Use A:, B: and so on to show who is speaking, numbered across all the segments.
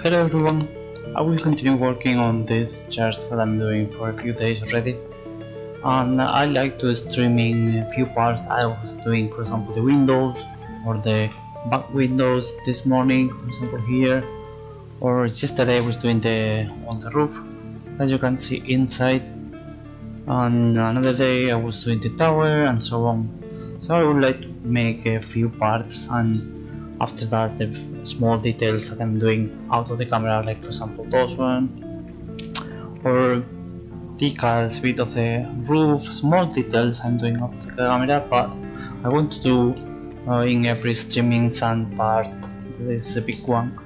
A: Hello everyone, I will continue working on these charts that I'm doing for a few days already, and I like to streaming a few parts I was doing, for example the windows or the back windows this morning, for example here, or yesterday I was doing on the roof that you can see inside, and another day I was doing the tower and so on. So I would like to make a few parts, and after that the small details that I'm doing out of the camera, like for example those one, or decals, bit of the roof, small details I'm doing out of the camera, but I want to do in every streaming sun part. This is a big one.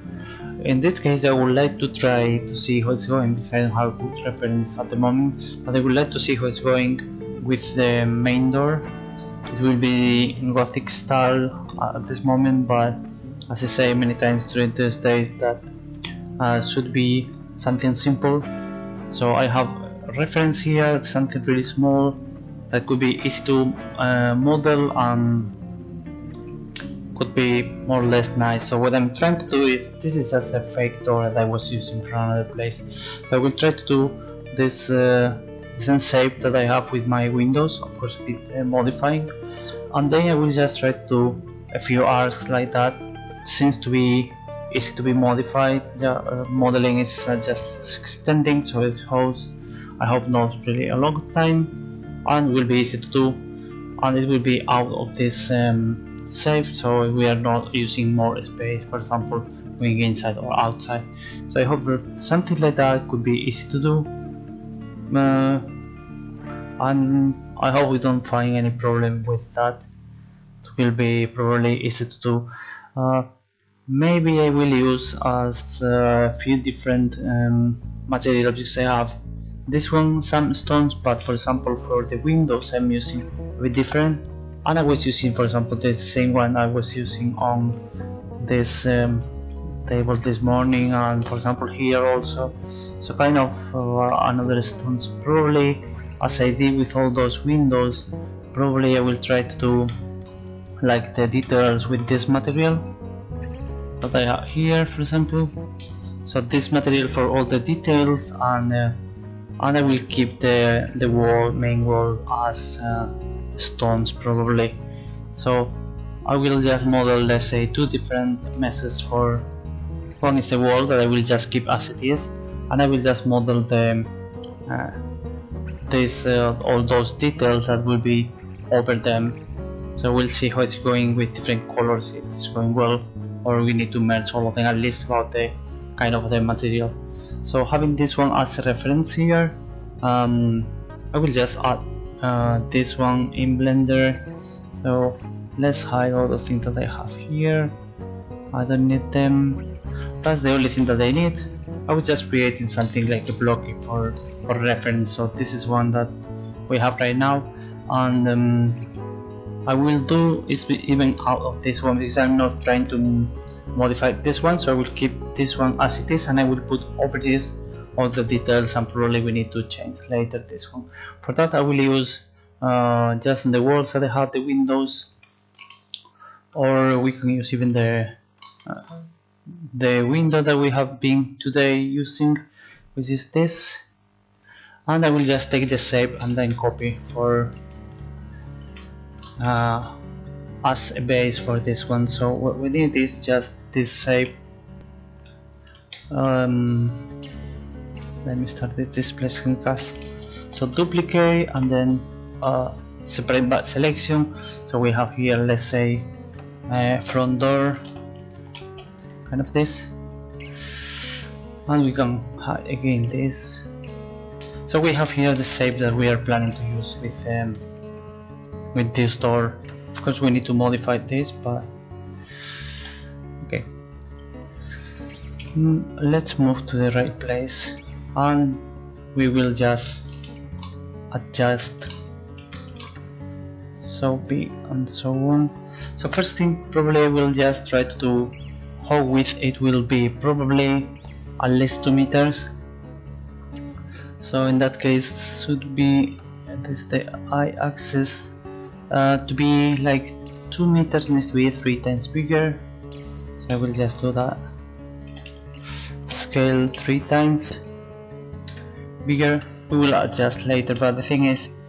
A: In this case I would like to try to see how it's going, because I don't have a good reference at the moment, but I would like to see how it's going with the main door. It will be in Gothic style at this moment, but as I say many times during these days, that should be something simple. So I have a reference here, something really small that could be easy to model and could be more or less nice. So what I'm trying to do is, this is just a fake door that I was using from another place. So I will try to do this same shape that I have with my windows, of course a bit modifying, and then I will just try to do a few arcs like that. Seems to be easy to be modified. The modeling is just extending, so it holds, I hope, not really a long time, and will be easy to do, and it will be out of this safe, so we are not using more space, for example going inside or outside. So I hope that something like that could be easy to do, and I hope we don't find any problem with that. It will be probably easy to do. Maybe I will use as a few different material objects I have. This one some stones, but for example for the windows I'm using a bit different, and I was using, for example, the same one I was using on this table this morning, and for example here also. So kind of another stones, probably as I did with all those windows. Probably I will try to do like the details with this material that I have here, for example. So this material for all the details, and I will keep the main wall as stones probably. So I will just model, let's say, two different messes. For one is the wall that I will just keep as it is, and I will just model the all those details that will be over them. So we'll see how it's going with different colors, if it's going well, or we need to merge all of them, at least about the kind of the material. So having this one as a reference here, I will just add this one in Blender. So let's hide all the things that I have here. I don't need them. That's the only thing that I need. I was just creating something like a block for reference. So this is one that we have right now, and I will do is even out of this one, because I'm not trying to modify this one. So I will keep this one as it is, and I will put over this all the details, and probably we need to change later this one. For that I will use just in the walls that I have the windows, or we can use even the window that we have been today using, which is this, and I will just take the shape and then copy for as a base for this one. So what we need is just this shape. Let me start this display screencast. So duplicate and then separate by selection. So we have here, let's say, front door, kind of this, and we can hide again this. So we have here the shape that we are planning to use with this door. Of course we need to modify this, but okay. Let's move to the right place, and we will just adjust so big and so on. So first thing, probably I will just try to do how width it will be, probably at least 2 meters. So in that case should be this the y-axis to be like 2 meters, needs to be 3 times bigger. So I will just do that, scale 3 times bigger. We will adjust later, but the thing is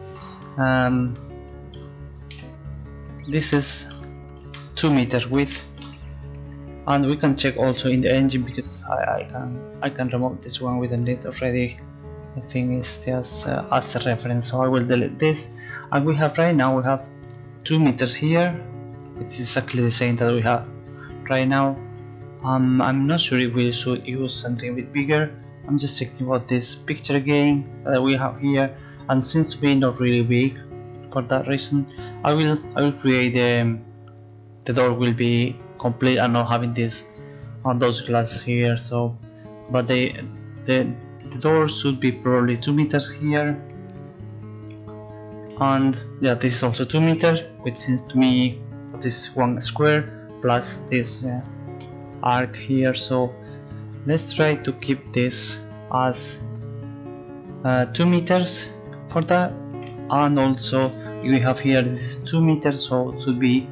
A: this is 2 meters width, and we can check also in the engine, because I can remove this one with a lid already. I think it's just as a reference, so I will delete this. And we have right now, we have 2 meters here. It's exactly the same that we have right now. I'm not sure if we should use something a bit bigger. I'm just checking about this picture again that we have here, and seems to be not really big. For that reason, I will create the door will be complete and not having this on those glass here. So, but the door should be probably 2 meters here, And yeah, this is also 2 meters, which seems to me this one square plus this arc here. So let's try to keep this as 2 meters for that. And also we have here, this is 2 meters, so it should be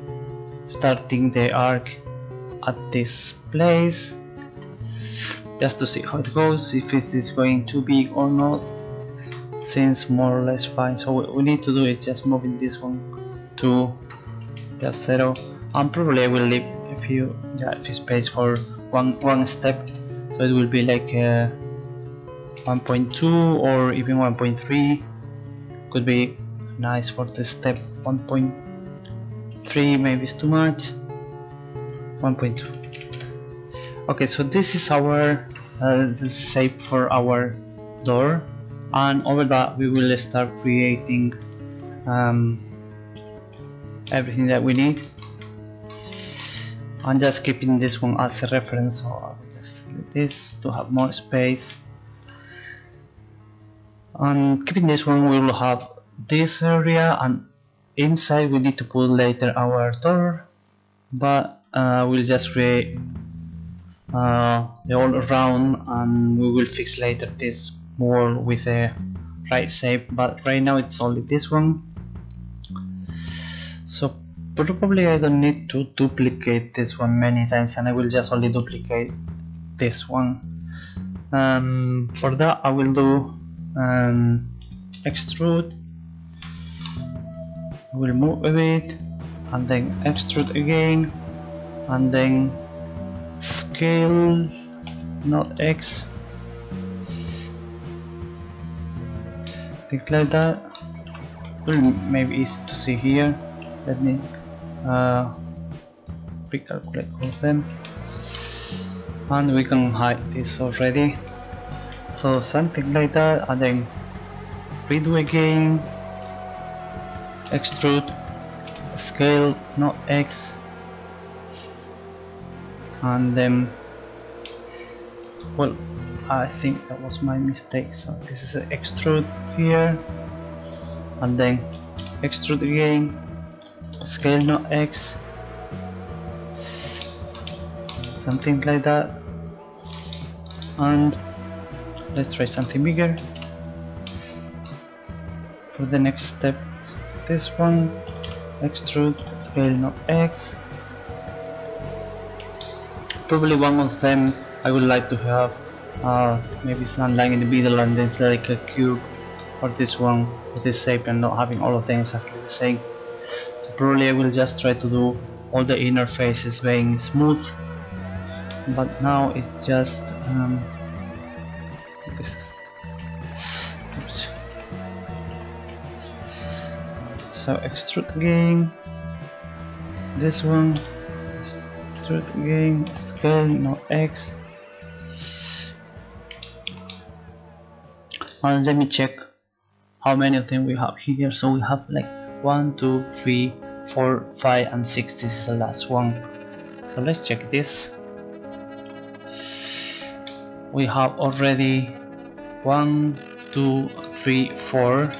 A: starting the arc at this place, just to see how it goes, if it is going too big or not. Seems more or less fine. So what we need to do is just moving this one to just 0, and probably I will leave a few space for one step, so it will be like 1.2 or even 1.3 could be nice for this step. 1.3 maybe is too much. 1.2. Okay, so this is our the shape for our door, and over that we will start creating everything that we need. I'm just keeping this one as a reference, so I'll just delete this to have more space. And keeping this one, we will have this area, and inside we need to put later our door, but we'll just create the all around, and we will fix later this wall with a right shape, but right now it's only this one. So probably I don't need to duplicate this one many times, and I will just only duplicate this one. For that I will do extrude. I will move a bit and then extrude again, and then scale, not X, things like that. Will maybe easy to see here. Let me recalculate all of them, and we can hide this already. So something like that, and then redo again, extrude, scale, not X, and then, well, I think that was my mistake. So this is an extrude here, and then extrude again, scale, not X, something like that. And let's try something bigger for the next step. This one, extrude, scale, not X. Probably one of them I would like to have maybe some line in the middle, and then it's like a cube, or this one with this shape, and not having all of them exactly the same. So probably I will just try to do all the inner faces being smooth, but now it's just this. Oops. So extrude again, this one, extrude again, scale, not X. And let me check how many of them we have here. So we have like 1, 2, 3, 4, 5, and 6. This is the last one. So let's check this. We have already 1, 2, 3, 4.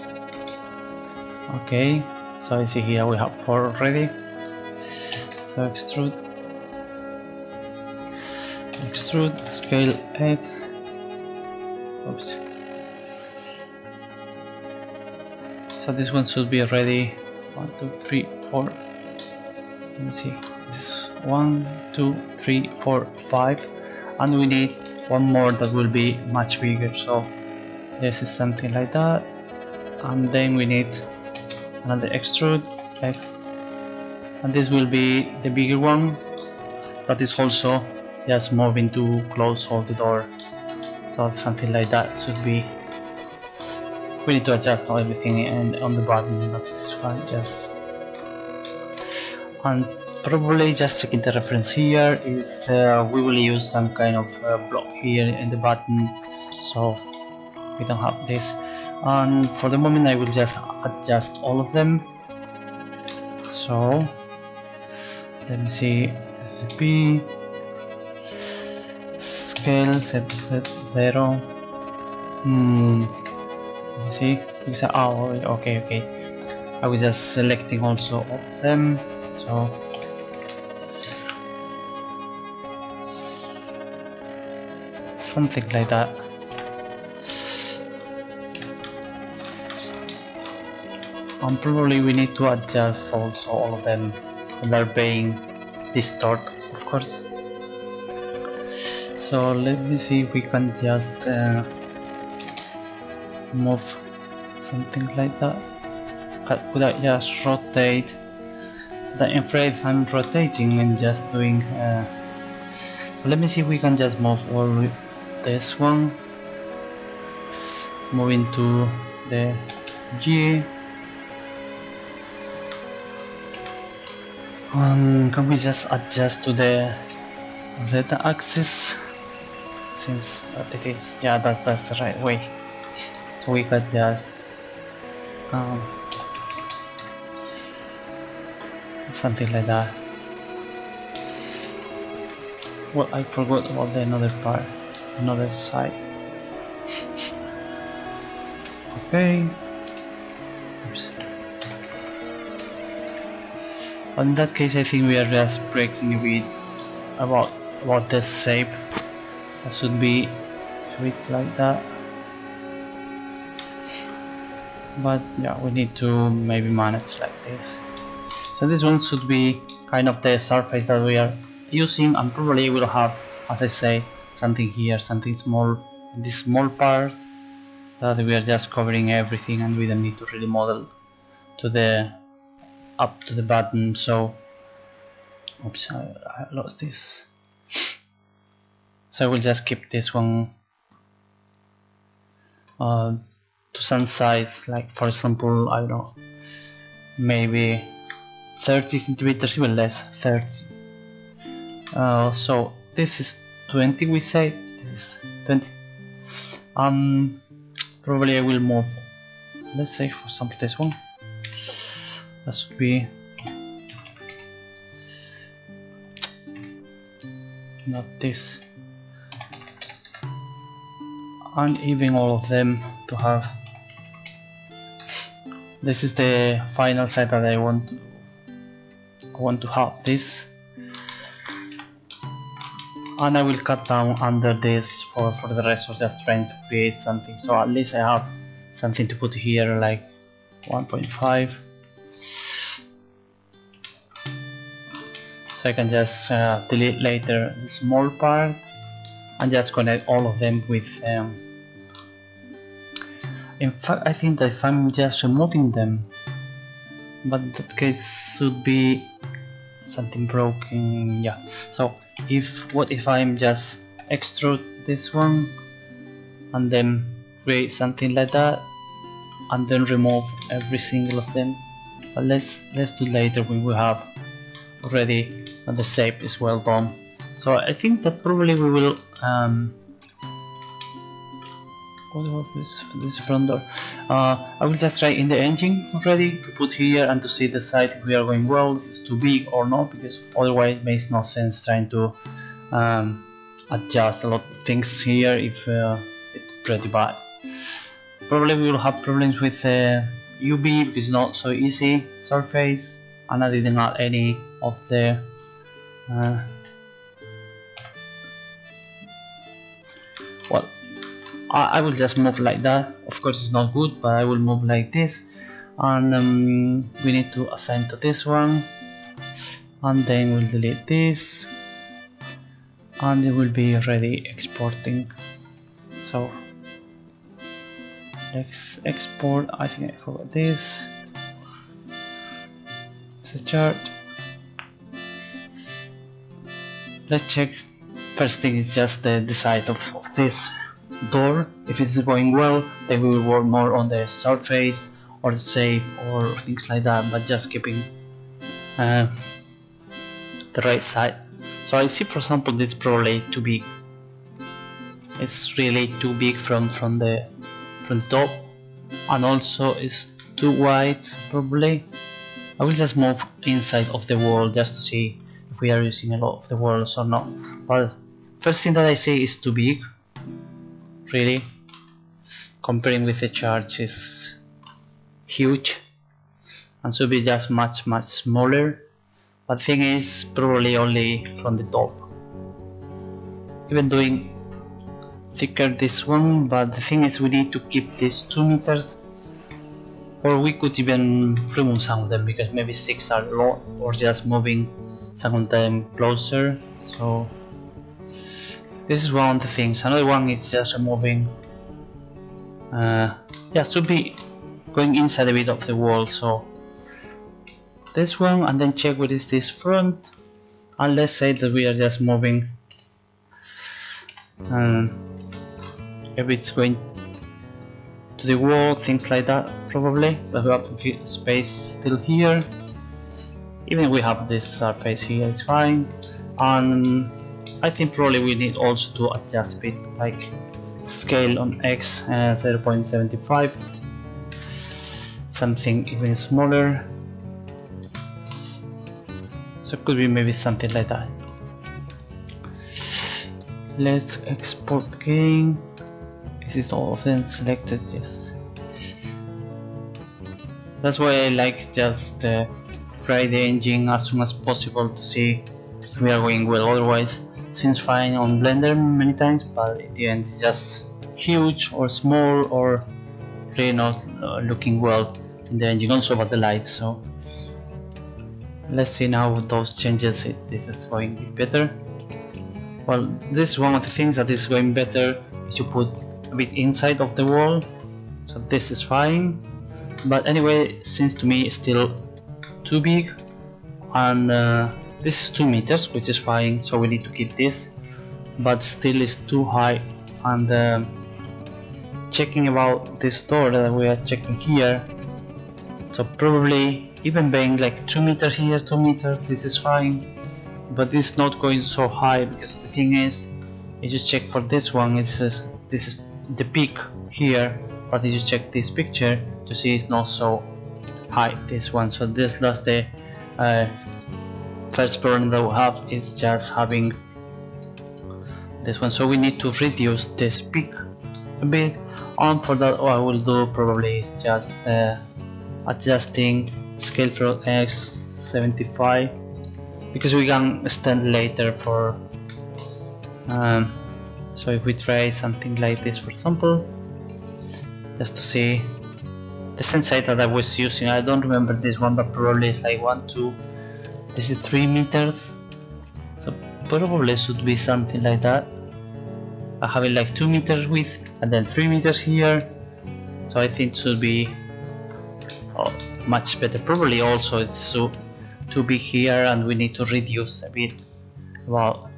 A: Okay, so I see here we have 4 already. So extrude, scale X. Oops. So this one should be already 1, 2, 3, 4. Let me see. This is 1, 2, 3, 4, 5, and we need one more that will be much bigger. So this is something like that, and then we need another extrude X, and this will be the bigger one, but it's also just moving to close all the door. So something like that should be. We need to adjust everything and on the button, but it's fine. Just, and probably just checking the reference here is we will use some kind of block here in the button, so we don't have this. And for the moment I will just adjust all of them. So let me see, this is B, scale set 0. Let me see, oh, okay, I was just selecting also of them, so something like that. And probably we need to adjust also all of them when they're being distort, of course. So let me see if we can just move something like that. Could I just rotate? I'm afraid if I'm rotating and just doing let me see if we can just move all this one, moving to the G, and can we just adjust to the Z axis, since it is, yeah, that's the right way. So we could just something like that. Well, I forgot about the another part, another side. Okay. Oops. In that case, I think we are just breaking a bit about the shape. That should be a bit like that. But yeah, we need to maybe manage like this. So this one should be kind of the surface that we are using, and probably will have, as I say, something here, something small, this small part that we are just covering everything, and we don't need to really model to the up to the button. So oops, I lost this. So I will just keep this one to some size, like for example, I don't know, maybe 30 centimeters, even less, 30. So this is 20, we say, this is 20. Probably I will move, let's say for example this one, that should be not this, and even all of them to have. This is the final side that I want to have this, and I will cut down under this for the rest of just trying to create something. So at least I have something to put here, like 1.5. So I can just delete later the small part and just connect all of them with in fact, I think that if I'm just removing them, but in that case should be something broken, yeah. So what if I'm just extrude this one and then create something like that and then remove every single of them. But let's do later when we have already the shape is well done. So I think that probably we will what about this front door? I will just try in the engine already to put here and to see the side if we are going well, this is too big or not, because otherwise it makes no sense trying to adjust a lot of things here if it's pretty bad. Probably we will have problems with UV because it's not so easy surface, and I didn't add any of the well, I will just move like that. Of course it's not good, but I will move like this, and we need to assign to this one, and then we'll delete this, and it will be already exporting. So let's export. I think I forgot this. This is chart. Let's check. First thing is just the side of this door. If it's going well, then we will work more on the surface or the shape or things like that, but just keeping the right side. So I see, for example, this is probably too big. It's really too big from the top, and also it's too wide. Probably I will just move inside of the wall just to see if we are using a lot of the walls or not. But first thing that I see is too big. Really, comparing with the church is huge. and should be just much smaller. But the thing is, probably only from the top. Even doing thicker this one, but the thing is we need to keep this 2 meters, or we could even remove some of them because maybe 6 are low, or just moving some of them closer. So this is one of the things. Another one is just removing, should be going inside a bit of the wall. So this one, and then check what is this front, and let's say that we are just moving, if it's going to the wall, things like that, probably, but we have space still here. Even we have this surface here, it's fine. And I think probably we need also to adjust a bit, like scale on X 0.75, something even smaller. So it could be maybe something like that. Let's export again. Is this all of them selected? Yes. That's why I like just try the engine as soon as possible to see if we are going well. Otherwise, seems fine on Blender many times, but at the end it's just huge or small or really not looking well in the engine. Also about the lights. So let's see now those changes. This is going better. Well, this is one of the things that is going better is you put a bit inside of the wall. So this is fine. But anyway, seems to me still too big, and this is 2 meters, which is fine, so we need to keep this, but still is too high. And checking about this door that we are checking here, so probably even being like 2 meters here, 2 meters, this is fine, but this is not going so high, because the thing is, if you check for this one, it says this is the peak here, but if you check this picture to see it's not so high, this one. So this is the first problem that we have, is just having this one, so we need to reduce this peak a bit. And for that, what I will do probably is just adjusting scale from X 75, because we can extend later for so if we try something like this, for example, just to see the sensor that I was using. I don't remember this one, but probably it's like 1, 2, this is 3 meters, so probably should be something like that. I have it like 2 meters width and then 3 meters here, so I think it should be much better. Probably also it's too big here, and we need to reduce a bit about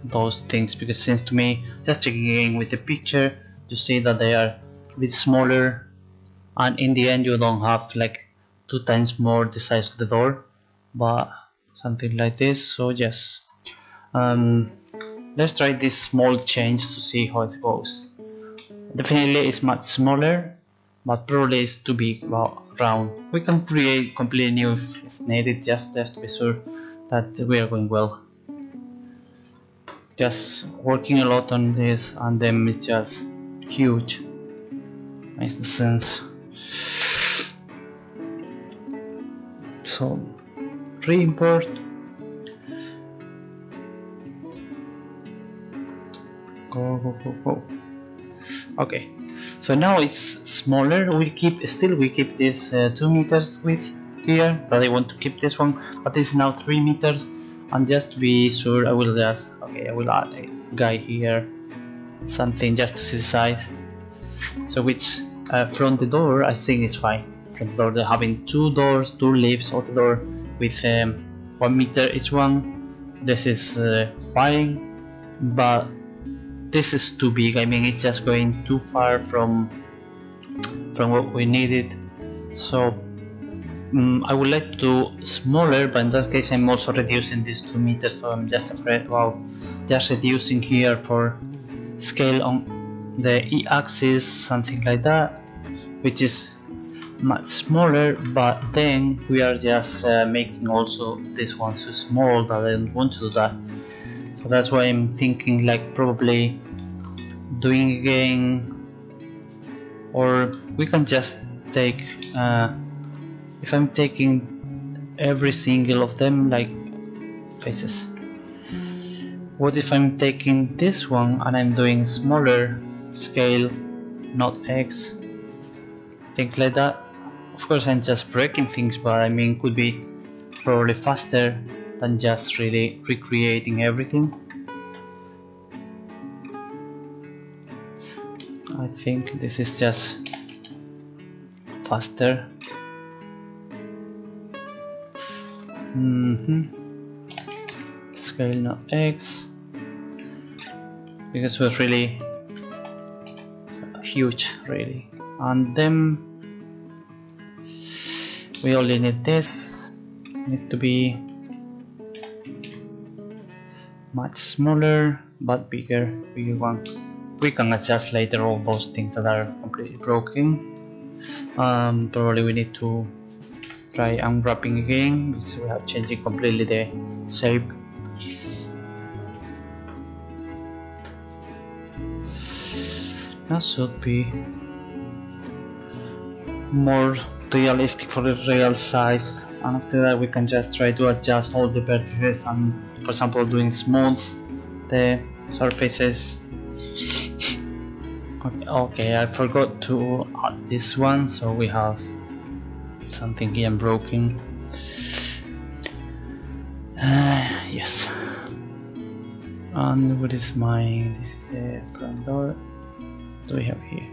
A: those things, because it seems to me, just checking again with the picture, to see that they are a bit smaller, and in the end you don't have like 2 times more the size of the door, but something like this. So yes, let's try this small change to see how it goes. Definitely it's much smaller, but probably it's too big, well, round. We can create completely new if it's needed, just to be sure that we are going well. Just working a lot on this, and then it's just huge. Makes the sense. So re-import, go. Okay, so now it's smaller. We keep this 2 meters width here, that I want to keep this one, but it's now 3 meters. And just to be sure, I will just I will add a guy here, something just to see the side. So which from the door I think it's fine. From the door, they're having 2 doors, 2 leaves of the door with 1 meter each one. This is fine, but this is too big. I mean, it's just going too far from what we needed. So I would like to do smaller, but in that case I'm also reducing this 2 meters. So I'm just afraid, just reducing here for scale on the E-axis, something like that, which is much smaller. But then we are just making also this one so small that I don't want to do that. So that's why I'm thinking like probably doing again, or we can just take if I'm taking every single of them like faces? What if I'm taking this one and I'm doing smaller scale, not X? Think like that. Of course I'm just breaking things, but I mean could be probably faster than just really recreating everything. I think this is just faster. Scale not X, because it was really huge really. And then we only need this, need to be much smaller but bigger one. We can adjust later all those things that are completely broken. Probably we need to try unwrapping again because we have changed completely the shape. That should be more realistic for the real size, and after that we can just try to adjust all the vertices and, for example, doing smooth the surfaces. Okay, I forgot to add this one, so we have something here broken. Yes. And what is this is the front door. What do we have here?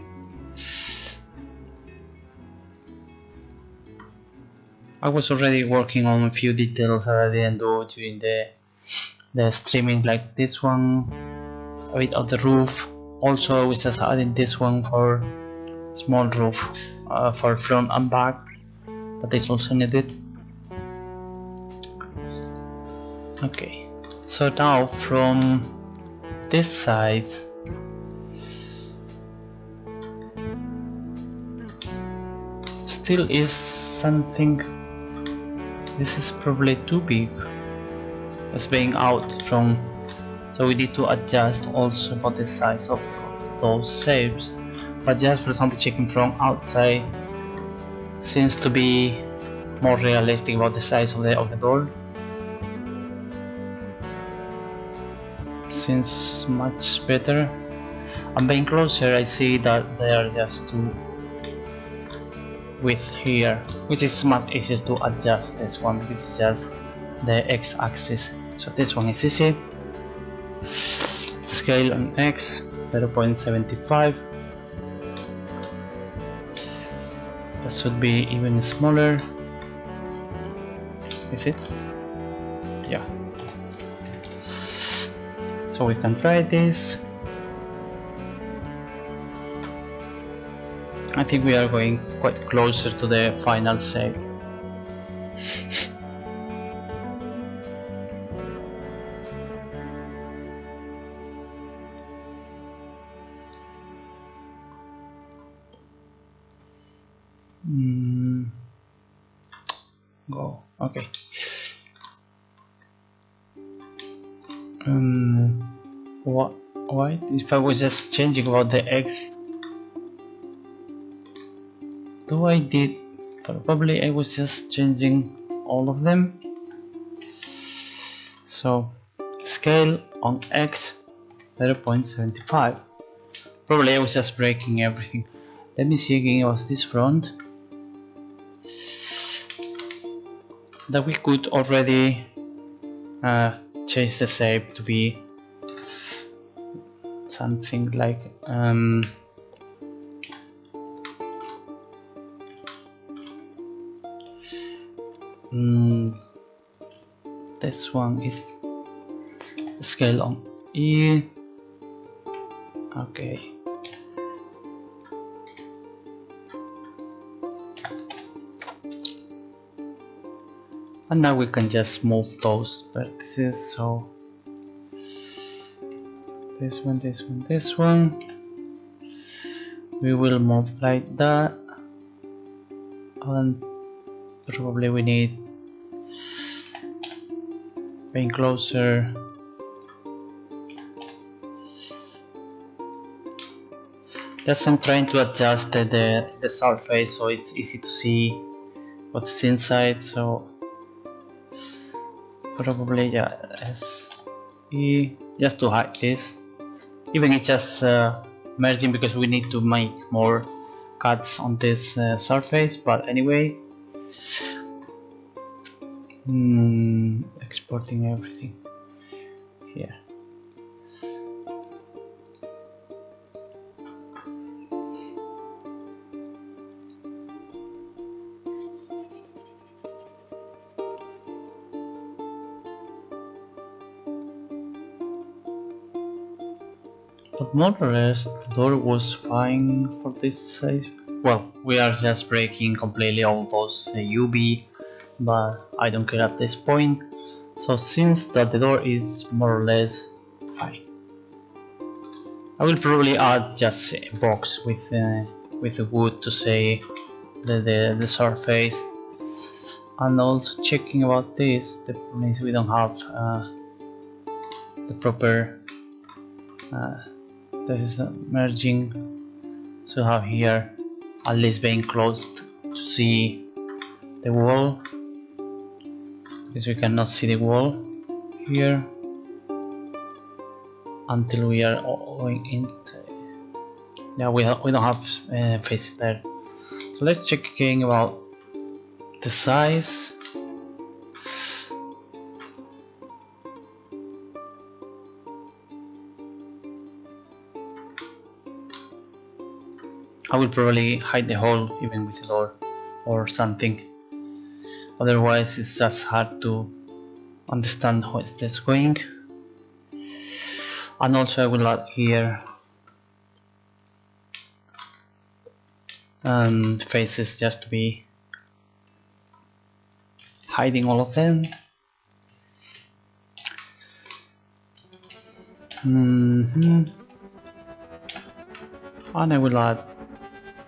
A: I was already working on a few details that I didn't do during the streaming, like this one, a bit of the roof. Also I was just adding this one for small roof for front and back, that is also needed. Okay, so now from this side still is something. This is probably too big. It's being out from, so we need to adjust also about the size of those shapes. But just for example, checking from outside seems to be more realistic about the size of the goal. Seems much better. And being closer, I see that they are just too width here, which is much easier to adjust. This one because it's just the x-axis, so this one is easy. Scale on X 0.75. that should be even smaller. Is it? Yeah. So we can try this. I think we are going quite closer to the final shape. Go. Okay. What if I was just changing about the X? Though I did, probably I was just changing all of them. So scale on X 0.75. Probably I was just breaking everything. Let me see again. Was this front that we could already change the shape to be something like this one is scale on E. Okay. And now we can just move those vertices, so this one, this one, this one, we will move like that, and probably we need being closer. Just I'm trying to adjust the surface so it's easy to see what's inside, so probably yeah, SE just to hide this. Even it's just merging because we need to make more cuts on this surface, but anyway, exporting everything here. But more or less the door was fine for this size. Well, we are just breaking completely all those UV, but I don't care at this point. So since that the door is more or less fine, I will probably add just a box with the wood to say the surface. And also checking about this, the problem is we don't have the proper this is merging, so have here at least being closed to see the wall, because we cannot see the wall here until we are going into, yeah, we don't have face there. So let's check again about the size. I will probably hide the hole even with the door or something, otherwise it's just hard to understand how is this going. And also I will add here faces just to be hiding all of them. And I will add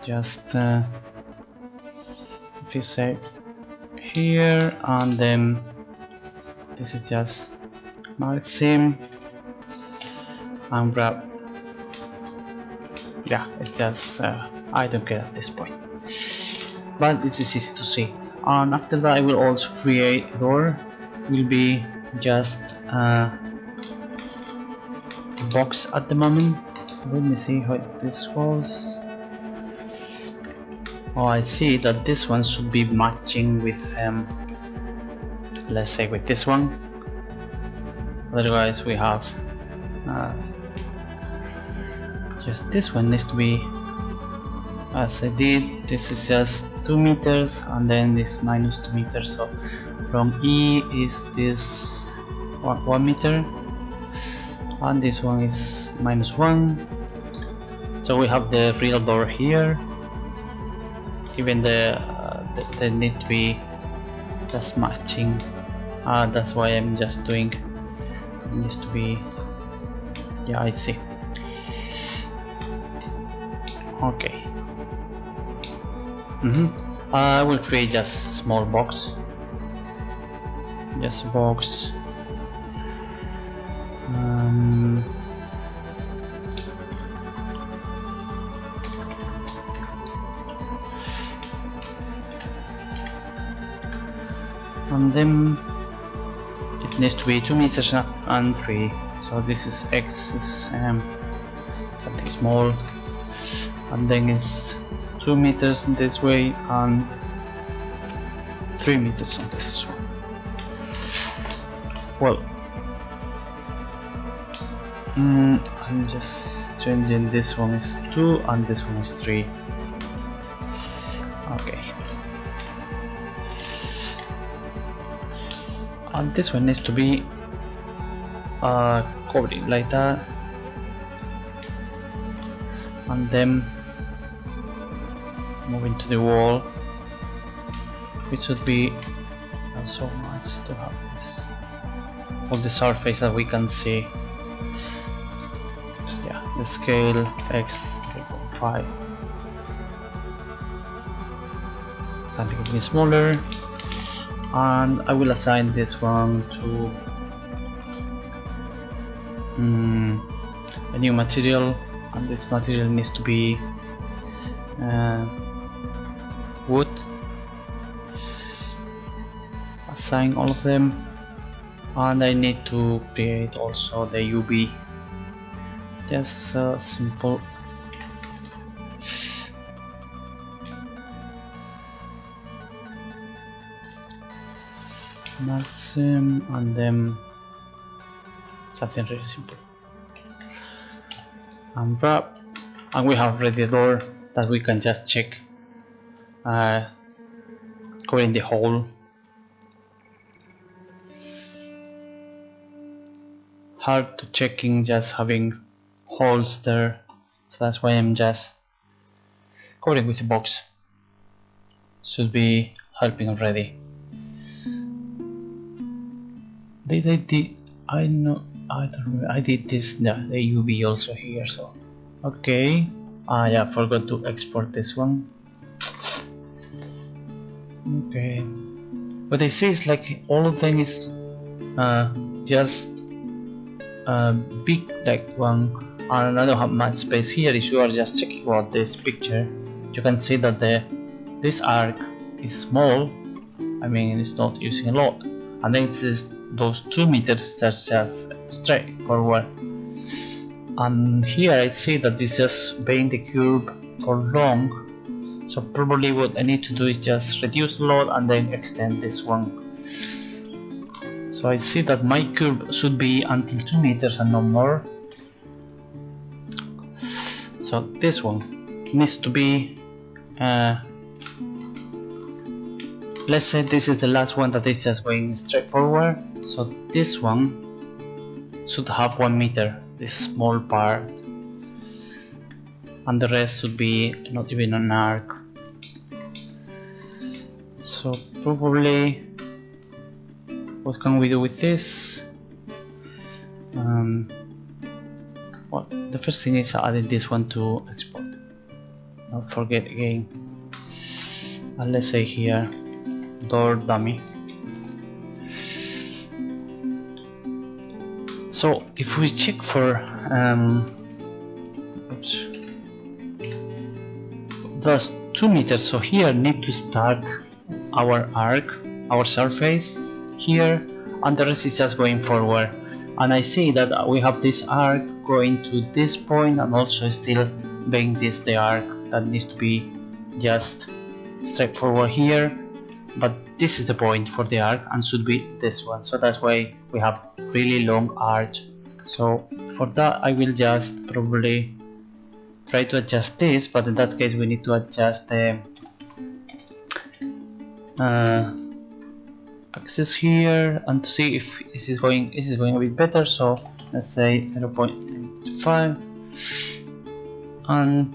A: just if you say here, and then this is just Maxim and grab, yeah, it's just I don't care at this point, but this is easy to see. And after that I will also create a door, will be just a box at the moment. Let me see how this goes. Oh, I see that this one should be matching with let's say with this one, otherwise we have just this one needs to be as I did. This is just 2 meters and then this minus 2 meters, so from E is this 1 meter and this one is -1, so we have the real door here. Even they need to be just matching. That's why I'm just doing, it needs to be, yeah, I see. Okay. I will create just a small box, just a box. And then it needs to be 2 meters and 3, so this is X is something small, and then it's 2 meters in this way and 3 meters on this one. Well, I'm just changing, this one is 2 and this one is 3. Okay. And this one needs to be covering like that, and then moving to the wall, which should be not so much to have this all the surface that we can see. So yeah, the scale X 3.5, something a bit smaller. And I will assign this one to a new material, and this material needs to be wood. assign all of them, and I need to create also the UV. Just simple. Maximum, and then something really simple. And wrap, and we have ready the door that we can just check, covering the hole. Hard to checking just having holes there, so that's why I'm just covering with the box. Should be helping already. I don't remember. I did this, the UV also here, so okay. Yeah, forgot to export this one. Okay, what I see is like all of them is just big like one, and I don't have much space here. If you are just checking about this picture, you can see that this arc is small. I mean, it's not using a lot, and then it's just those 2 meters that's just straight forward. And here I see that this just being the curve for long, so probably what I need to do is just reduce a lot and then extend this one. So I see that my curve should be until 2 meters and no more. So this one needs to be, let's say this is the last one that is just going straight forward. So this one should have 1 meter, this small part, and the rest should be not even an arc. So probably, what can we do with this? Well, the first thing is I added this one to export. Don't forget again. And let's say here, door dummy. So if we check for those 2 meters, so here need to start our arc, our surface here, and the rest is just going forward. And I see that we have this arc going to this point, and also still being this the arc that needs to be just straight forward here, but this is the point for the arc and should be this one. So that's why we have really long arch. So for that I will just probably try to adjust this, but in that case we need to adjust the axis here and to see if this is going a bit better. So let's say 0.5, and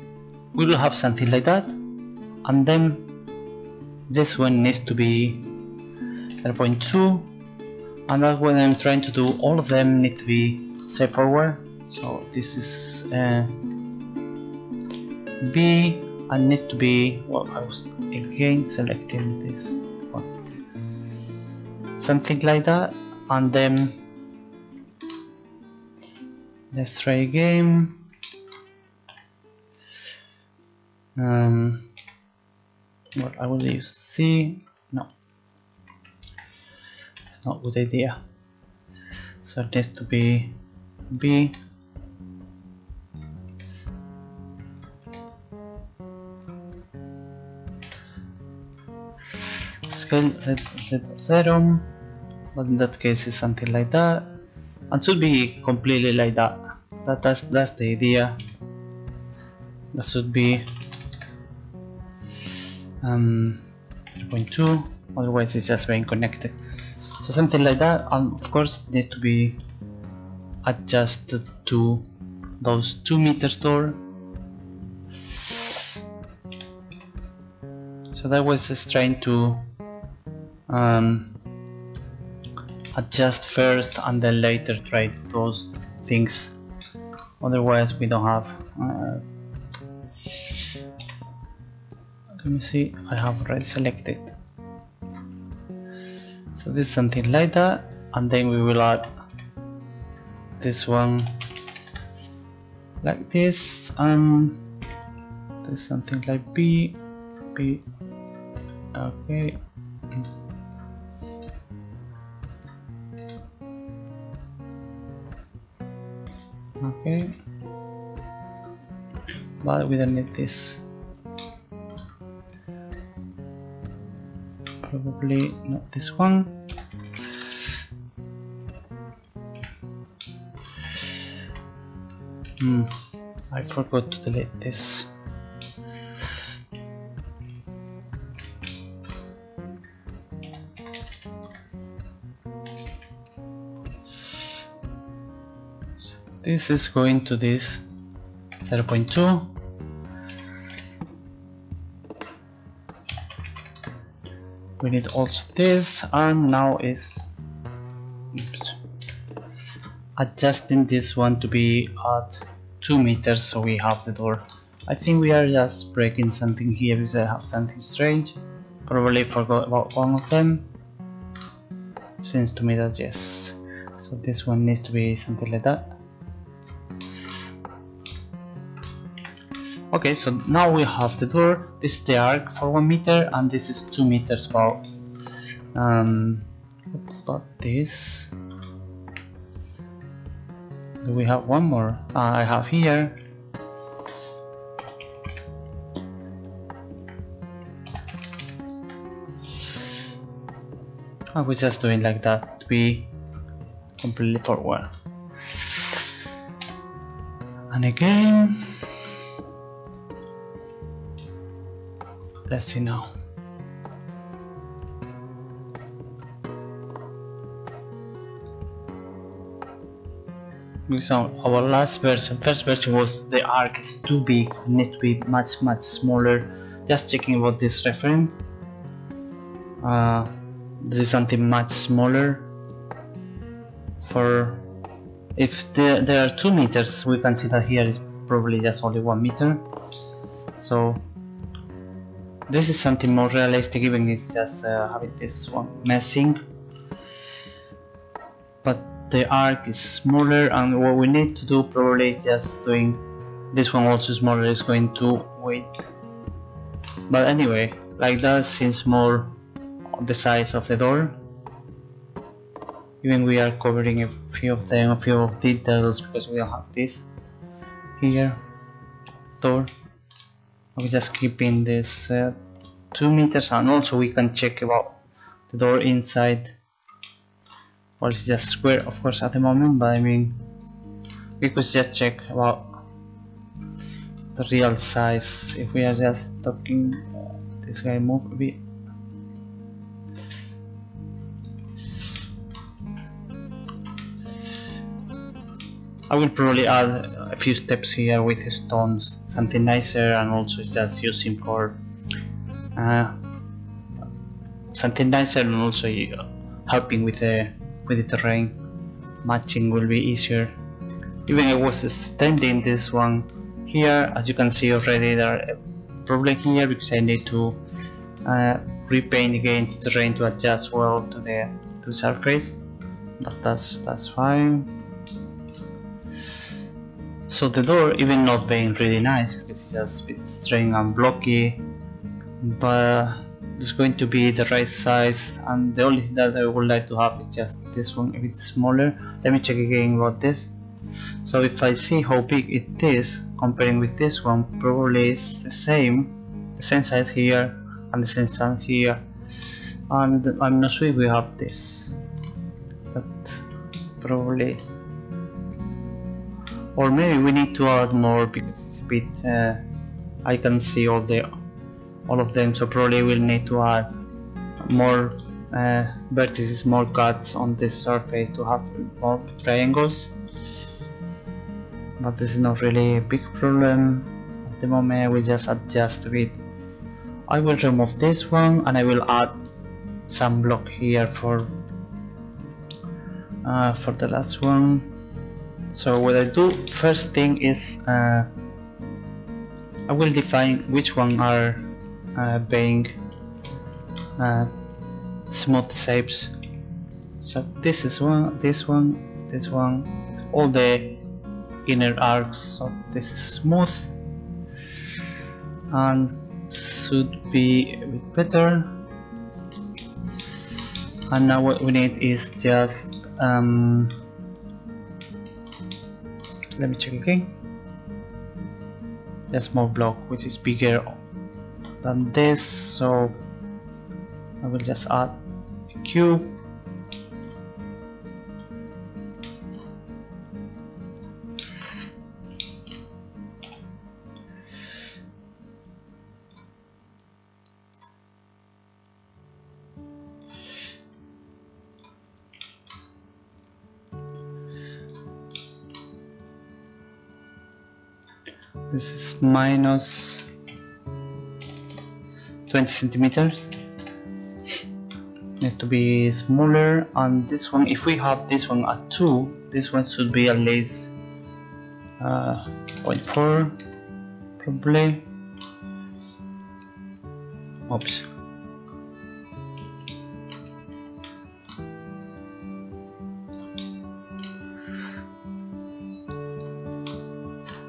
A: we will have something like that. And then this one needs to be 0.2, and that's when I'm trying to do all of them need to be straightforward. So this is B, and needs to be, well, I was again selecting this one, something like that. And then let's try again. What I will use C. No, it's not a good idea. So it needs to be B. Scale set 0, but in that case it's something like that, and should be completely like that. That's the idea. That should be 0.2, otherwise it's just being connected. So something like that, and of course it needs to be adjusted to those 2 meters door. So that was just trying to adjust first and then later try those things, otherwise we don't have let me see, I have already selected. So this is something like that, and then we will add this one like this, and there's something like B, okay, Okay, but we don't need this. Probably not this one. I forgot to delete this. So this is going to this 0.2. We need also this, and now is adjusting this one to be at 2 meters, so we have the door. I think we are just breaking something here because I have something strange. Probably forgot about one of them. Seems to me that yes. So this one needs to be something like that. Okay, so now we have the door. This is the arc for 1 meter, and this is 2 meters about. What's about this? Do we have one more? I have here. I was just doing like that to be completely forward. And again, let's see now. So our last version, first version was the arc is too big, it needs to be much smaller. Just checking about this reference. This is something much smaller. For if there are 2 meters, we can see that here is probably just only 1 meter. So this is something more realistic, even it's just having this one messing. But the arc is smaller, and what we need to do probably is just doing this one also smaller is going to wait. But anyway, like that seems more the size of the door. Even we are covering a few of them, a few of details, because we don't have this here door. We're just keeping this 2 meters, and also we can check about the door inside. Well, it's just square of course at the moment, but I mean we could just check about the real size if we are just talking. This guy move a bit. I will probably add a few steps here with stones, something nicer, and also just using for something nicer, and also helping with the terrain. Matching will be easier. Even I was extending this one here. As you can see already, there are a problem here because I need to repaint again the terrain to adjust well to the surface, but that's fine. So the door, even not being really nice because it's just a bit strange and blocky, but it's going to be the right size, and the only thing that I would like to have is just this one a bit smaller. Let me check again about this. So if I see how big it is comparing with this one, probably it's the same size here and the same size here, and I'm not sure if we have this, but probably, or maybe we need to add more because it's a bit I can see all of them, so probably we'll need to add more vertices, more cuts on this surface to have more triangles, but this is not really a big problem at the moment. I will just adjust a bit. I will remove this one and I will add some block here for the last one. So what I do first thing is I will define which one are being smooth shapes. So this is this one, all the inner arcs. So this is smooth and should be a bit better. And now what we need is just Let me check again. Just more block which is bigger than this, so I will just add a cube. This is minus 20 centimeters. Needs to be smaller, and this one, if we have this one at 2, this one should be at least 0.4 probably. Oops.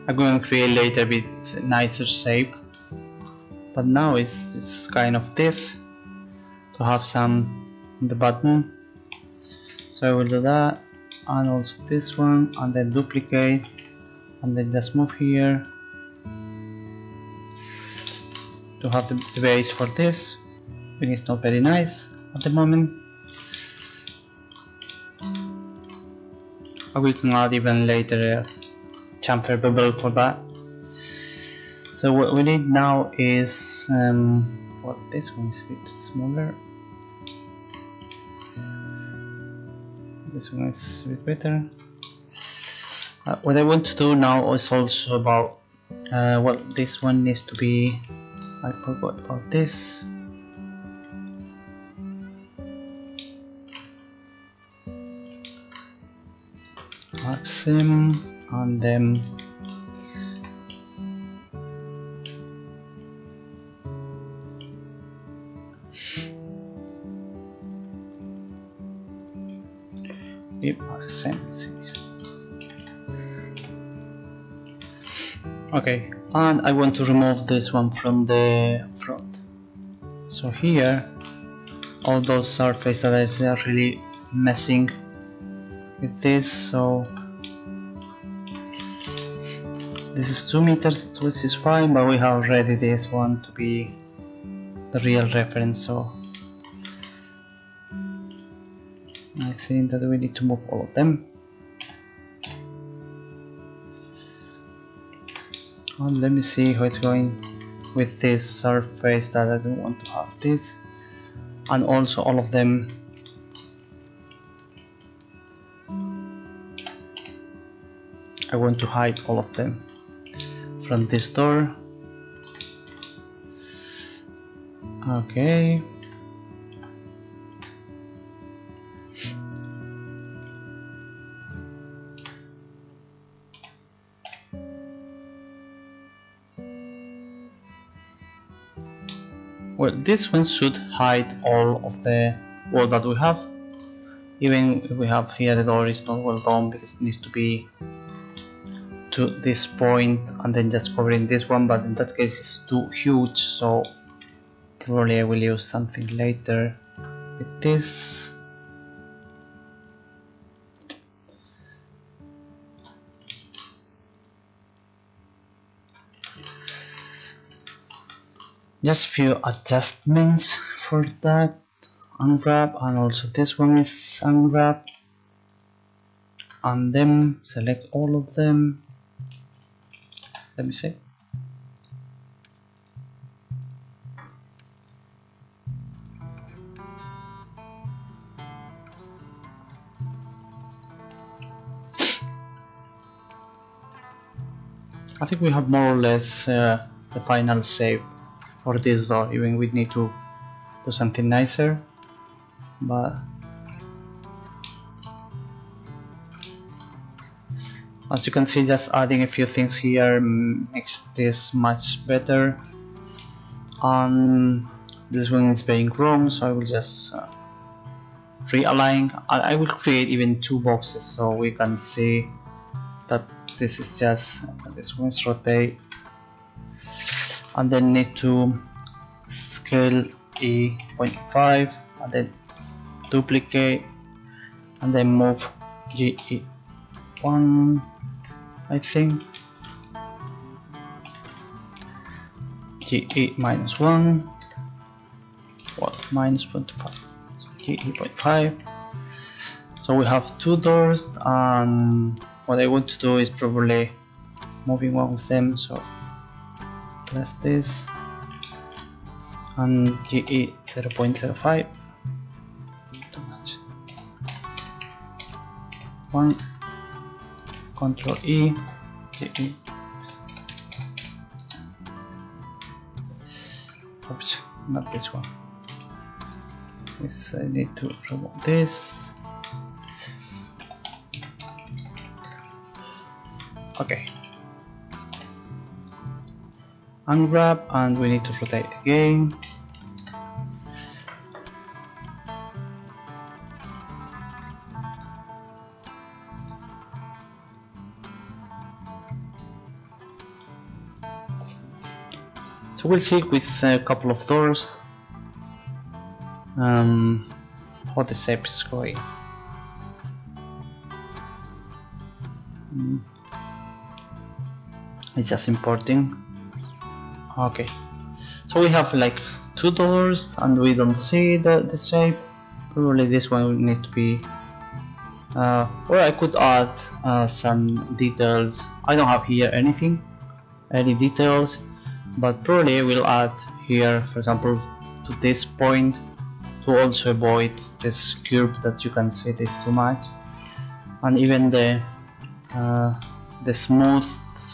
A: I'm going to create later a bit nicer shape, but now it's kind of this to have some on the bottom. So I will do that, and also this one, and then duplicate, and then just move here to have the base for this. It's not very nice at the moment. We can add even later chamfer bubble for that. So what we need now is well, this one is a bit smaller. This one is a bit better. What I want to do now is also about well, this one needs to be, I forgot about this. Maxim, and then okay, and I want to remove this one from the front. So here, all those surfaces that are really messing with this, so this is 2 meters, which is fine, but we have already this one to be the real reference, so I think that we need to move all of them. And let me see how it's going with this surface that I don't want to have this, and also all of them. I want to hide all of them from this door. Okay. Well, this one should hide all of the wall that we have. Even if we have here, the door is not well done because it needs to be to this point and then just covering this one, but in that case it's too huge, so probably I will use something later with this. Just few adjustments for that. Unwrap, and also this one is unwrap, and then select all of them. Let me see. I think we have more or less the final shape for this door. Even we need to do something nicer, but as you can see, just adding a few things here makes this much better. And this one is being wrong, so I will just realign. I will create even 2 boxes so we can see that this is just, this one is rotate, and then need to scale E.5, and then duplicate, and then move GE1, I think. GE -1. What? -0.5. So GE 0.5. So we have two doors, and what I want to do is probably moving one of them. So plus this and GE 0.05. Too much. 1. Control E. GE. Oops, not this one. Yes, I need to remove this. Okay. Unwrap, and we need to rotate again. So we'll see with a couple of doors how the shape is going. It's just importing. Okay, so we have like two doors and we don't see the shape. Probably this one will need to be or I could add some details. I don't have here any details, but probably I will add here, for example, to this point, to also avoid this curve that you can see this too much, and even the smooth.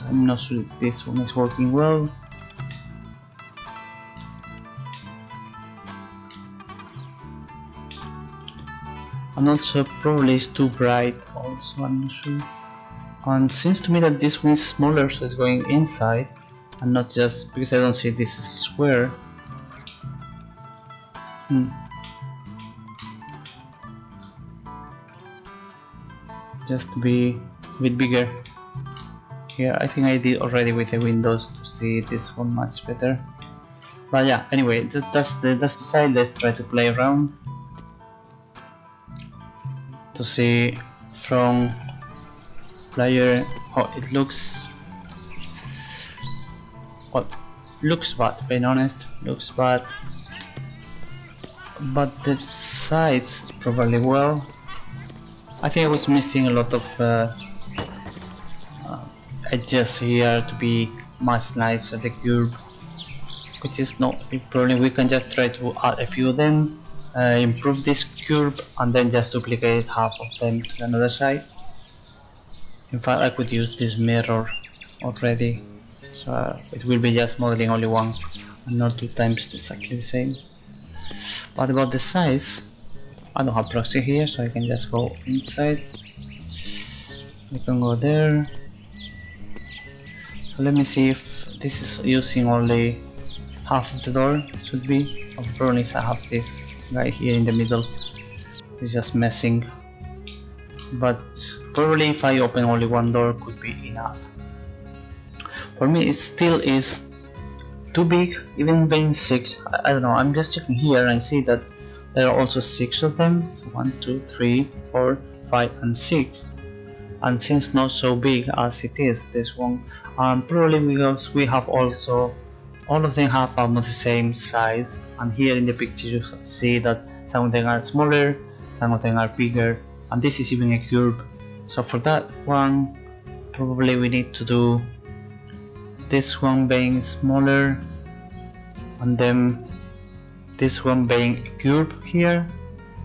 A: I'm not sure if this one is working well. And also probably it's too bright also, I'm not sure. And it seems to me that this one is smaller, so it's going inside and not just because I don't see this square. Just to be a bit bigger. Here I think I did already with the windows to see this one much better. But yeah, anyway, that's the side. Let's try to play around to see from player how it looks. Well, looks bad, being honest, looks bad, but the sides is probably well. I think I was missing a lot of edges here to be much nicer, the curve, which is not a problem. We can just try to add a few of them, improve this curve, and then just duplicate half of them to another side. In fact, I could use this mirror already, so it will be just modeling only one and not two times exactly the same. But about the size, I don't have proxy here, so I can just go inside. I can go there. So let me see if this is using only half of the door. It should be. The problem is I have this guy here in the middle. It's just messing. But probably if I open only one door could be enough. For me it still is too big, even being 6. I don't know, I'm just checking here and I see that there are also 6 of them. 1, 2, 3, 4, 5 and 6. And since not so big as it is, this one, probably because we have also all of them have almost the same size, and here in the picture you see that some of them are smaller, some of them are bigger, and this is even a curve. So for that one probably we need to do this one being smaller and then this one being a curve here.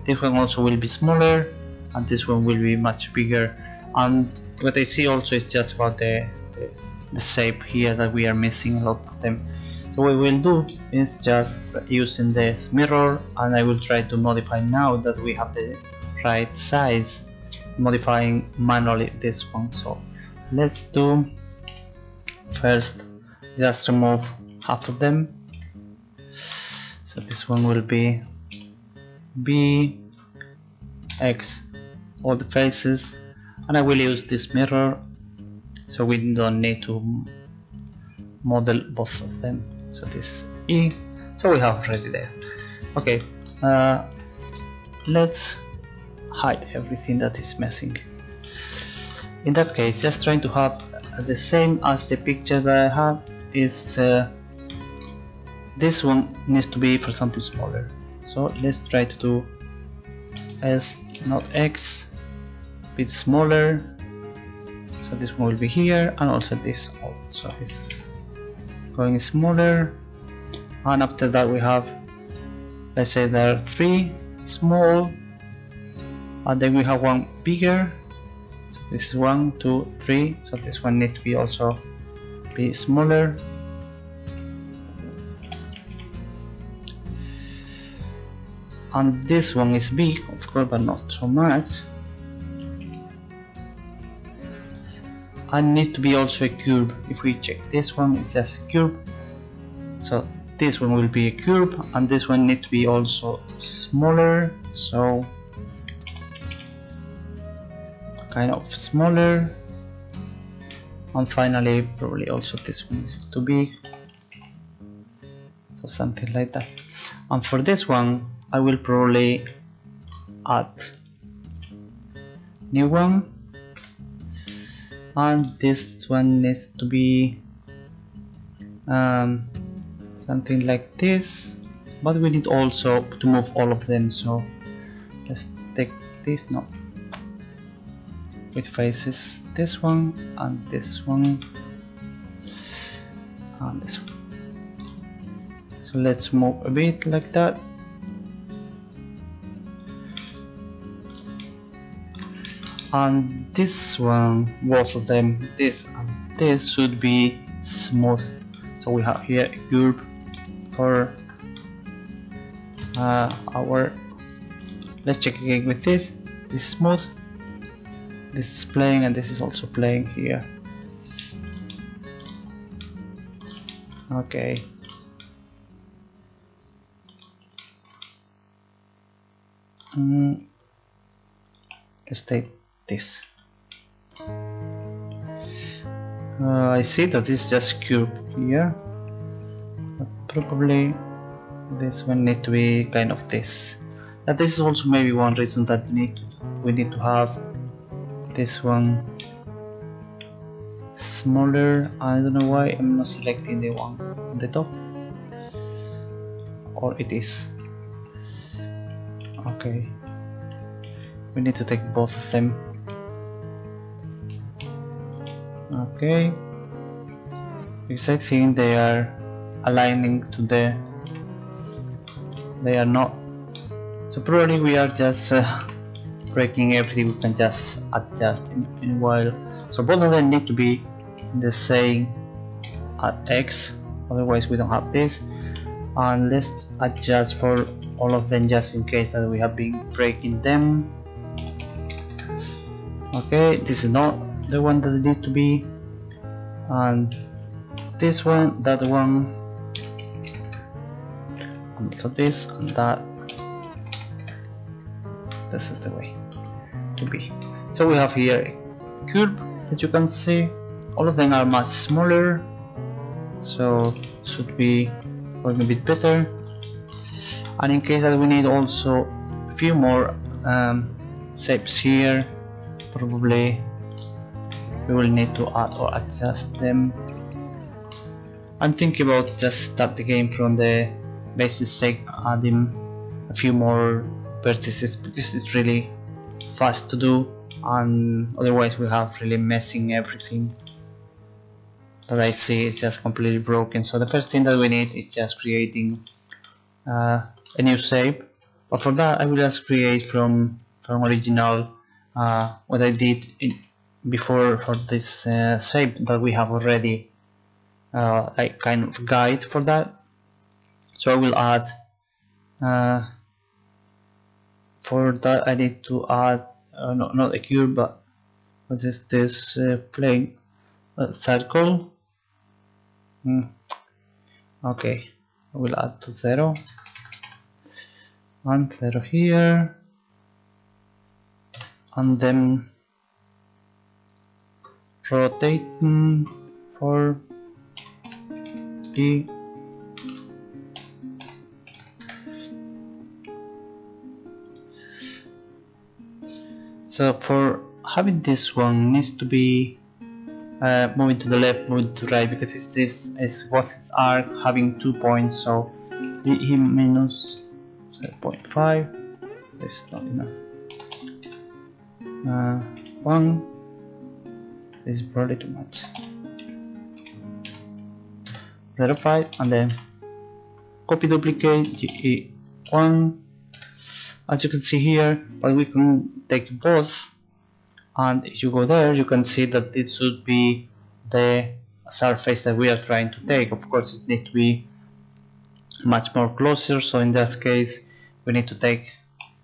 A: This one also will be smaller and this one will be much bigger. And what I see also is just about the shape here that we are missing a lot of them. So what we'll do is just using this mirror, and I will try to modify now that we have the right size, modifying manually this one. So let's do first just remove half of them. So this one will be B, X, all the faces, and I will use this mirror so we don't need to model both of them. So this is E, so we have already there. Okay, let's hide everything that is missing. In that case, just trying to have the same as the picture that I have. Is this one needs to be, for example, smaller. So let's try to do S, not X, a bit smaller. So this one will be here, and also this also is going smaller. And after that we have, let's say there are 3 small, and then we have one bigger. So this is 1, 2, 3. So this one needs to be also be smaller. And this one is big, of course, but not so much. And needs to be also a curve. If we check this one, it's just a curve. So this one will be a curve, and this one needs to be also smaller. So kind of smaller. And finally, probably also this one is too big. So something like that. And for this one, I will probably add new one, and this one needs to be something like this, but we need also to move all of them. So let's take this, no, with faces, this one and this one and this one. So let's move a bit like that. And this one, both of them, this and this, should be smooth. So we have here a curve for our, let's check again with this. This is smooth, this is playing, and this is also playing here. Okay. Let's take this. I see that this is just curve here, but probably this one needs to be kind of this. And this is also maybe one reason that we need to have this one smaller. I don't know why I'm not selecting the one on the top, or it is. Okay, we need to take both of them. Okay, because I think they are aligning to the, they are not. So probably we are just breaking everything. We can just adjust in a while. So both of them need to be the same at X, otherwise we don't have this. And let's adjust for all of them just in case that we have been breaking them. Okay, this is not the one that it needs to be, and this one, that one, and also this and that. This is the way to be. So we have here a curve that you can see. All of them are much smaller, so should be working a bit better. And in case that we need also a few more shapes here, probably we will need to add or adjust them. I'm thinking about just start the game from the basic shape, adding a few more vertices, because it's really fast to do, and otherwise we have really messing everything that I see is just completely broken. So the first thing that we need is just creating a new shape, but for that I will just create from original what I did before for this shape that we have already, like kind of guide for that. So I will add for that I need to add not a curve, but what is this plane circle. Okay, I will add to 0 and 0 here, and then rotating for B. So for having this one needs to be moving to the left, moving to the right, because it's both its arc having 2 points, so GE minus 0.5 is not enough. 1 is probably too much. 0.5 and then copy duplicate GE 1. As you can see here, but we can take both, and if you go there you can see that this should be the surface that we are trying to take. Of course it needs to be much more closer, so in this case we need to take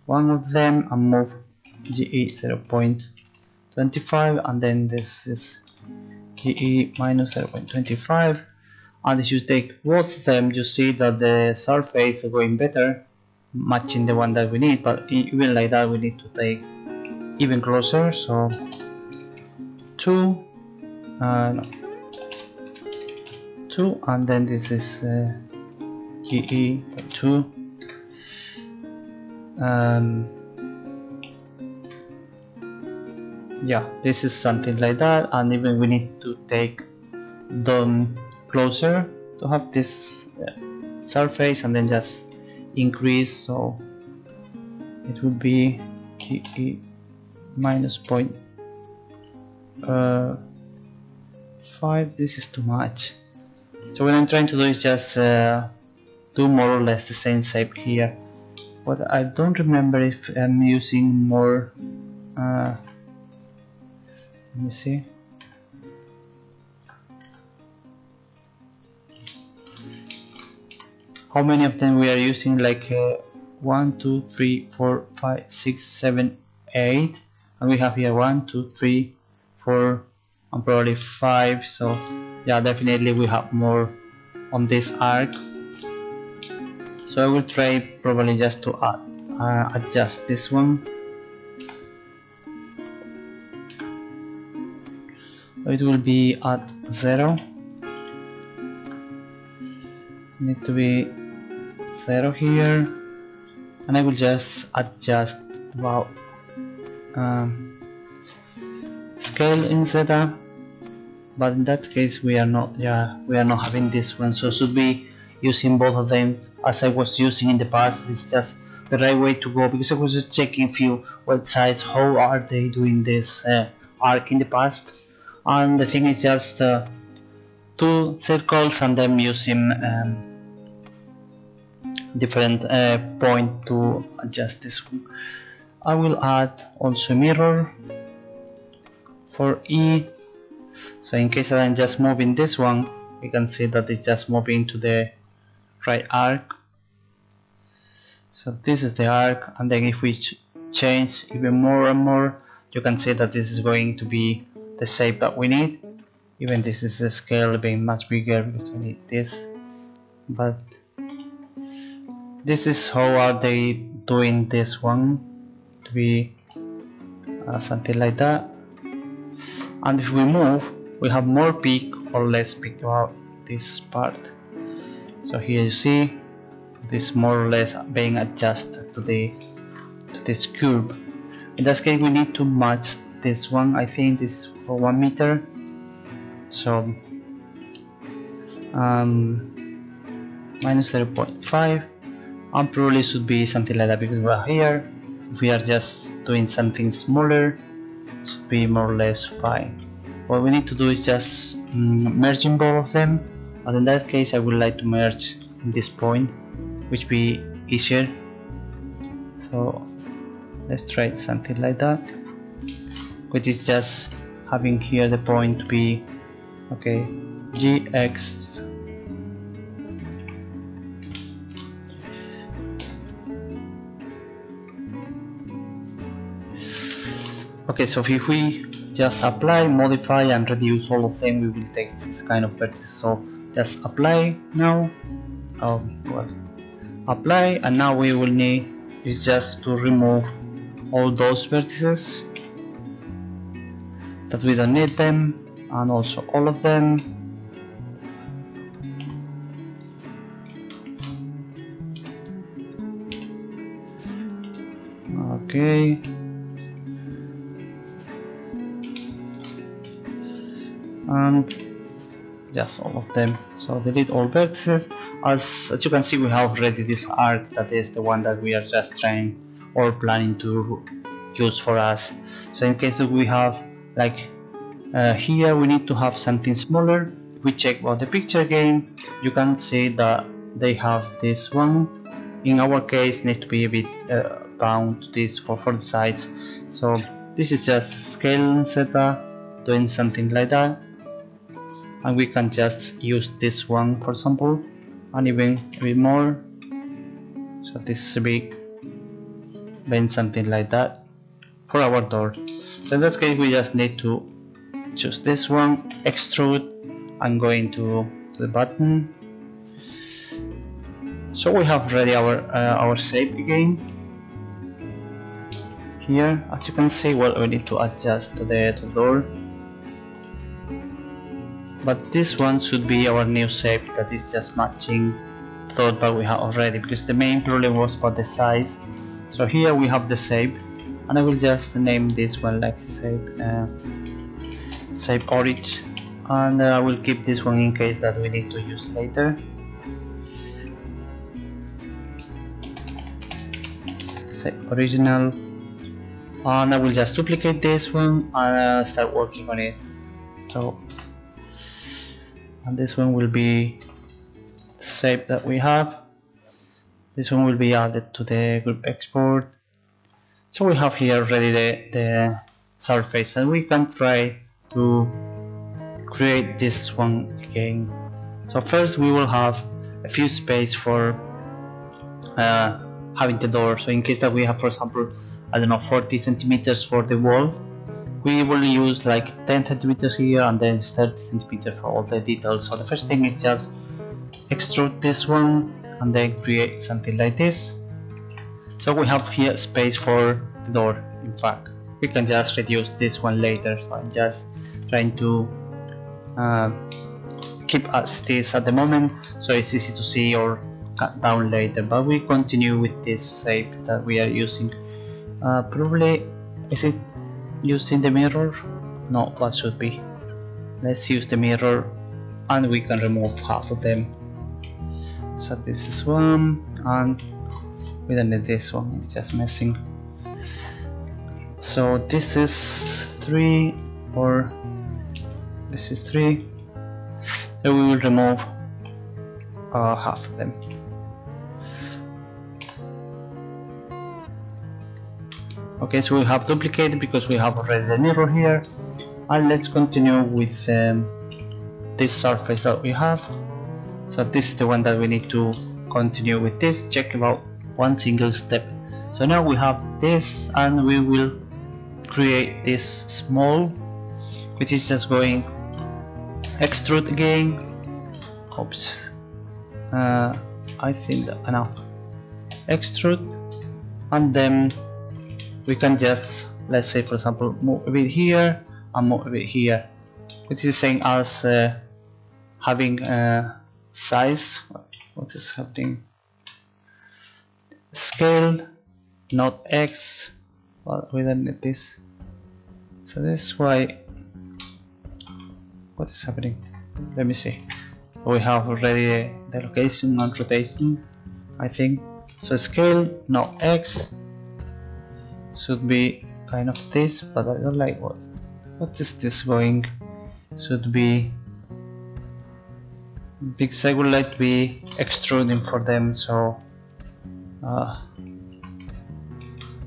A: one of them and move GE 0.25, and then this is GE minus 0.25, and if you take both of them you see that the surface is going better, matching the one that we need, but even like that we need to take even closer, so 2 2, and then this is GE 2. Yeah, this is something like that, and even we need to take them closer to have this surface, and then just increase, so it would be GE minus 0.5. This is too much, so what I'm trying to do is just do more or less the same shape here, but I don't remember if I'm using more. Let me see. How many of them we are using? Like 1, 2, 3, 4, 5, 6, 7, 8, and we have here 1, 2, 3, 4, and probably 5. So yeah, definitely we have more on this arc. So I will try probably just to adjust this one. It will be at 0. Need to be 0 here, and I will just adjust about scale in zeta, but in that case we are not having this one, so should be using both of them as I was using in the past. It's just the right way to go, because I was just checking a few websites how are they doing this arc in the past, and the thing is just 2 circles and then using different point to adjust this one. I will add also mirror for E, so in case that I'm just moving this one, we can see that it's just moving to the right arc. So this is the arc, and then if we change even more and more, you can see that this is going to be the shape that we need. Even this is the scale being much bigger because we need this, but this is how are they doing this one to be something like that. And if we move, we have more peak or less peak about this part. So here you see this more or less being adjusted to this curve. In this case we need to match this one. I think this for 1 meter, so minus 0.5, and probably should be something like that, because we're here. If we are just doing something smaller, it should be more or less fine. What we need to do is just merging both of them, and in that case I would like to merge in this point, which will be easier. So let's try something like that, which is just having here the point to be okay, GX okay. So if we just apply, modify and reduce all of them, we will take this kind of vertices. So just apply now, well, apply, and now we will need is just to remove all those vertices that we don't need them, and also all of them. Okay, and just all of them. So delete all vertices. As you can see, we have already this arc that is the one that we are just trying or planning to use for us. So in case that we have like here we need to have something smaller. If we check about the picture again, you can see that they have this one. In our case, needs to be a bit down to this for the size. So this is just scale setter doing something like that, and we can just use this one for example, and even a bit more. So this is a bit doing something like that for our door. So in this case, we just need to choose this one, extrude, and go into the button. So we have ready our shape again. Here, as you can see, well, we need to adjust to the door. But this one should be our new shape that is just matching the door that we have already, because the main problem was about the size. So here we have the shape, and I will just name this one like shape orange, and I will keep this one in case that we need to use later. Shape original, and I will just duplicate this one and start working on it. So, and this one will be the shape that we have. This one will be added to the group export. So we have here already the surface, and we can try to create this one again. So first we will have a few space for having the door. So in case that we have, for example, I don't know, 40 centimeters for the wall, we will use like 10 centimeters here and then 30 centimeters for all the details. So the first thing is just extrude this one and then create something like this. So we have here space for the door. In fact, we can just reduce this one later. So I'm just trying to keep as it is at the moment, so it's easy to see or cut down later. But we continue with this shape that we are using. Probably, is it using the mirror? No, what should be? Let's use the mirror, and we can remove half of them. So this is one, and we don't need this one, it's just messing. So this is 3, or this is 3. So we will remove half of them. Okay, so we have duplicated because we have already the mirror here, and let's continue with this surface that we have. So this is the one that we need to continue with this. Check about one single step. So now we have this, and we will create this small, which is just going extrude again. Oops, I think that now extrude, and then we can just, let's say for example, move a bit here and move a bit here, which is the same as having size. What is happening? Scale, not X. Well, we don't need this. So this is why. What is happening? Let me see. We have already the location and rotation, I think. So scale, no X. Should be kind of this, but I don't like what is this going. Should be because I would like to be extruding for them. So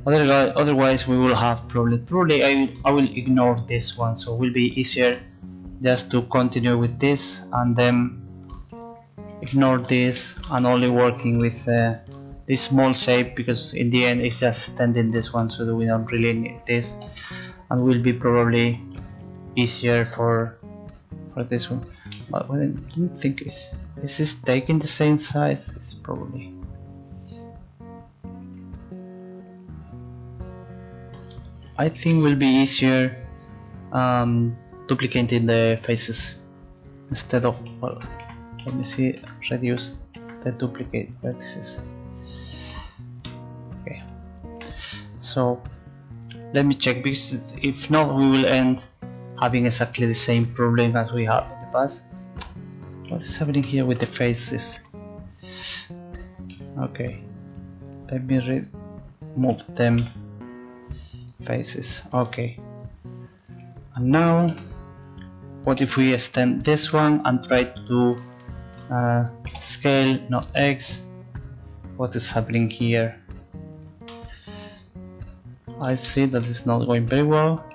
A: otherwise we will have probably I will ignore this one, so it will be easier just to continue with this and then ignore this and only working with this small shape, because in the end it's just extending this one, so that we don't really need this, and will be probably easier for this one. But I don't think is this taking the same size? It's probably. I think will be easier duplicating the faces instead of, well, let me see, reduce the duplicate vertices. Okay, so let me check, because if not we will end having exactly the same problem as we had in the past. What's happening here with the faces? Okay, let me remove them. Faces, okay. And now, what if we extend this one and try to do scale, not X? What is happening here? I see that it's not going very well,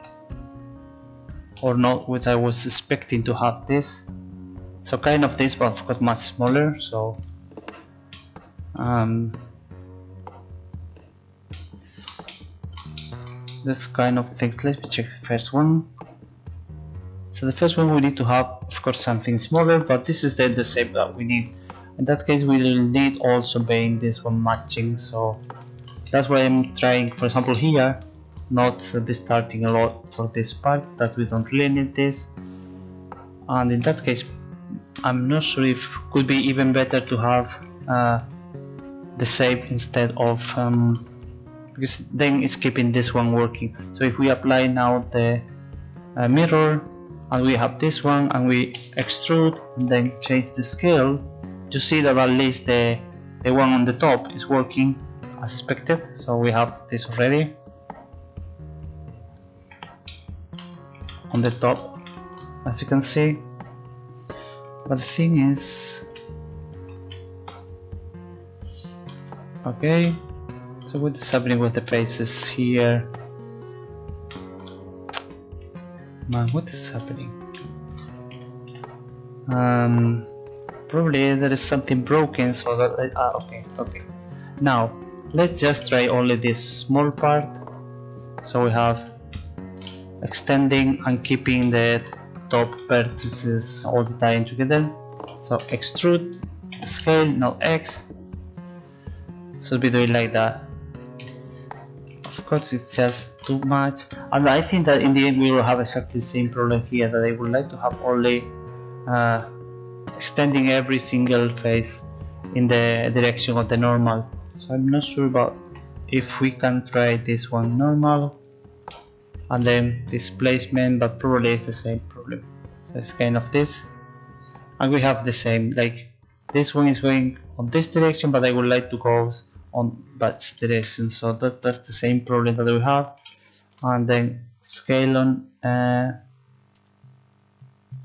A: or not what I was expecting to have this. So kind of this, but I've got much smaller. So this kind of things. Let me check the first one. So the first one we need to have, of course, something smaller, but this is the shape that we need. In that case, we will need also being this one matching. So that's why I'm trying, for example, here, not distorting a lot for this part, that we don't really need this. And in that case, I'm not sure if it could be even better to have the shape instead of because then it's keeping this one working. So if we apply now the mirror, and we have this one, and we extrude and then change the scale, to see that at least the one on the top is working as expected. So we have this already on the top, as you can see. But the thing is, okay, so what is happening with the faces here? Man, what is happening? Probably there is something broken, so that okay. Now let's just try only this small part. So we have extending and keeping the top vertices all the time together. So extrude, scale, not X. Should be doing like that. Of course, it's just too much, and I think that in the end we will have exactly the same problem here, that I would like to have only extending every single face in the direction of the normal. So I'm not sure about if we can try this one normal and then displacement, but probably it's the same problem. So it's kind of this, and we have the same, like this one is going on this direction, but I would like to go on that direction. So that's the same problem that we have. And then scale on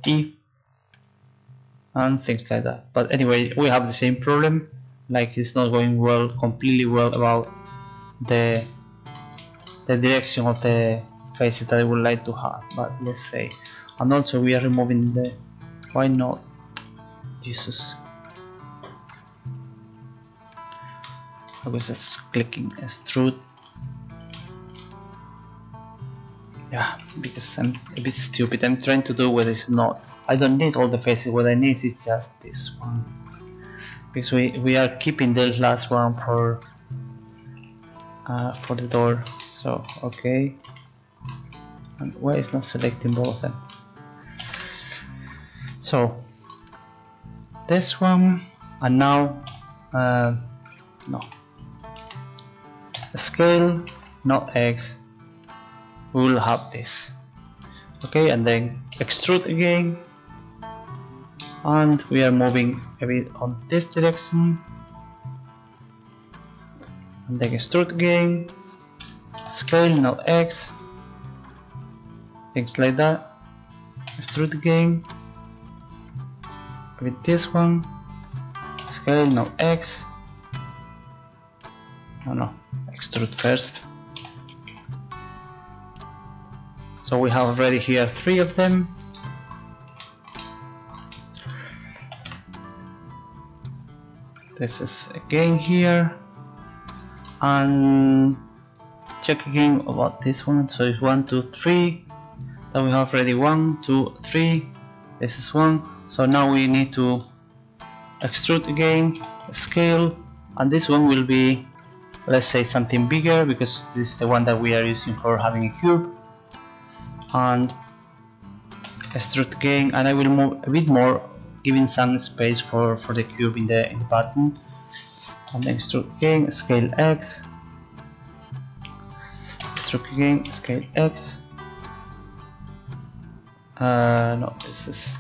A: E and things like that. But anyway, we have the same problem, like it's not going well, completely well, about the direction of the faces that I would like to have. But let's say, and also we are removing the, why not, Jesus, I was just clicking extrude. Yeah, because I'm a bit stupid. I'm trying to do what is not. I don't need all the faces. What I need is just this one, because we are keeping the last one for the door. So okay, and why is not selecting both of them? So this one, and now no. Scale, not X, we will have this. Okay, and then extrude again, and we are moving a bit on this direction, and then extrude again, scale, not X, things like that. Extrude again with this one, scale, not X. No, extrude first. So we have already here 3 of them. This is again here, and check again about this one. So it's 1, 2, 3. Then we have already 1, 2, 3. This is 1. So now we need to extrude again, scale, and this one will be, let's say, something bigger, because this is the one that we are using for having a cube. And extrude again, and I will move a bit more, giving some space for the cube in the button. And then extrude again, scale X, extrude again, scale X, No, this is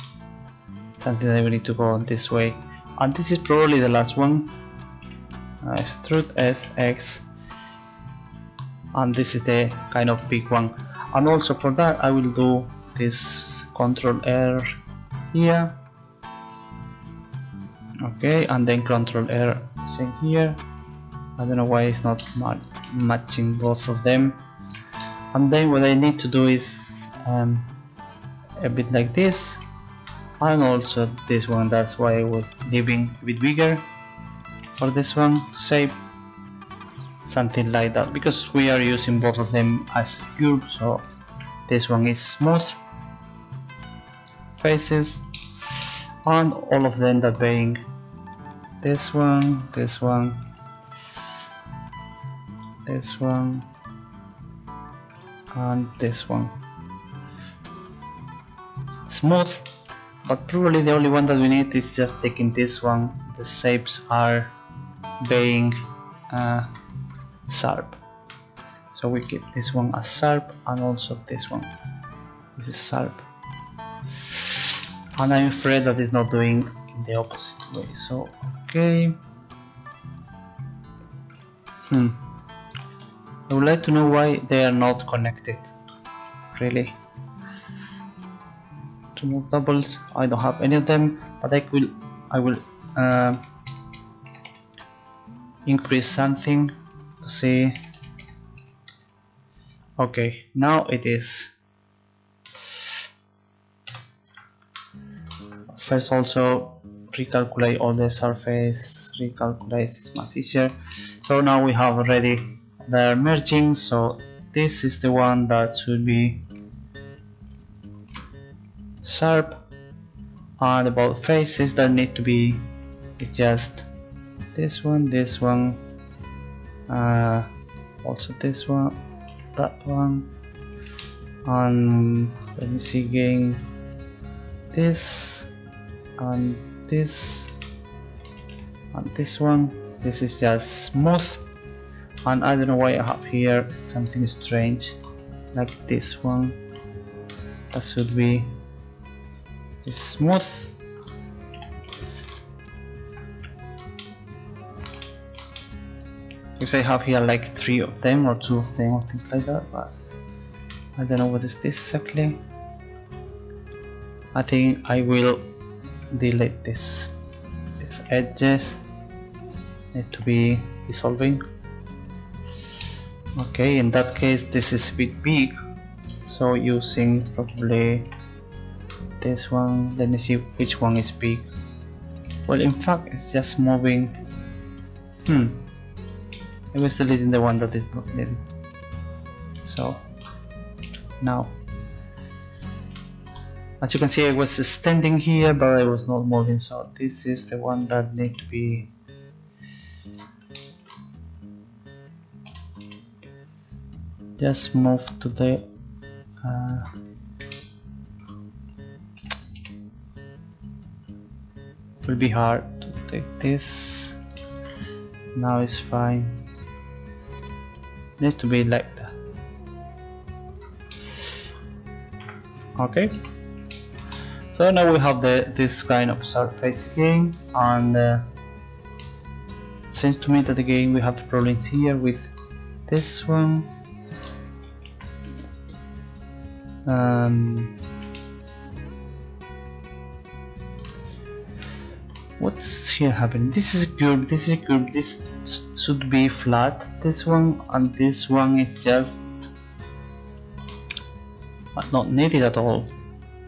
A: something that we need to go this way, and this is probably the last one. Extrude SX, and this is the kind of big one. And also for that I will do this Control R here, okay, and then Control R same here. I don't know why it's not matching both of them. And then what I need to do is a bit like this, and also this one. That's why I was leaving a bit bigger for this one to save something like that, because we are using both of them as curve. So this one is smooth faces, and all of them that being this one, this one, this one, and this one smooth. But probably the only one that we need is just taking this one. The shapes are being sharp, so we keep this one as sharp, and also this one, this is sharp, and I'm afraid that it's not doing in the opposite way. So okay, I would like to know why they are not connected. Really, to move doubles, I don't have any of them, but I will increase something to see. Okay, now it is. First also recalculate all the surface, recalculate is much easier. So now we have already the merging, so this is the one that should be sharp, and about faces that need to be, it's just this one, also this one, that one, and let me see again, this and this and this one. This is just smooth, and I don't know why I have here something strange like this one. That should be this smooth. Because I have here like 3 of them or 2 of them or things like that, but I don't know what is this exactly. I think I will delete this. These edges need to be dissolving. Okay, in that case this is a bit big, so using probably this one. Let me see which one is big. Well, in fact it's just moving. I was deleting the one that is not needed. So now, as you can see, I was standing here but I was not moving, so this is the one that need to be just move to the will be hard to take this. Now it's fine. Needs to be like that. Okay, so now we have this kind of surface again, and seems to me that again we have problems here with this one. What's here happening? This is a curve, this is a curve, this should be flat, this one, and this one is just not needed at all.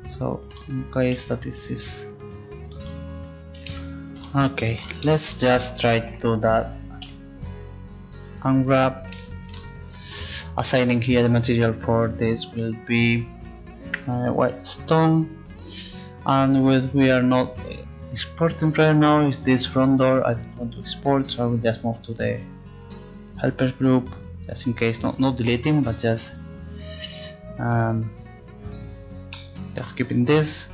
A: So in case that this is okay, let's just try to do that. Unwrap, assigning here the material for this will be white stone, and what we are not exporting right now is this front door. I don't want to export, so I will just move to the helpers group, just in case, not deleting, but just keeping this.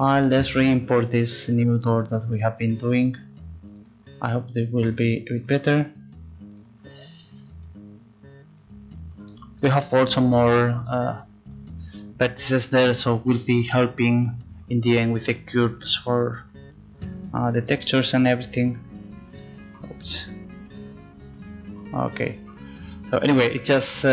A: And let's re-import this new door that we have been doing. I hope it will be a bit better. We have also more vertices there, so will be helping in the end with the curves for the textures and everything. Oops. Okay, so anyway, it's just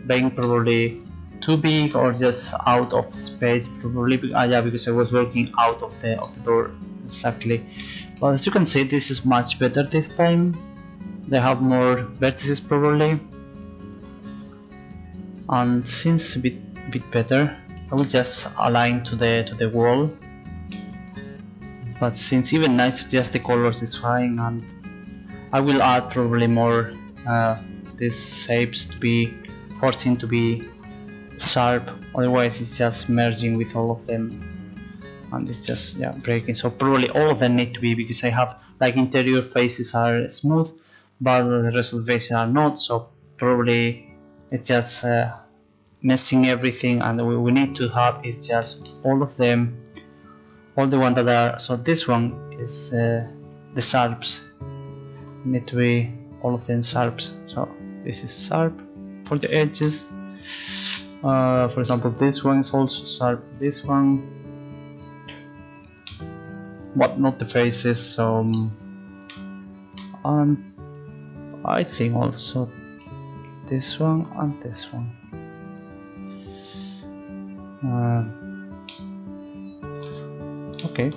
A: being probably too big or just out of space, probably. Yeah, because I was working out of the door exactly. But as you can see, this is much better this time. They have more vertices probably, and since a bit better, I will just align to the wall. But since even nicer, just the colors is fine, and I will add probably more these shapes to be forcing to be sharp, otherwise it's just merging with all of them and it's just breaking. So probably all of them need to be, because I have like interior faces are smooth but the rest of the faces are not, so probably it's just messing everything, and what we need to have is just all of them, all the ones that are, so this one is the sharps, need to be all of them sharps. So this is sharp for the edges. For example, this one is also sharp, this one, but not the faces. So I think also this one and this one. Okay,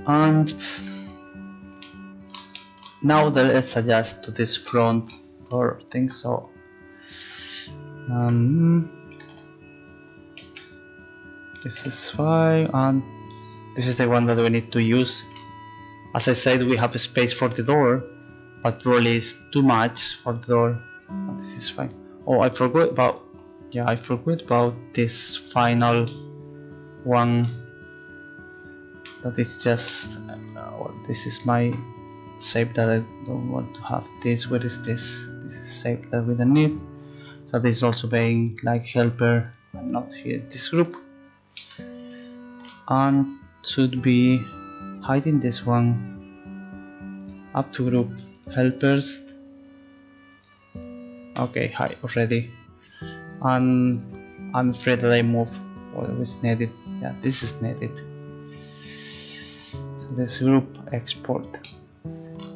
A: and now let's adjust to this front or thing. So this is fine, and this is the one that we need to use. As I said, we have a space for the door, but probably it's too much for the door. But this is fine. Oh, I forgot about this final one. That is just this is my shape that I don't want to have. This, where is this? This is shape that we don't need. So this is also being like helper, and not here this group, and should be hiding this one up to group helpers. Okay, hide already, and I'm afraid that I moved what was needed. Yeah, this is needed. So this group export.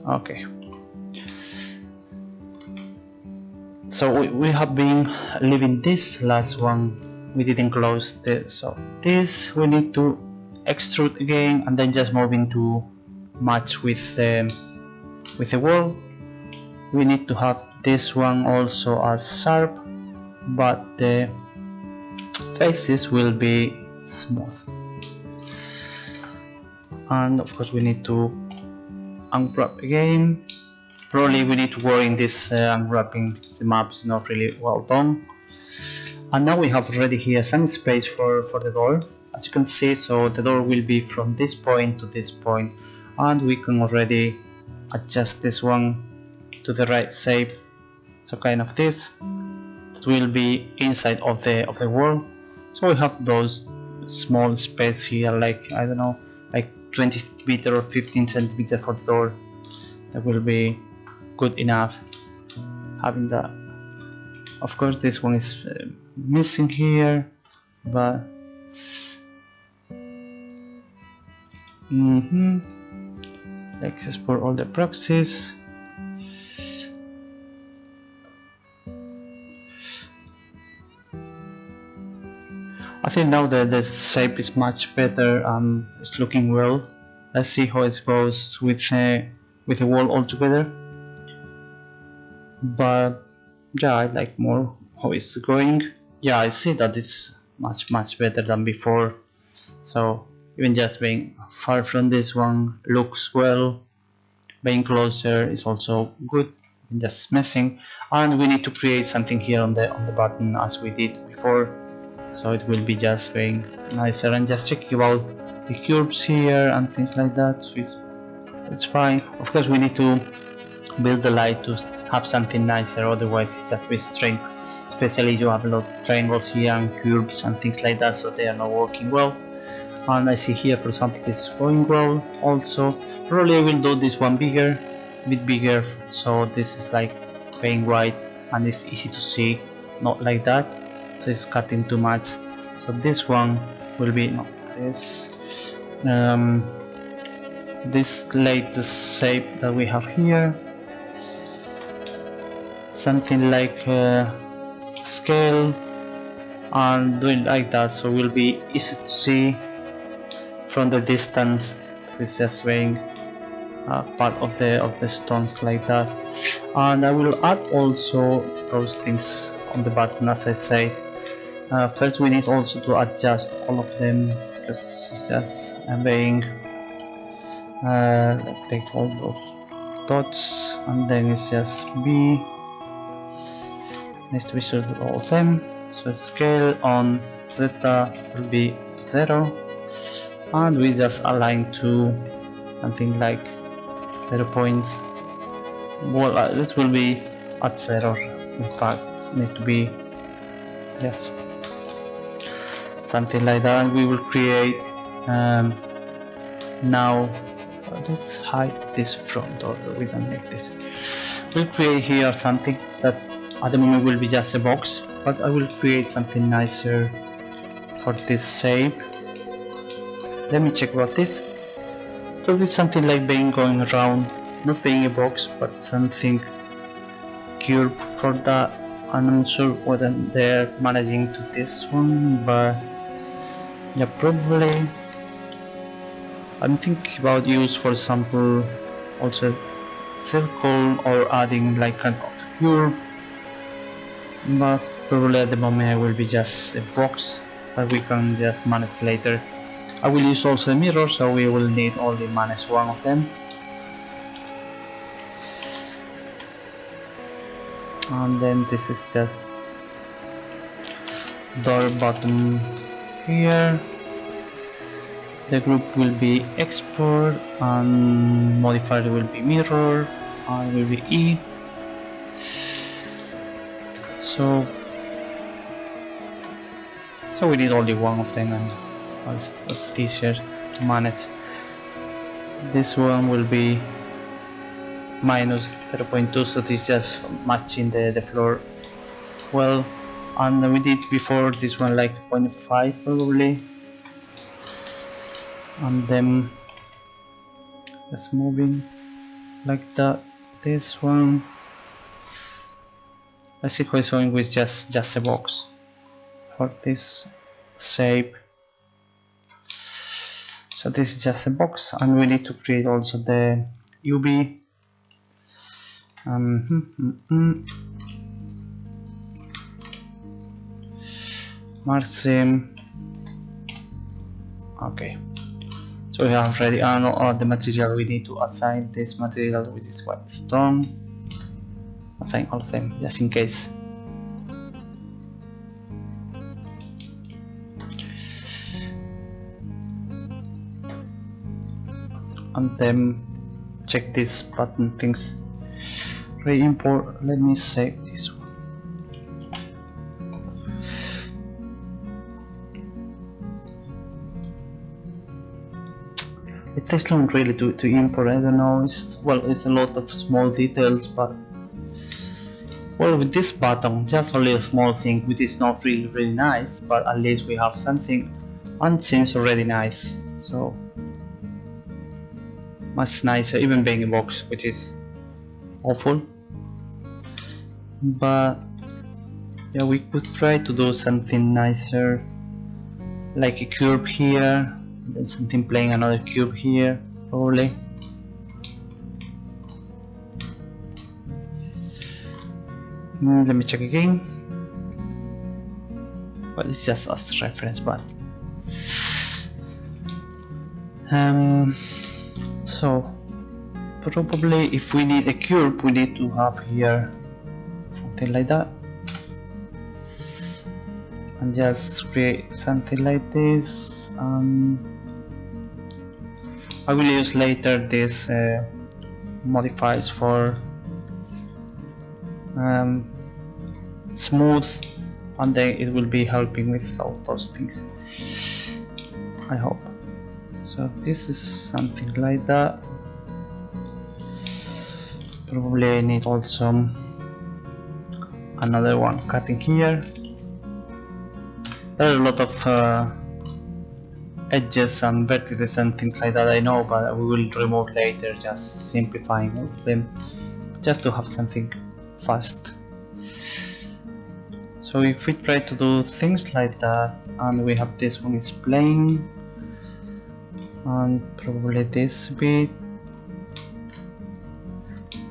A: Okay, so we have been leaving this last one, we didn't close this, so this we need to extrude again, and then just moving to match with the wall. We need to have this one also as sharp, but the faces will be smooth, and of course we need to unwrap again. Probably we need to work in this unwrapping, because the map is not really well done. And now we have already here some space for the door, as you can see. So the door will be from this point to this point, and we can already adjust this one to the right shape, so kind of this, that will be inside of the wall. So we have those small space here, like I don't know, like 20 cm or 15 cm for the door. That will be good enough having that. Of course this one is missing here, but let's export all the proxies. I think now that the shape is much better and it's looking well. Let's see how it goes with the wall altogether. But yeah, I like more how it's going. Yeah, I see that it's much better than before. So even just being far from this one looks well. Being closer is also good. Just messing, and we need to create something here on the button as we did before. So it will be just being nicer, and just checking about the curves here and things like that. So it's fine. Of course we need to build the light to have something nicer, otherwise it's just be strange, especially you have a lot of triangles here and curves and things like that, so they are not working well. And I see here, for example, this is going well also. Probably I will do this one bigger, a bit bigger, so this is like being white and it's easy to see, not like that, so it's cutting too much. So this one will be this latest shape that we have here, something like scale, and do it like that, so it will be easy to see from the distance. It's just being part of the stones like that. And I will add also those things on the bottom, as I say. First we need also to adjust all of them, because it's just being take all those dots, and then it's just B, needs to be sorted all of them. So scale on theta will be 0, and we just align to something like 0 points. Well, this will be at 0, in fact needs to be, yes, something like that. And we will create now, let's hide this front door, we can make this. We'll create here something that at the moment will be just a box, but I will create something nicer for this shape. Let me check about this. So this is something like being going around, not being a box, but something curved for that. I'm not sure whether they're managing to this one, but yeah, probably. I'm thinking about use, for example, also circle or adding like kind of curve, but probably at the moment I will be just a box that we can just manage later. I will use also a mirror, so we will need only manage one of them. And then this is just door bottom here. The group will be export, and modifier will be mirror, and will be E. So we need only one of them, and that's easier to manage. This one will be minus 0.2, so this is just matching the floor well. And we did before this one like 0.5 probably, and then just moving like that. This one, let's see how it's going with just a box for this shape. So this is just a box, and we need to create also the UV. Margin. Okay. So we have already all the material. We need to assign this material, which is what, stone. Assign all of them just in case. And then check this button things. Re-import. Let me save this one. It takes long really to import. I don't know. It's a lot of small details, but well, with this button, just only a small thing, which is not really nice, but at least we have something, and it seems already nice. So much nicer, even being a box, which is awful. But yeah, we could try to do something nicer, like a curve here, then something playing another cube here, probably. Let me check again. Well, it's just as reference, but so probably if we need a cube, we need to have here something like that, and just create something like this. I will use later this modifiers for smooth, and then it will be helping with all those things, I hope. So this is something like that. Probably I need also another one cutting here. There are a lot of edges and vertices and things like that, I know, but we will remove later, just simplifying all of them just to have something fast. So if we try to do things like that, and we have this one is plain, and probably this bit,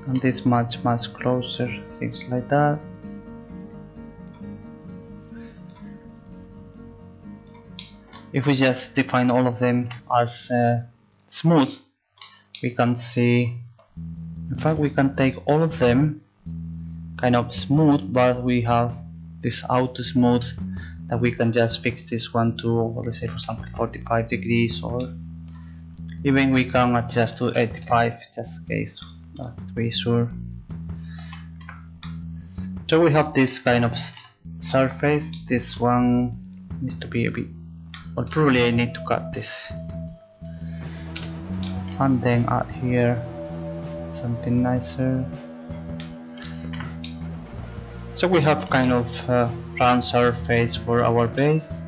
A: and this much closer, things like that. If we just define all of them as smooth, we can see, in fact we can take all of them kind of smooth, but we have this auto smooth that we can just fix this one to, let's say for example 45 degrees, or even we can adjust to 85 just in case, not to be sure. So we have this kind of surface. This one needs to be a bit, well, probably I need to cut this and then add here something nicer. So we have kind of round surface for our base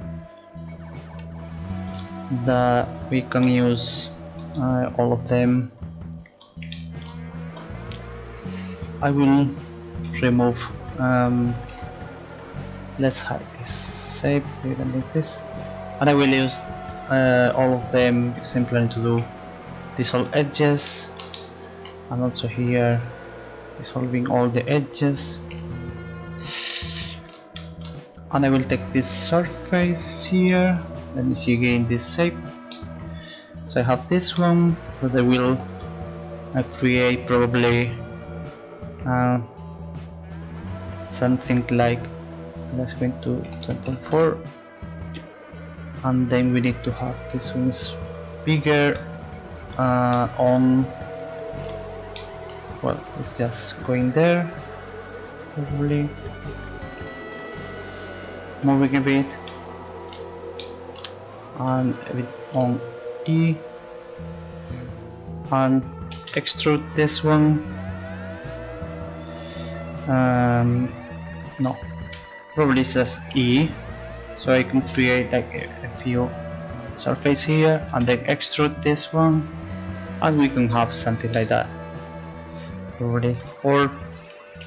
A: that we can use all of them. I will remove, let's hide this shape, we don't need this, and I will use all of them simply to do these all edges, and also here dissolving all the edges. And I will take this surface here, let me see again this shape. So I have this one, but I will create probably something like, let's go into 10.4, and then we need to have this one is bigger on, well, it's just going there, probably moving a bit, and a bit on E, and extrude this one. No, probably says E, so I can create like a few surface here and then extrude this one, and we can have something like that probably. Or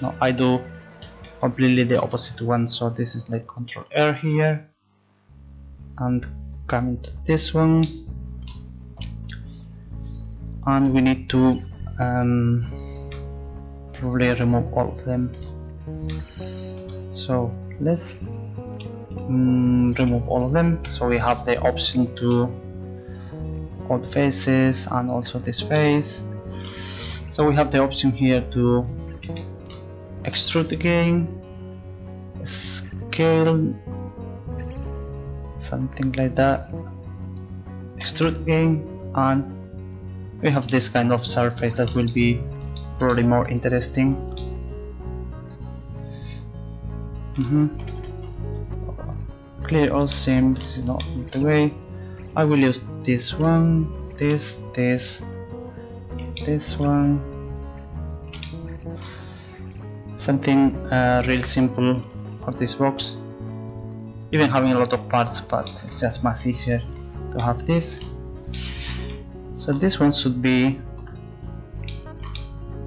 A: no, I do completely the opposite one, so this is like Control R here and come to this one, and we need to probably remove all of them. So let's remove all of them, so we have the option to all the faces and also this face. So we have the option here to extrude again, scale, something like that, extrude again, and we have this kind of surface that will be probably more interesting. Clear all seam, this is not the way. I will use this one, this one, something real simple for this box, even having a lot of parts, but it's just much easier to have this. So this one should be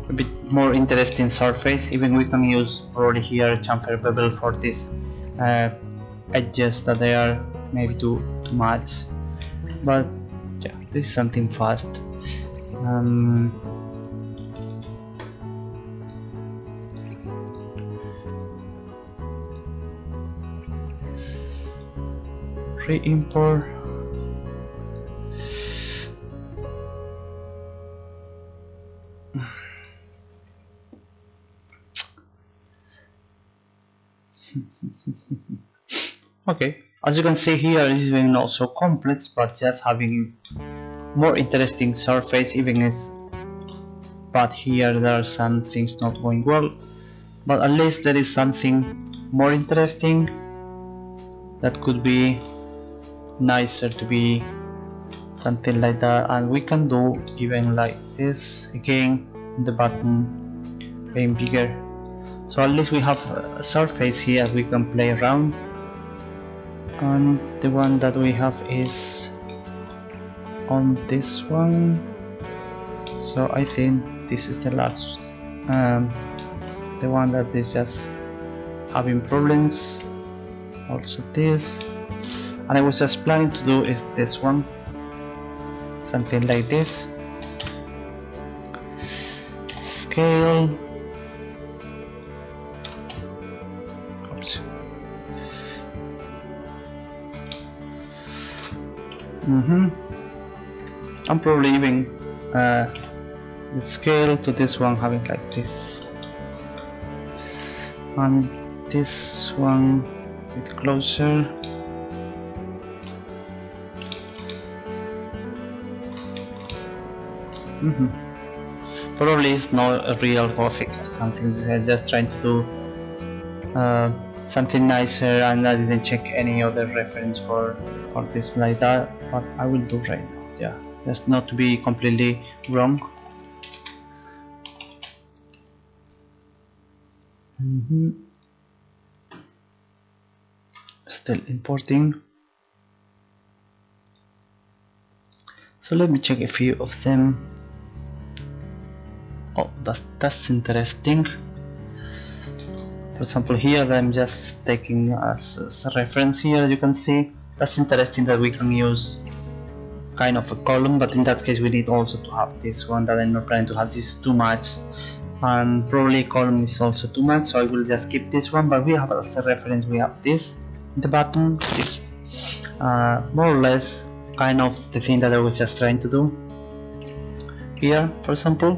A: a bit more interesting surface. Even we can use probably here chamfer bevel for this edges that they are maybe too much, but yeah, this is something fast. Re-import. Okay, as you can see here, it is not so complex, but just having more interesting surface, even is, but here there are some things not going well, but at least there is something more interesting that could be nicer to be something like that. And we can do even like this again, the button being bigger, So at least we have a surface here we can play around. And the one that we have is on this one, so I think this is the last the one that is just having problems. Also this, and I was just planning to do is this one, something like this. Scale. Oops. I'm probably even the scale to this one having like this, and this one a bit closer. Probably it's not a real Gothic or something. They're just trying to do something nicer, and I didn't check any other reference for this like that, but I will do right now. Yeah, just not to be completely wrong. Still importing. So let me check a few of them. Oh, that's interesting. For example, here I'm just taking as a reference here. As you can see, that's interesting that we can use kind of a column, but in that case we need also to have this one that I'm not planning to have. This is too much, and probably column is also too much, so I will just keep this one. But we have as a reference, we have this in the bottom. This more or less kind of the thing that I was just trying to do here, for example.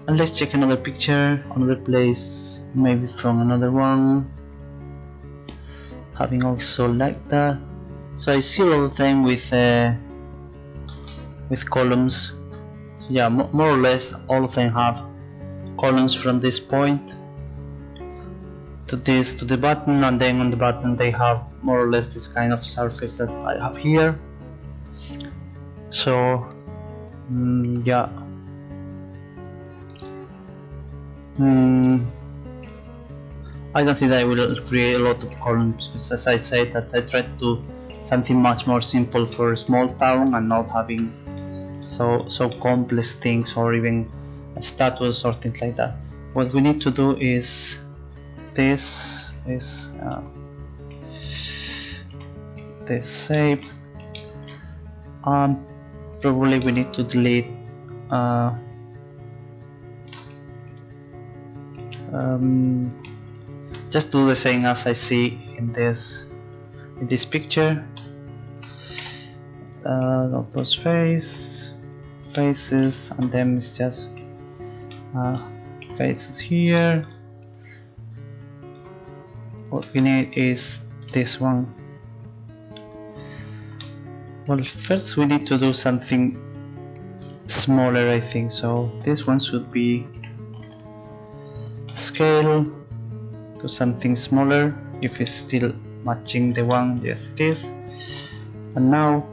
A: And let's check another picture, another place, maybe from another one, having also like that. So I see all the time with columns. So yeah, more or less all of them have columns from this point to this, to the button, and then on the button they have more or less this kind of surface that I have here. So yeah. I don't think that I will create a lot of columns, because as I said, that I tried to do something much more simple for a small town and not having so complex things, or even a status or things like that. What we need to do is this is this shape, probably we need to delete just do the same as I see in this picture. Of those faces, and then it's just faces here. What we need is this one. Well, first we need to do something smaller, I think. So this one should be scale to something smaller, if it's still matching the one. Yes, it is. And now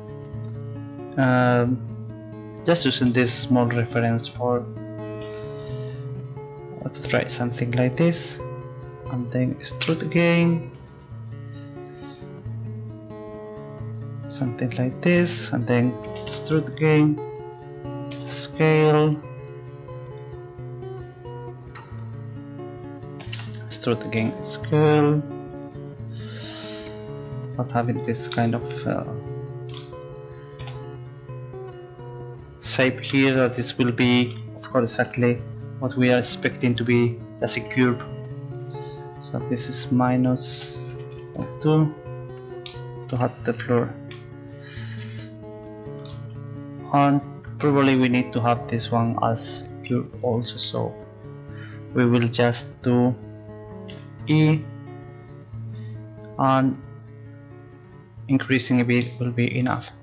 A: just using this small reference for to try something like this, and then extrude again, something like this, and then extrude again, scale, extrude again, scale, but having this kind of shape here, that this will be of course exactly what we are expecting to be, just a curve. So this is minus 2 to have the floor, and probably we need to have this one as curve also, so we will just do E, and increasing a bit will be enough.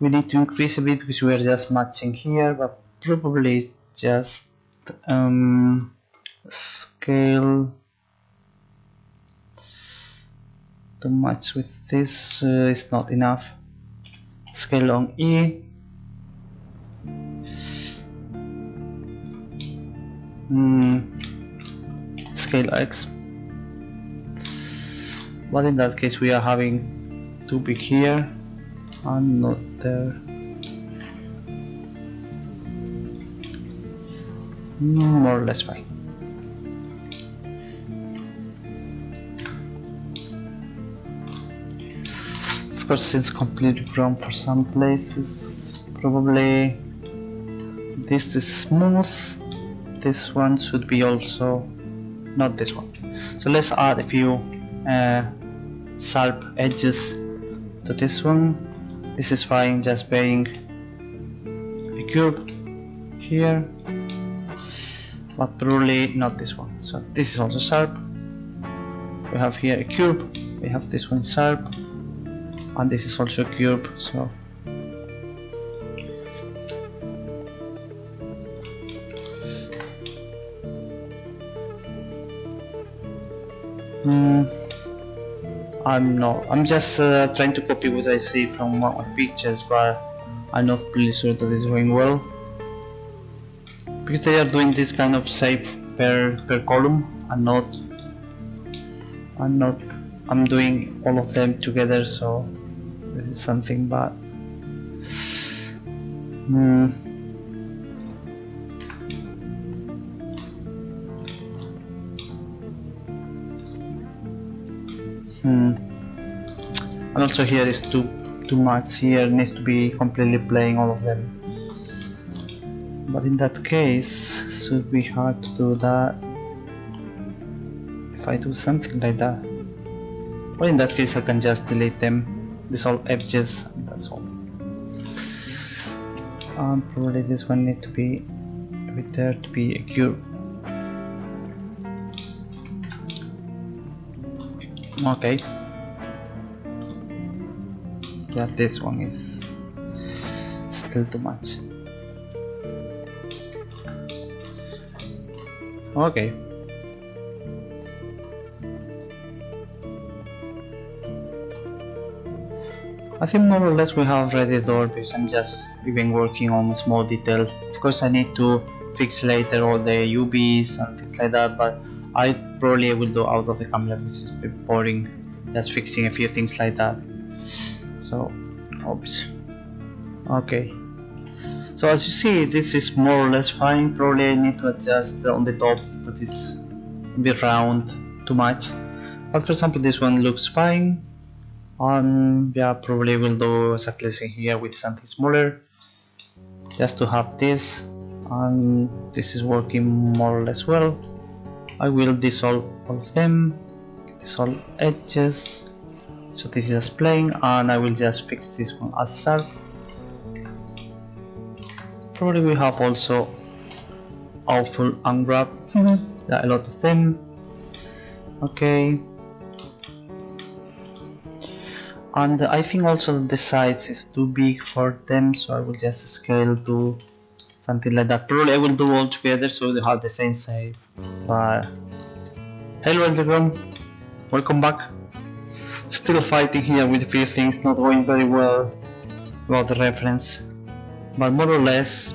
A: We need to increase a bit because we are just matching here, but probably just scale to match with this is not enough. Scale on E. scale X. But in that case we are having too big here and not there. More or less fine. Of course, since completely wrong for some places, probably this is smooth. This one should be also not this one. So let's add a few sharp edges to this one. This is fine, just being a curve here, but probably not this one. So this is also sharp. We have here a curve, we have this one sharp, and this is also a curve. So I'm just trying to copy what I see from my pictures, but I'm not really sure that it's going well, because they are doing this kind of shape per column and I'm doing all of them together, so this is something bad. And also here is too much. Here needs to be completely playing all of them, but in that case it should be hard to do that if I do something like that. Well, in that case I can just delete them, these all edges, and that's all. And probably this one need to be a bit there to be a curve. Okay. Yeah, this one is still too much. Okay. I think more or less we have ready the door, because I'm just even working on small details. Of course I need to fix later all the UVs and things like that, but I probably will do out of the camera because it's a bit boring just fixing a few things like that. So, oops. Okay. So as you see, this is more or less fine. Probably I need to adjust on the top, that is a bit round too much. But for example, this one looks fine. Yeah, probably will do exactly the same here with something smaller, just to have this, and this is working more or less well. I will dissolve all of them, dissolve edges, so this is just plain, and I will just fix this one as sharp. Probably we have also awful unwrap, yeah, a lot of them. Okay. And I think also the size is too big for them, so I will just scale to something like that. Probably I will do all together so they have the same shape. But hello everyone, welcome back. Still fighting here with a few things, not going very well about the reference, but more or less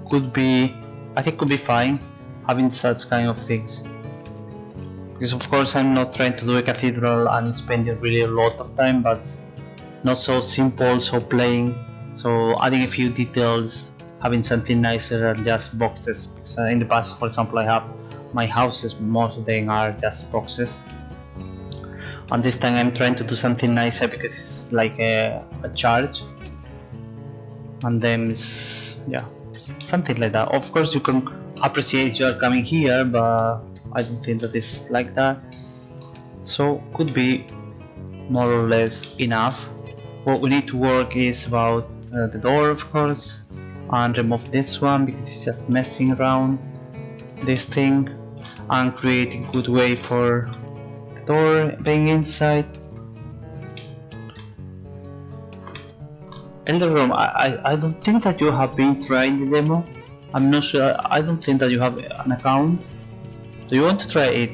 A: could be, I think could be fine having such kind of things. Because of course I'm not trying to do a cathedral and spending really a lot of time, but not so simple, so plain. So adding a few details, having something nicer than just boxes. Because in the past, for example, I have my houses, most of them are just boxes. And this time I'm trying to do something nicer because it's like a charge. And then it's, yeah, something like that. Of course you can appreciate you are coming here, but I don't think that is like that. So could be more or less enough. What we need to work is about the door, of course, and remove this one because it's just messing around this thing, and creating a good way for the door being inside. Elder Room, I don't think that you have been trying the demo. I'm not sure. I don't think that you have an account. Do you want to try it?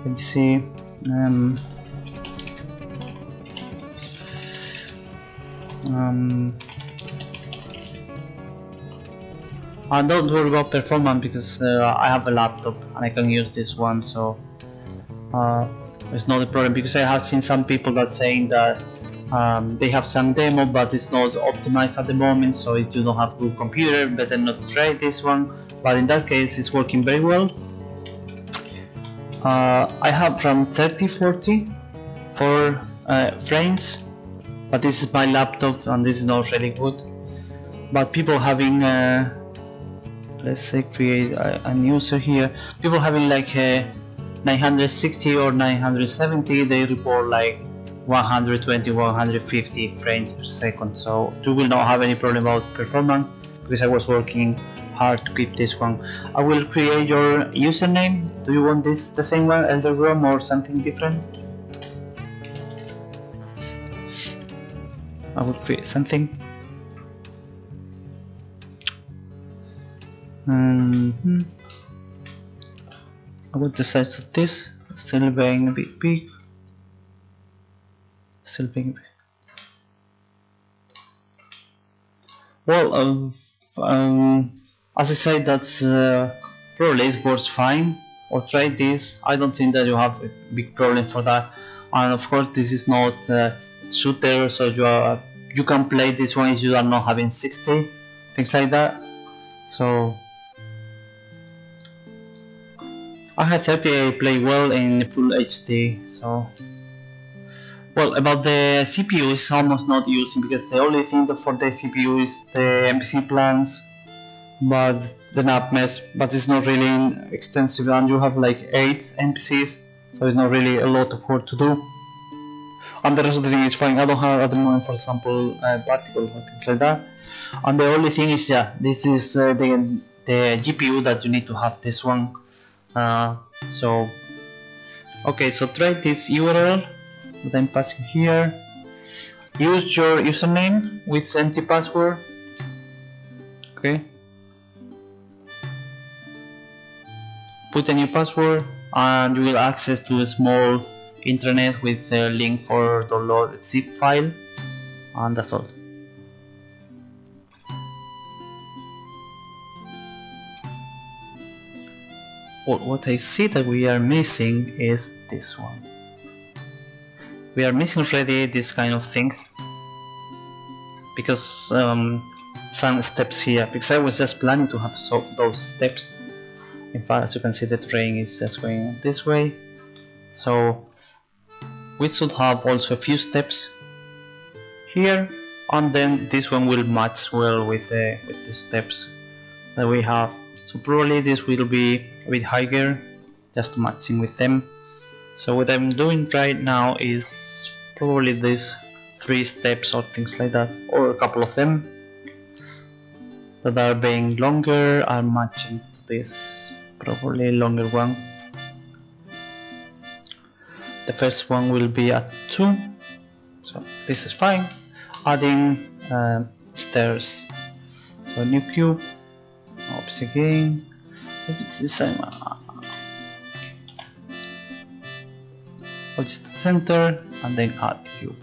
A: Let me see. Don't worry about performance because I have a laptop and I can use this one, so it's not a problem. Because I have seen some people that saying that they have some demo but it's not optimized at the moment, so if you don't have good computer, better not try this one. But in that case, it's working very well. I have from 30-40 for frames, but this is my laptop and this is not really good. But people having let's say create a user here, people having like 960 or 970, they report like 120-150 frames per second, so you will not have any problem about performance because I was working hard to keep this one. I will create your username. Do you want this the same one, Elderworm, or something different? I will create something. I want the size of this, still being a bit big. Still being big. Well, as I said, that's probably it works fine. Or try this. I don't think that you have a big problem for that. And of course, this is not shooter, so you can play this one if you are not having 60 things like that. So I had 30, I play well in full HD. So well, about the CPU, is almost not using because the only thing for the CPU is the NPC plans, but the nav mesh, but it's not really extensive, and you have like 8 NPCs, so it's not really a lot of work to do. And the rest of the thing is fine. I don't have at the moment, for example, particle or things like that. And the only thing is, yeah, this is the GPU that you need to have this one. So okay, so try this URL that I'm passing here. Use your username with empty password. Okay. Put a new password and you will access to a small intranet with a link for download zip file, and that's all. Well, what I see that we are missing is this one. We are missing already this kind of things because some steps here, because I was just planning to have those steps. In fact, as you can see, the train is just going this way, so we should have also a few steps here, and then this one will match well with the steps that we have. So probably this will be a bit higher, just matching with them. So what I'm doing right now is probably these 3 steps or things like that, or a couple of them that are being longer and matching this probably longer one. The first one will be at 2, so this is fine. Adding stairs, so new cube, oops again, maybe it's the same. Just the center and then add cube.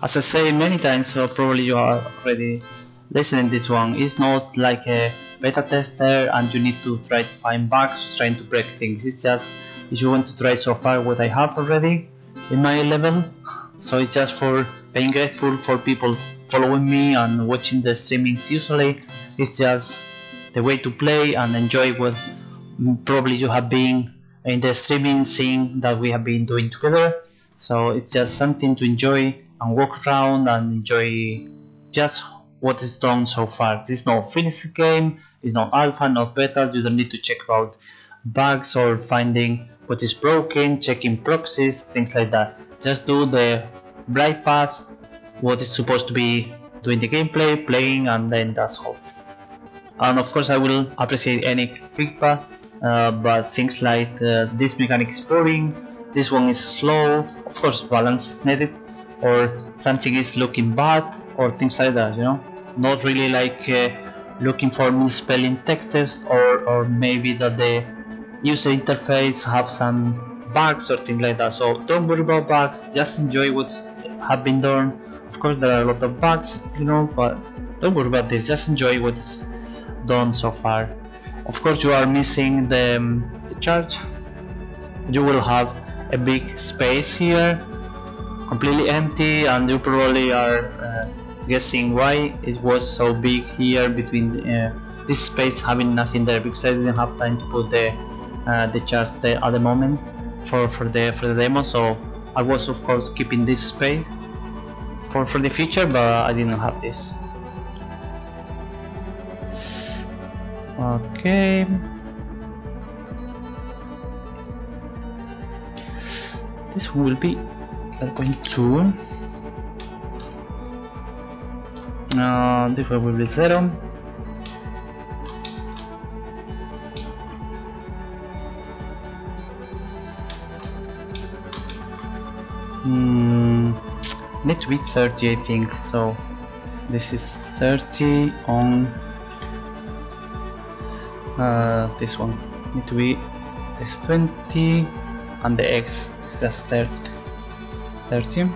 A: As I say many times, so probably you are already listening. This one is not like a beta tester and you need to try to find bugs, trying to break things. It's just if you want to try so far what I have already in my level. So it's just for being grateful for people following me and watching the streamings. Usually it's just the way to play and enjoy what probably you have been in the streaming seeing that we have been doing together. So it's just something to enjoy and walk around and enjoy just what is done so far. This is not finished game, it's not alpha, not beta. You don't need to check about bugs or finding what is broken, checking proxies, things like that. Just do the right path, what is supposed to be doing the gameplay, playing, and then that's all. And of course I will appreciate any feedback, but things like this mechanic is boring, this one is slow, of course balance is needed, or something is looking bad, or things like that, you know, not really like looking for misspelling texts, or maybe that the user interface have some bugs or things like that. So don't worry about bugs, just enjoy what's have been done. Of course there are a lot of bugs, you know, but don't worry about this, just enjoy what's done so far. Of course you are missing the church. You will have a big space here, completely empty, and you probably are guessing why it was so big here between this space having nothing there, because I didn't have time to put the church there at the moment for the demo, so I was of course keeping this space for the future, but I didn't have this. Okay. This will be 0.2. This one will be 0. Need to be 30, I think. So this is 30 on this one. Need to be this 20, and the X is just 30.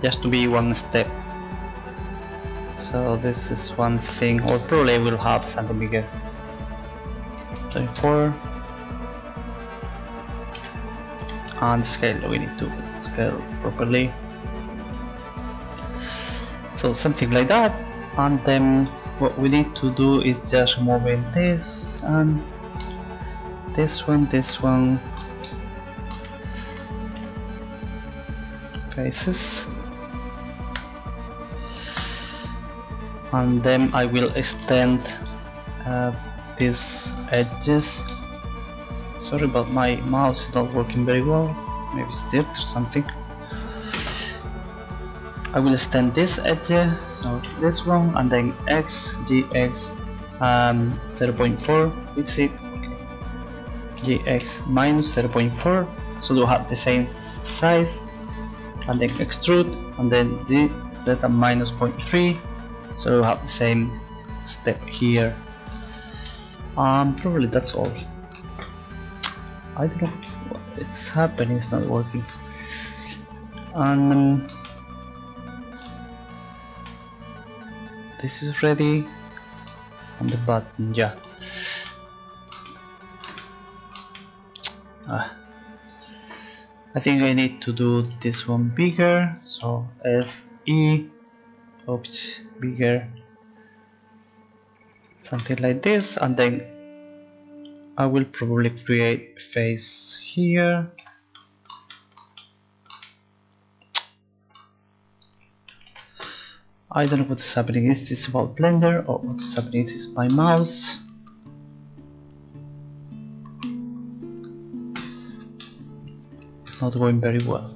A: Just to be one step. So this is one thing, or probably will have something bigger. 24. And scale, we need to scale properly. So something like that, and then what we need to do is just moving this and this one faces, and then I will extend these edges. Sorry about my mouse is not working very well, maybe it's dirt or something. I will extend this edge, so this one, and then X, GX 0.4, is it? GX minus 0.4, so you have the same size, and then extrude, and then Z minus 0.3, so you have the same step here. Probably that's all. I don't know what's happening, it's not working. And this is ready, and the button, yeah. I think I need to do this one bigger, so SE, oops, bigger, something like this, and then I will probably create a face here. I don't know what's happening. Is this about Blender, or what's happening? Is this my mouse? It's not going very well.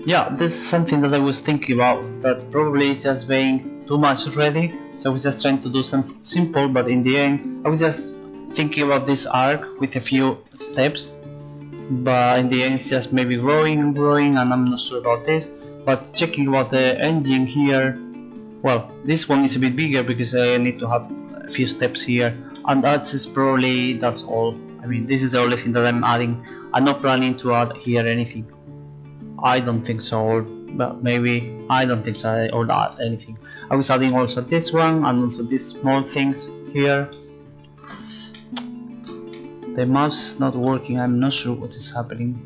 A: Yeah, this is something that I was thinking about, that probably is just being too much ready. So I was just trying to do something simple, but in the end I was just thinking about this arc with a few steps, but in the end it's just maybe growing and growing, and I'm not sure about this. But checking about the engine here, well, this one is a bit bigger because I need to have a few steps here, and that's all. I mean, this is the only thing that I'm adding. I'm not planning to add here anything. I don't think so, but maybe, I don't think so, I'll add anything. I was adding also this one, and also these small things here. The mouse is not working, I'm not sure what is happening.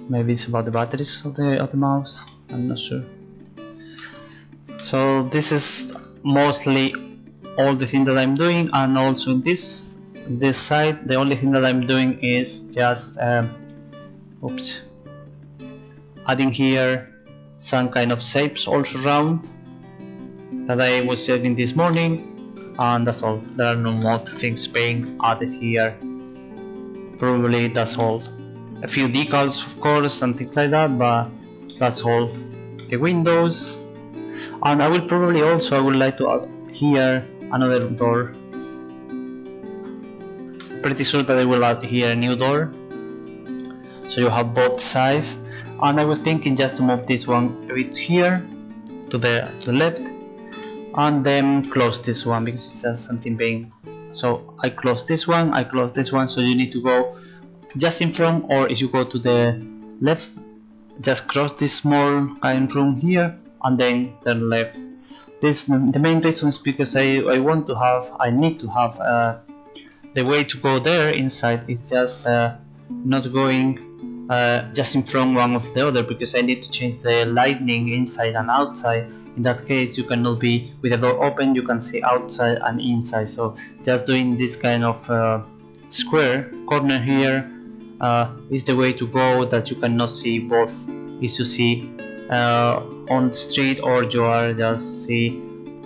A: Maybe it's about the batteries of the mouse, I'm not sure. So this is mostly all the thing that I'm doing, and also in this side, the only thing that I'm doing is just oops, adding here some kind of shapes all around that I was setting this morning, and that's all. There are no more things being added here. Probably that's all. A few decals, of course, and things like that, but that's all. The windows, and I will probably also, I would like to add here another door. Pretty sure that I will add here a new door, so you have both sides. And I was thinking just to move this one a bit here to the left, and then close this one because it says something being. So I close this one, I close this one, so you need to go just in front, or if you go to the left, just cross this small kind of room here and then turn left. The main reason is because I need to have the way to go there inside is just not going just in front one of the other, because I need to change the lighting inside and outside. In that case, you cannot be with the door open, you can see outside and inside. So just doing this kind of square corner here is the way to go, that you cannot see both. Is to see on the street, or you are just see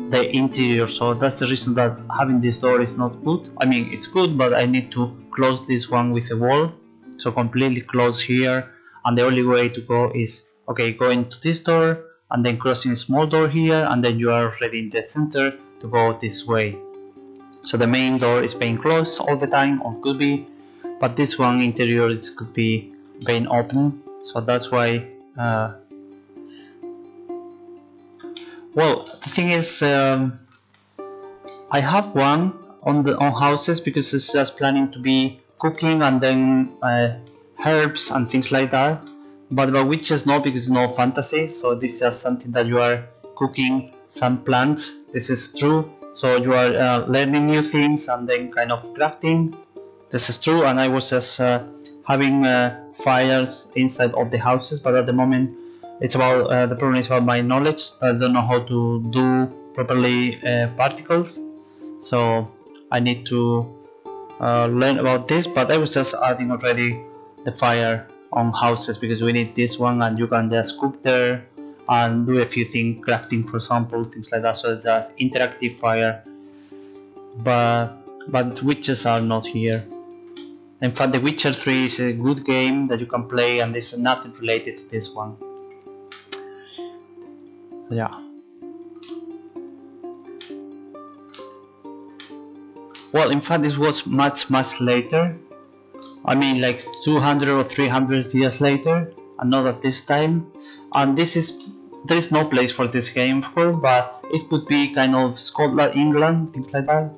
A: the interior. So that's the reason that having this door is not good. I mean, it's good, but I need to close this one with a wall, so completely close here. And the only way to go is, okay, going to this door and then crossing a small door here, and then you are already in the center to go this way. So the main door is being closed all the time, or could be, but this one interior is could be being open. So that's why well, the thing is, I have one on houses because it's just planning to be cooking and then herbs and things like that. But about witches, no, because it's no fantasy. So this is just something that you are cooking some plants. This is true. So you are learning new things and then kind of crafting. This is true. And I was just having fires inside of the houses, but at the moment it's about the problem is about my knowledge. I don't know how to do properly particles, so I need to learn about this. But I was just adding already the fire on houses because we need this one, and you can just cook there and do a few things, crafting for example, things like that. So it's just interactive fire, but witches are not here. In fact, The Witcher 3 is a good game that you can play, and this is nothing related to this one. Yeah. Well, in fact, this was much later. I mean, like 200 or 300 years later, and not at this time. And there is no place for this game, of course, but it could be kind of Scotland, England, things like that.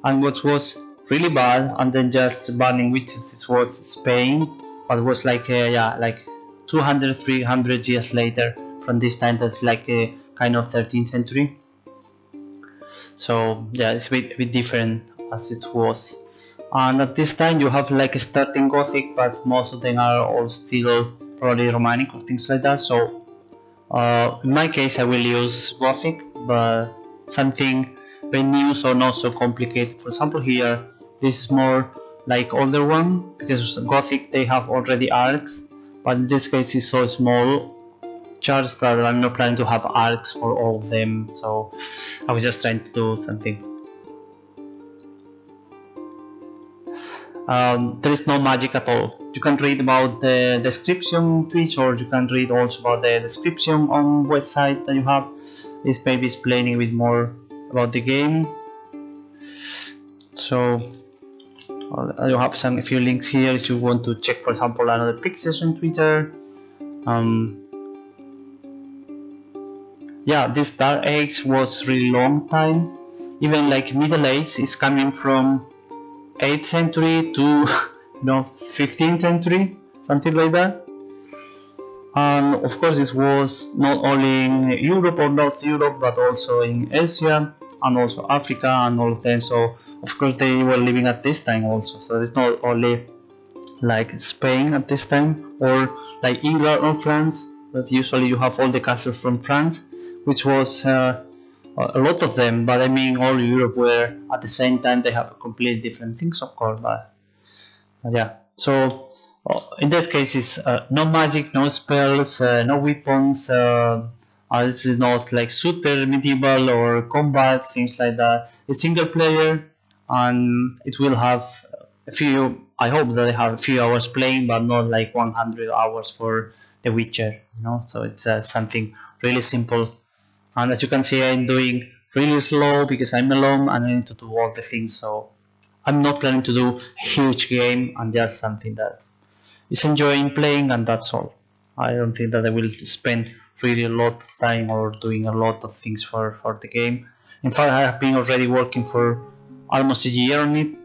A: And what was really bad, and then just banning witches, it was Spain, but it was like like 200, 300 years later from this time. That's like a kind of 13th century. So yeah, it's a bit different as it was. And at this time you have like a starting Gothic, but most of them are all still probably Romanic or things like that. So in my case I will use Gothic, but something very new, so not so complicated. For example, here this is more like older one, because Gothic they have already arcs, but in this case it's so small charts that I'm not planning to have arcs for all of them. So I was just trying to do something. There is no magic at all. You can read about the description Twitch, or you can read also about the description on website that you have. It's maybe explaining a bit more about the game. So you have a few links here if you want to check, for example, another pictures on Twitter. Yeah, this Dark Age was really long time. Even like Middle Age is coming from 8th century to 15th century, something like that. And of course this was not only in Europe or North Europe, but also in Asia and also Africa and all of them. So of course they were living at this time also. So it's not only like Spain at this time, or like England or France, but usually you have all the castles from France, which was a lot of them. But I mean all Europe, where at the same time they have completely different things, of course. But yeah, so in this case it's no magic, no spells, no weapons. This is not like shooter, medieval or combat, things like that. It's single player, and it will have a few, I hope that they have a few hours playing, but not like 100 hours for The Witcher, so it's something really simple. And as you can see, I'm doing really slow because I'm alone and I need to do all the things. So I'm not planning to do a huge game, and just something that is enjoying playing, and that's all. I don't think that I will spend really a lot of time or doing a lot of things for the game. In fact, I have been already working for almost a year on it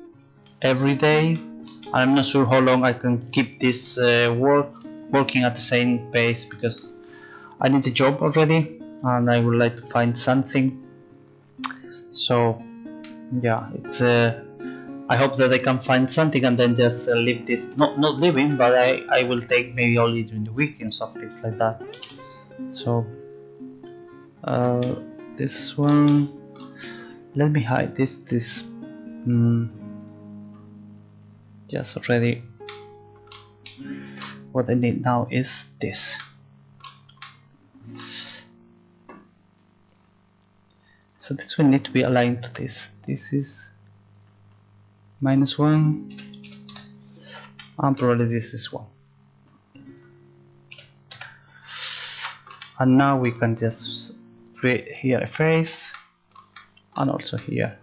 A: every day. I'm not sure how long I can keep this working at the same pace, because I need a job already and I would like to find something. So yeah, it's I hope that I can find something and then just leave this, not living, but I will take maybe only during the weekends or things like that. So this one, let me hide this just already. What I need now is this. So this will need to be aligned to this. This is -1 and probably this is 1. And now we can just create here a face and also here.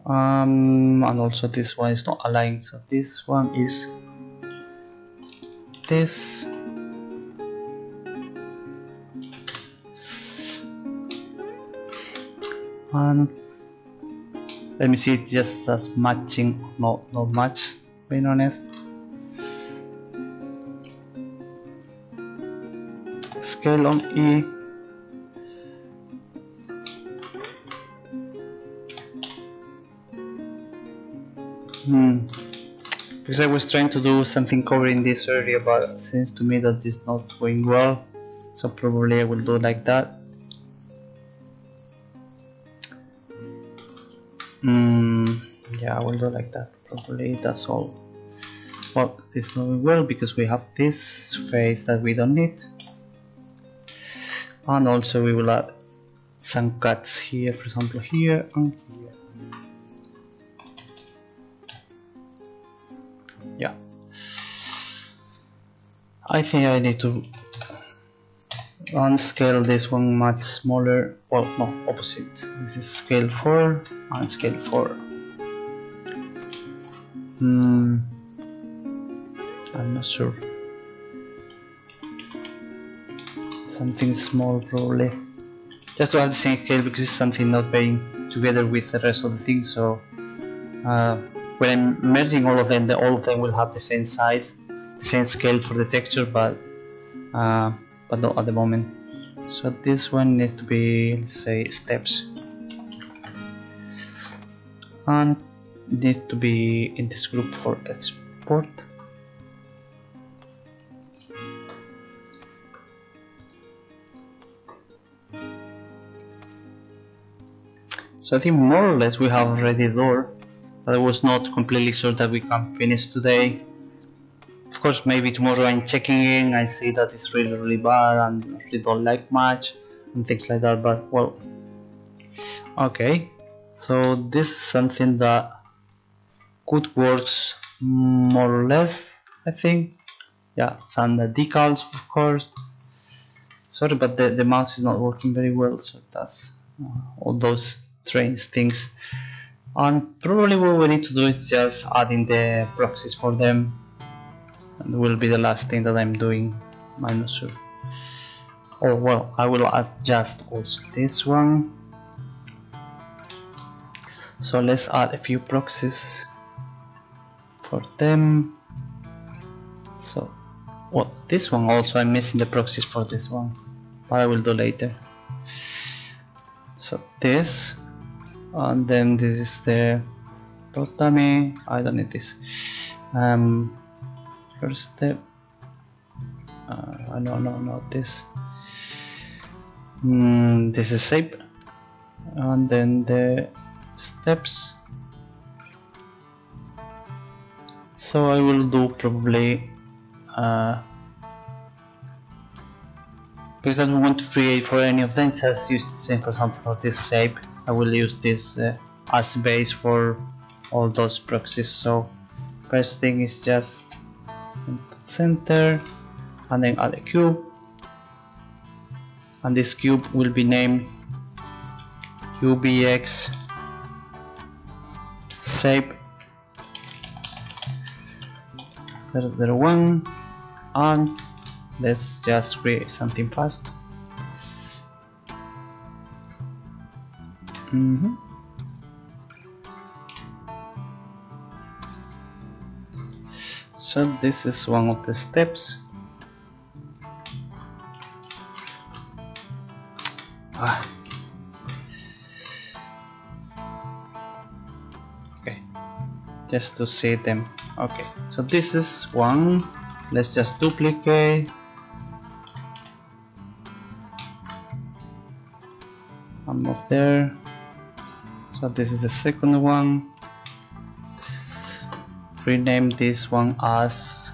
A: And also this one is not aligned, so this one is this. And let me see, it's just as matching, not much, being honest. Scale on E. Because I was trying to do something covering this area, but it seems to me that it's not going well, so probably I will do like that. Yeah, I will do like that. Probably that's all. Well, it's not going well because we have this face that we don't need, and also we will add some cuts here, for example here and here. Yeah, I think I need to unscale this one much smaller. Well, no, opposite. This is scale 4 and scale 4. I'm not sure. Something small probably. Just to have the same scale, because it's something not paying together with the rest of the things. So when I'm merging all of them will have the same size, the same scale for the texture, but not at the moment. So this one needs to be, let's say, steps, and needs to be in this group for export. So I think more or less we have already door, but I was not completely sure that we can finish today. Of course, maybe tomorrow I'm checking in, I see that it's really bad and I really don't like much and things like that, but well, okay. So this is something that could work more or less, I think. Yeah, some decals, of course. Sorry, but the mouse is not working very well, so that's all those strange things. And probably what we need to do is just adding the proxies for them. And will be the last thing that I'm doing, I'm not sure. Or well, I will adjust also this one. So let's add a few proxies for them. So, well, this one also, I'm missing the proxies for this one, but I will do later. So this, and then this is the totami. I don't need this. First step. No, not this. This is shape, and then the steps. So I will do probably because I don't want to create for any of them, just use the same. For example, for this shape, I will use this as base for all those proxies. So first thing is just center, and then add a cube, and this cube will be named UBX shape 001, and let's just create something fast. So this is one of the steps. Okay, just to see them. Okay, so this is one. Let's just duplicate. One move there. So this is the second one. Rename this one as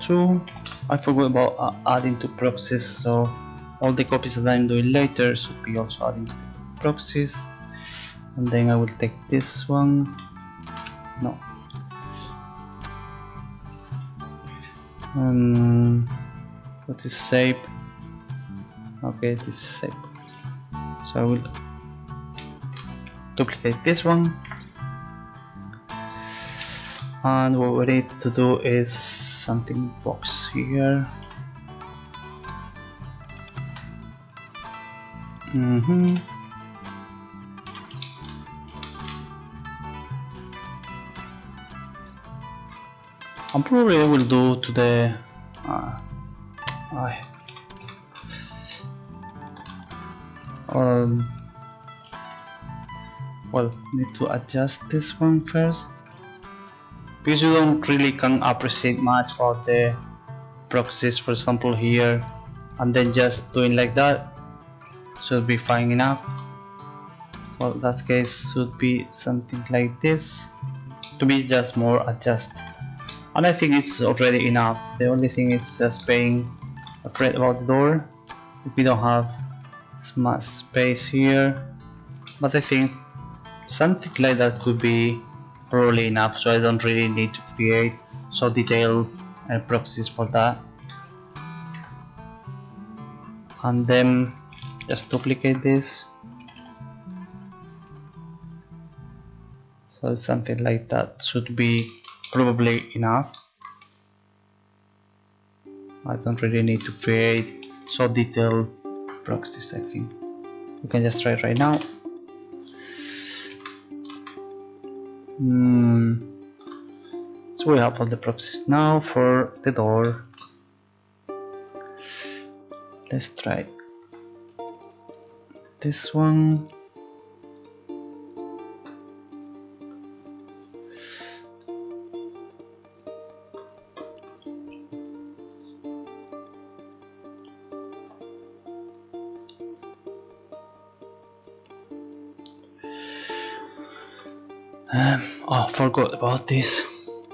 A: 2. I forgot about adding to proxies, so all the copies that I'm doing later should be also adding to the proxies. And then I will take this one. No. What is shape? Okay, this is shape. So I will duplicate this one, and what we need to do is something box here. And probably I will do to the well, need to adjust this one first, because you don't really can appreciate much about the proxies, for example here, and then just doing like that should be fine enough. Well, that case should be something like this, to be just more adjust, and I think it's already enough. The only thing is just being afraid about the door if we don't have much space here, but I think something like that could be probably enough, so I don't really need to create so detailed proxies for that. And then just duplicate this, so something like that should be probably enough. I don't really need to create so detailed proxies. I think we can just try it right now. So we have all the proxies now for the door. Let's try this one. Oh, forgot about this.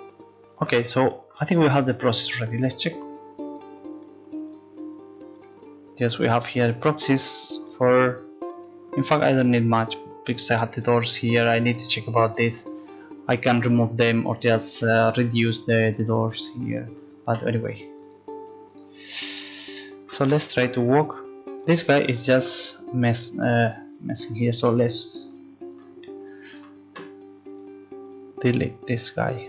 A: Okay, so I think we have the process ready. Let's check. Yes, we have here proxies for, in fact I don't need much because I have the doors here. I need to check about this. I can remove them or just reduce the doors here, but anyway. So let's try to walk. This guy is just messing here, so let's delete this guy.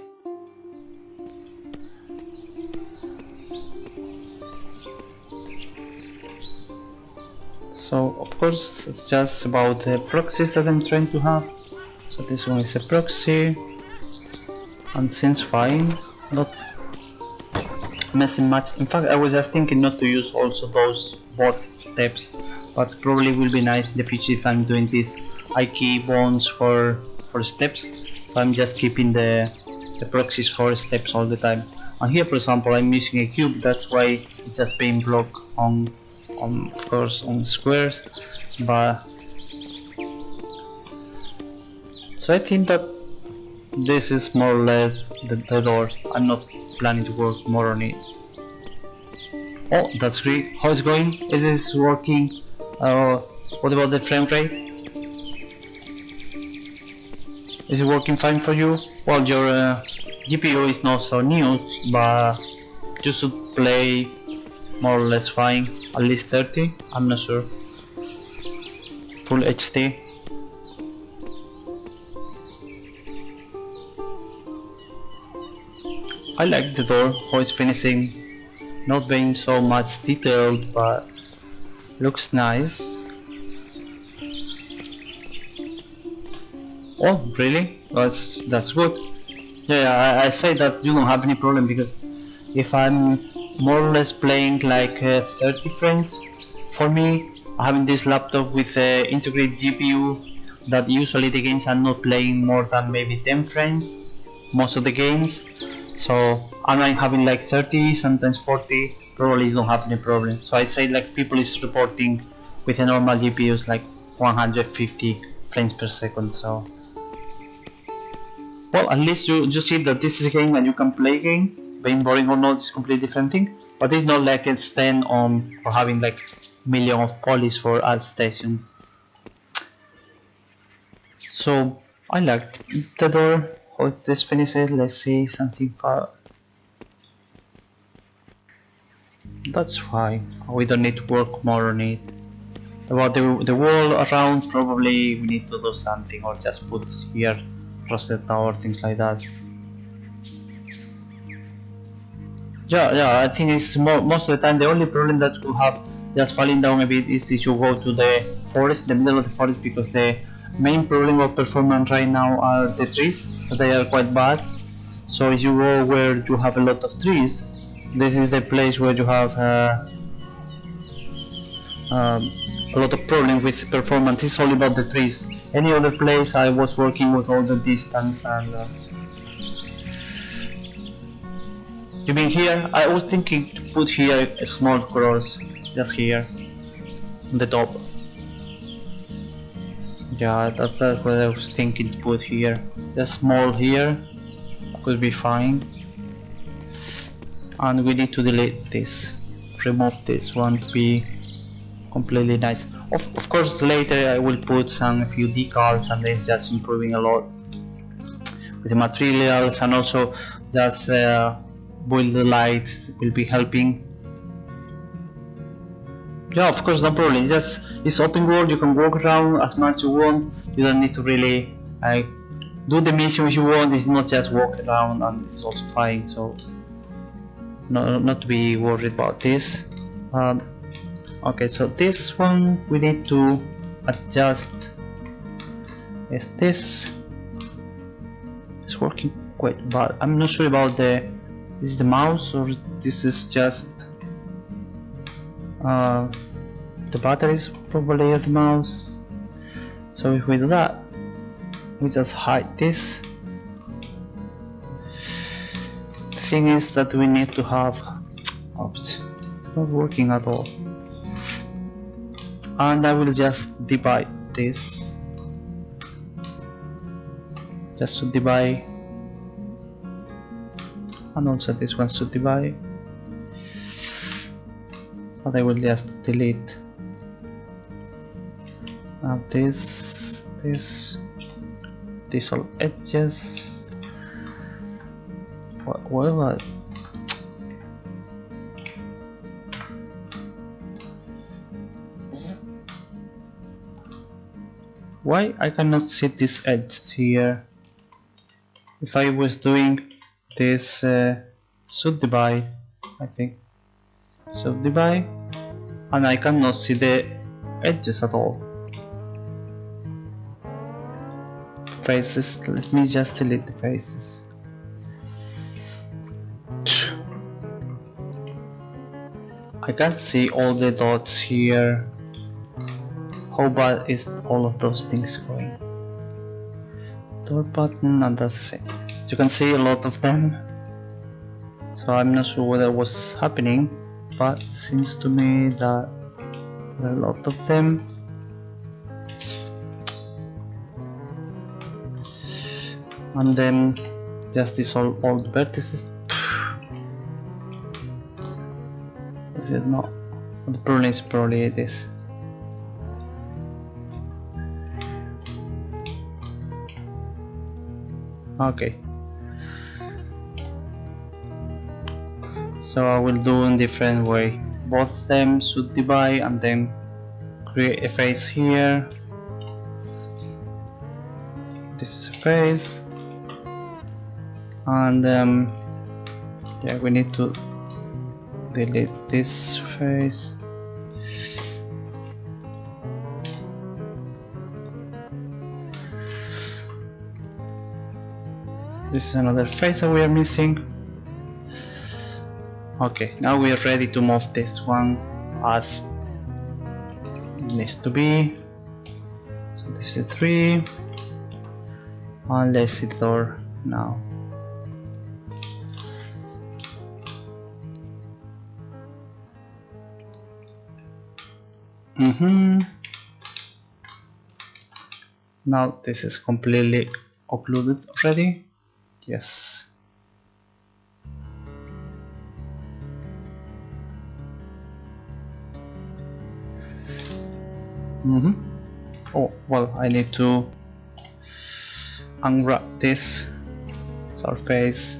A: So of course it's just about the proxies that I'm trying to have. So this one is a proxy and seems fine, not messing much. In fact I was just thinking not to use also those both steps, but probably will be nice in the future if I'm doing this I key bonds for steps. So I'm just keeping the proxies for steps all the time. And here for example I'm using a cube, that's why it's just being blocked on of course on squares, but so I think that this is more or less the door. I'm not planning to work more on it. Oh, that's great. How is it going? Is this working? What about the frame rate? Is it working fine for you? Well, your GPU is not so new, but you should play more or less fine, at least 30, I'm not sure. Full HD. I like the door, how it's finishing, not being so much detailed, but Looks nice. Oh, really? That's good. Yeah, I say that you don't have any problem, because if I'm more or less playing like 30 frames, for me, having this laptop with integrated GPU, that usually the games are not playing more than maybe 10 frames, most of the games. So I'm having like 30, sometimes 40, probably don't have any problem. So I say like people is reporting with a normal GPUs like 150 frames per second. So well, at least you see that this is a game that you can play game. Being boring or not is a completely different thing, but it's not like it's 10 on or having like million of polys for ad station. So I liked the door. How this finishes. Let's see something far. That's fine. We don't need to work more on it. About the wall around, probably we need to do something, or just put here Rosetta or things like that. Yeah, I think it's most of the time the only problem that you have just falling down a bit is if you go to the forest, the middle of the forest, because the main problem of performance right now are the trees. They are quite bad. So if you go where you have a lot of trees, this is the place where you have a lot of problem with performance. It's all about the trees. Any other place I was working with all the distance and you mean here? I was thinking to put here a small cross, just here, on the top. Yeah, that's what I was thinking to put here. Just small here, could be fine. And we need to delete this, remove this one to be completely nice. Of course later I will put a few decals, and then just improving a lot with the materials, and also just build the lights will be helping. Yeah, of course, no problem. It's open world, you can walk around as much as you want. You don't need to really do the mission if you want. It's not just walk around, and it's also fine. So not to be worried about this. Okay, so this one we need to adjust. Is this is working quite bad? I'm not sure about this is the mouse, or this is just the batteries probably at the mouse. So if we do that, we just hide this. The thing is that we need to have, oops, it's not working at all. And I will just divide this, just to divide, and also this one should divide, but I will just delete this all edges, whatever. Why I cannot see this edge here? If I was doing this subdivide, I think subdivide, and I cannot see the edges at all. Faces, let me just delete the faces. I can't see all the dots here. How bad is all of those things going? Door button, and that's the same. You can see a lot of them. So I'm not sure what was happening, but it seems to me that there are a lot of them. And then just this all the vertices. Is it not? The problem is probably this. Okay, so I will do in different way. Both of them should divide, and then create a face here. This is a face, and yeah, we need to delete this face. this is another face that we are missing. Okay, now we are ready to move this one as it needs to be. So this is 3, and let's see the door now. Now this is completely occluded already. Yes. Oh, well, I need to unwrap this surface.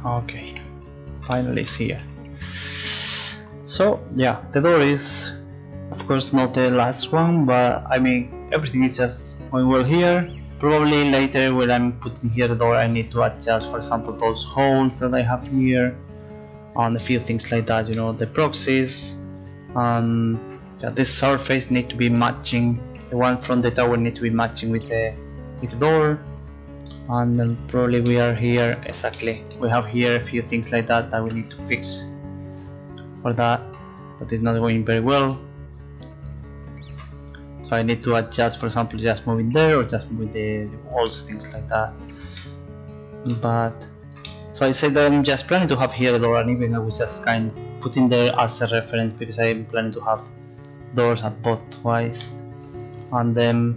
A: Okay, finally it's here. So yeah, the door is of course not the last one, but I mean everything is just going well here. Probably later when I'm putting here the door I need to adjust, for example, those holes that I have here and a few things like that, you know, the proxies. Yeah, this surface need to be matching, the one from the tower need to be matching with the door. And then probably we are here, exactly, we have here a few things like that that we need to fix for that is not going very well. So I need to adjust, for example, just moving there or just moving the walls, things like that. But so I said that I'm just planning to have here a door, and even I was just kind of putting there as a reference because I'm planning to have doors at both twice. And then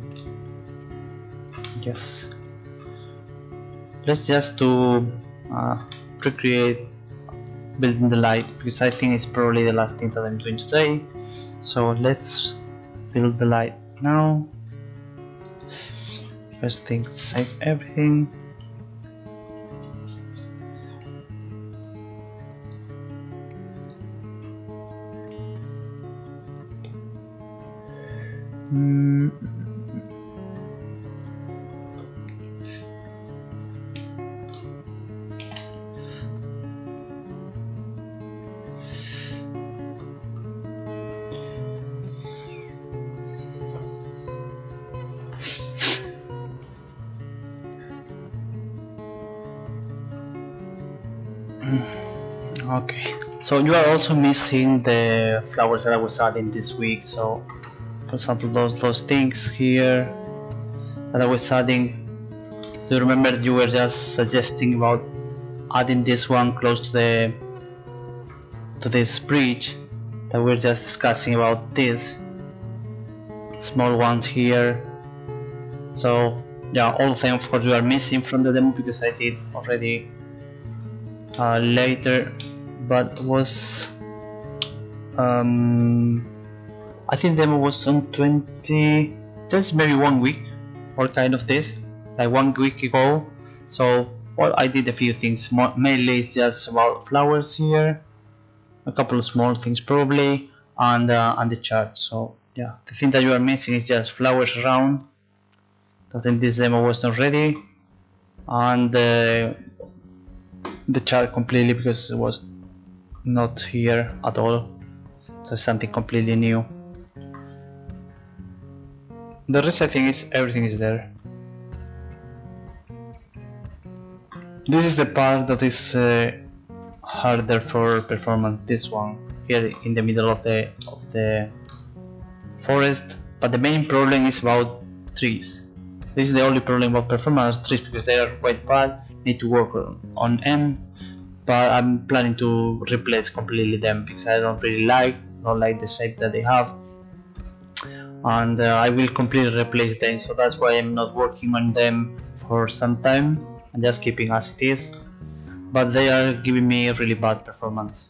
A: yes, let's just do recreate building the light, because I think it's probably the last thing that I'm doing today. So let's build the light now. First thing, save everything. Okay, so you are also missing the flowers that I was adding this week. So for example, those things here that I was adding, do you remember you were just suggesting about adding this one close to this bridge that we're just discussing about, this small ones here. So yeah, all of them of course you are missing from the demo because I did already later, but was I think demo was on 20, just maybe 1 week or kind of this, like 1 week ago. So well, I did a few things, mainly it's just about flowers here, a couple of small things probably, and the chart. So yeah, the thing that you are missing is just flowers around. I think this demo was not ready, and the chart completely because it was not here at all, so something completely new. The rest I think is everything is there. This is the part that is harder for performance, this one here in the middle of the forest, but the main problem is about trees. This is the only problem about performance, trees, because they are quite bad, need to work on end, but I'm planning to replace completely them because I don't like the shape that they have, and I will completely replace them. So that's why I'm not working on them for some time and just keeping as it is, but they are giving me a really bad performance.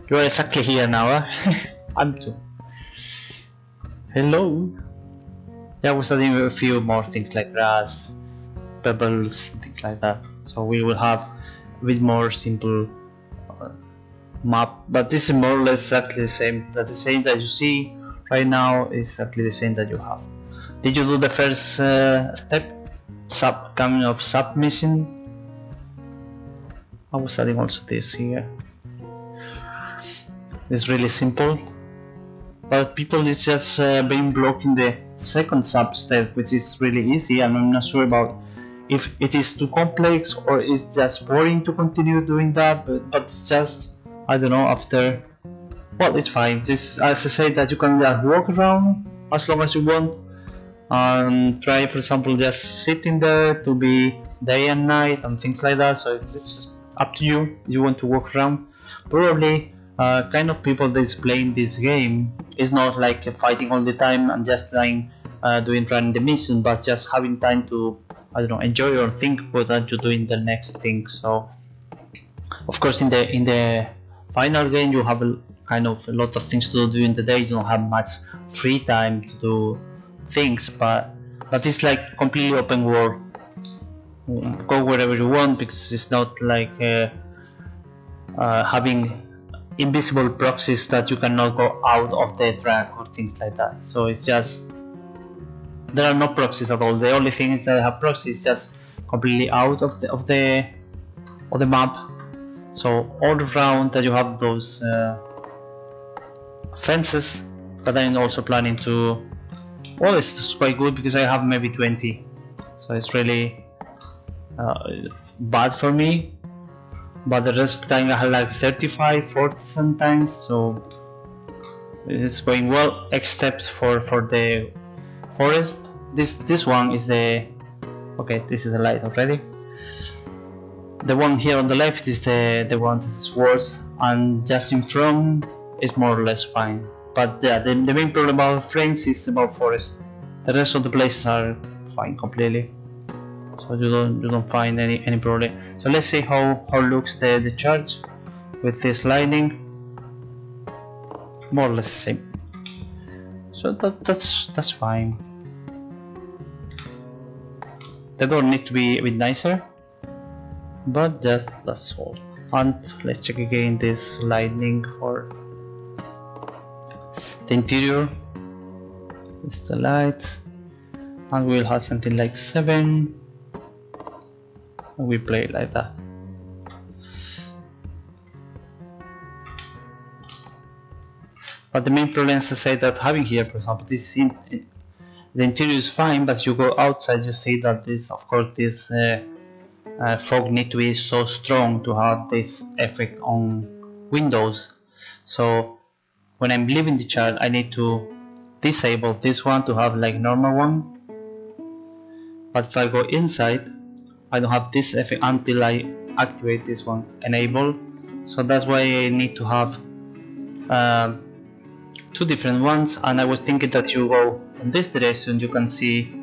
A: You are exactly here now, huh? I'm too. Hello. Yeah, I was adding a few more things like grass, pebbles, things like that. So we will have a bit more simple map, but this is more or less exactly the same. That the same that you see right now is exactly the same that you have. Did you do the first step? Kind of sub mission. I was adding also this here. It's really simple, but people is just being blocking the second sub step, which is really easy, and I'm not sure about if it is too complex or it's just boring to continue doing that, but it's just, I don't know, after, well, it's fine. This, as I say, that you can walk around as long as you want, and try, for example, just sitting there to be day and night and things like that. So it's just up to you if you want to walk around. Probably kind of people that's playing this game is not like fighting all the time and just like running the mission, but just having time to, I don't know, enjoy or think what you're doing the next thing. So of course in the final game you have a lot of things to do during the day. You don't have much free time to do things, but it's like completely open world. Go wherever you want, because it's not like having invisible proxies that you cannot go out of the track or things like that. So it's just, there are no proxies at all. The only thing is that I have proxies just completely out of the map. So all around that you have those fences, but I'm also planning to, well, it's just quite good because I have maybe 20, so it's really bad for me. But the rest of the time I have like 35, 40 sometimes, so it's going well, except for the forest. This one is the, okay, this is the light already. The one here on the left is the one that is worse, and just in front is more or less fine. But yeah, the main problem about frames is about forest. The rest of the places are fine completely, so you don't find any problem. So let's see how looks the charge with this lighting. More or less the same. So that's fine. The door needs to be a bit nicer, but that's all. And let's check again this lighting for the interior. It's the lights, and we'll have something like 7, and we play it like that. But the main problem is to say that having here, for example, this scene, the interior is fine, but you go outside, you see that this, of course, this fog need to be so strong to have this effect on windows. So when I'm leaving the chart, I need to disable this one to have like normal one. But if I go inside, I don't have this effect until I activate this one, enable. So that's why I need to have 2 different ones. And I was thinking that you go in this direction, you can see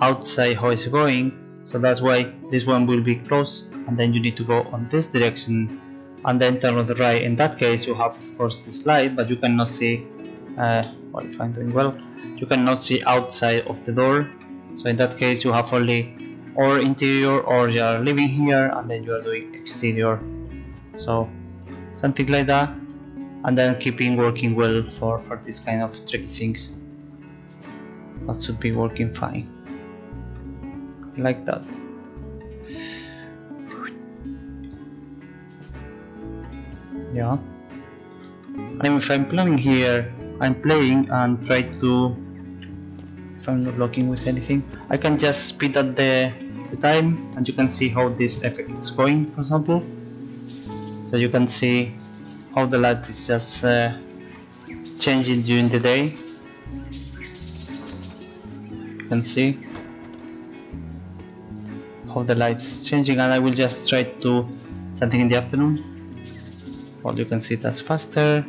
A: outside how it's going. So that's why this one will be closed, and then you need to go on this direction and then turn on the right. In that case you have, of course, this light, but you cannot see well, if I'm doing well, you cannot see outside of the door. So in that case you have only or interior, or you are living here and then you are doing exterior. So something like that, and then keeping working well for this kind of tricky things. That should be working fine, like that. Yeah, and if I'm playing here, I'm playing and try to, if I'm not blocking with anything, I can just speed up the time, and you can see how this effect is going, for example. So you can see how the light is just changing during the day. You can see how the light is changing, and I will just try to do something in the afternoon. Well, you can see that's faster,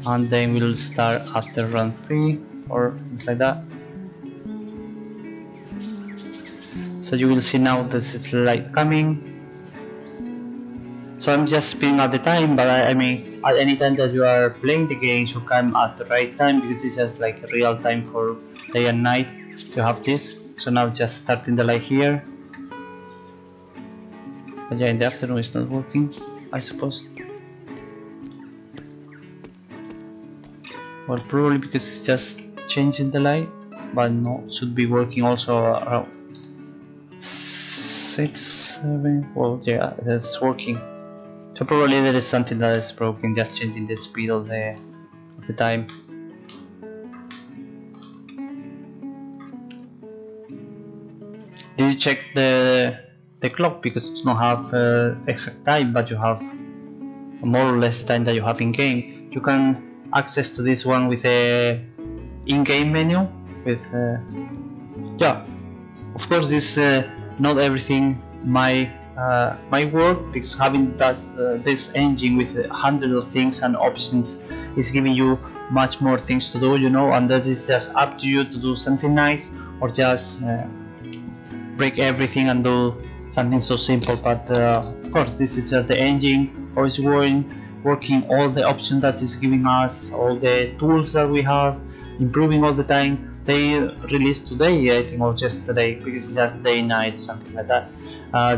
A: and then we'll start after round 3 or like that. So you will see now this is light coming. So I'm just speeding up the time, but I mean at any time that you are playing the game you come at the right time, because it's just like real time for day and night. You have this. So now just starting the light here. But yeah, in the afternoon it's not working, I suppose. Well, probably because it's just changing the light, but no, it should be working also around 6, 7. Well, yeah, that's working. So probably there is something that is broken, just changing the speed of the time. Did you check the clock? Because you don't have exact time, but you have more or less the time that you have in game. You can access to this one with a in-game menu. With yeah, of course, this not everything my work, because having this engine with hundreds of things and options is giving you much more things to do, you know, and that is just up to you to do something nice or just break everything and do something so simple. But of course, this is the engine always working, all the options that is giving us, all the tools that we have, improving all the time. They released today, I think, or just today, because it's just day night, something like that.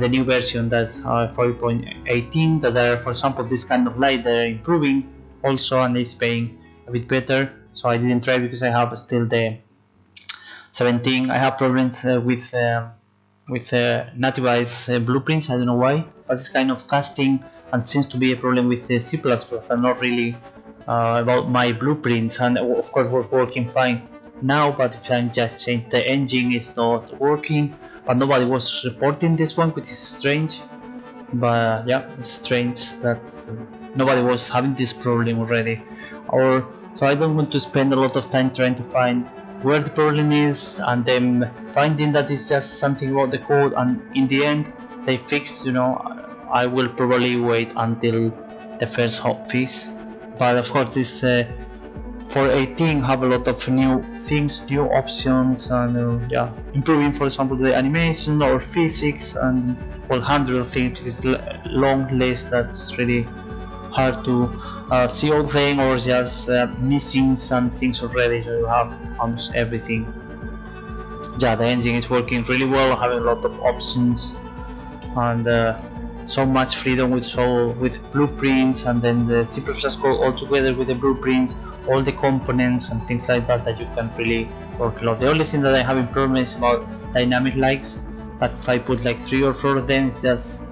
A: The new version that 4.18, that are, for example, this kind of light, they're improving also, and it's paying a bit better. So I didn't try because I have still the 17. I have problems with nativized blueprints. I don't know why, but it's kind of casting, and seems to be a problem with the C++. I'm not really about my blueprints, and of course we're working fine now, but if I just change the engine, it's not working. But nobody was reporting this one, which is strange. But yeah, it's strange that nobody was having this problem already. Or so I don't want to spend a lot of time trying to find where the problem is, and then finding that it's just something about the code, and in the end they fix, you know. I will probably wait until the first hot fix. But of course, this 4.18 have a lot of new things, new options, and yeah, improving, for example, the animation or physics, and well, hundreds of things. It's a long list that's really hard to see all things, or just missing some things already. So you have almost everything. Yeah, the engine is working really well, having a lot of options, and so much freedom with blueprints, and then the C++ code all together with the blueprints, all the components and things like that you can really work a lot. The only thing that I have in problem is about dynamic lights, that if I put like 3 or 4 of them, it's just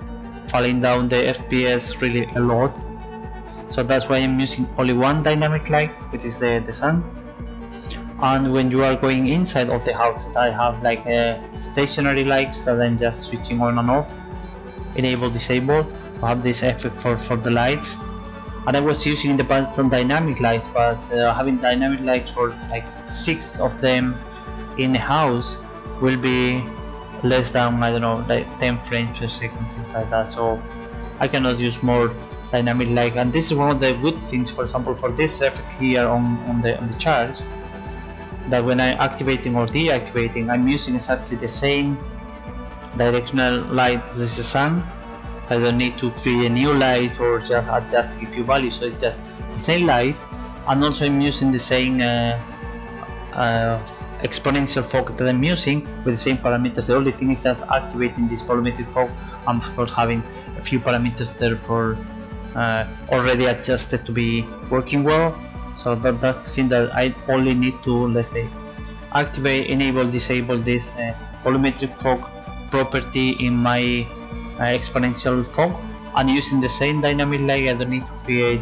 A: falling down the FPS really a lot. So that's why I'm using only one dynamic light, which is the sun. And when you are going inside of the house, I have like stationary lights that I'm just switching on and off, enable, disable, to have this effect for the lights. And I was using in the past some dynamic lights, but having dynamic lights for like 6 of them in the house will be less than, I don't know, like 10 frames per second, things like that. So I cannot use more dynamic light, and this is one of the good things, for example, for this effect here on the charge, that when I'm activating or deactivating, I'm using exactly the same directional light as the sun. I don't need to create a new light or just adjust a few values, so it's just the same light. And also I'm using the same exponential fog that I'm using with the same parameters. The only thing is just activating this volumetric fog, and of course having a few parameters there for already adjusted to be working well. So that's the thing that I only need to, let's say, activate, enable, disable this volumetric fog property in my exponential fog, and using the same dynamic light. I don't need to create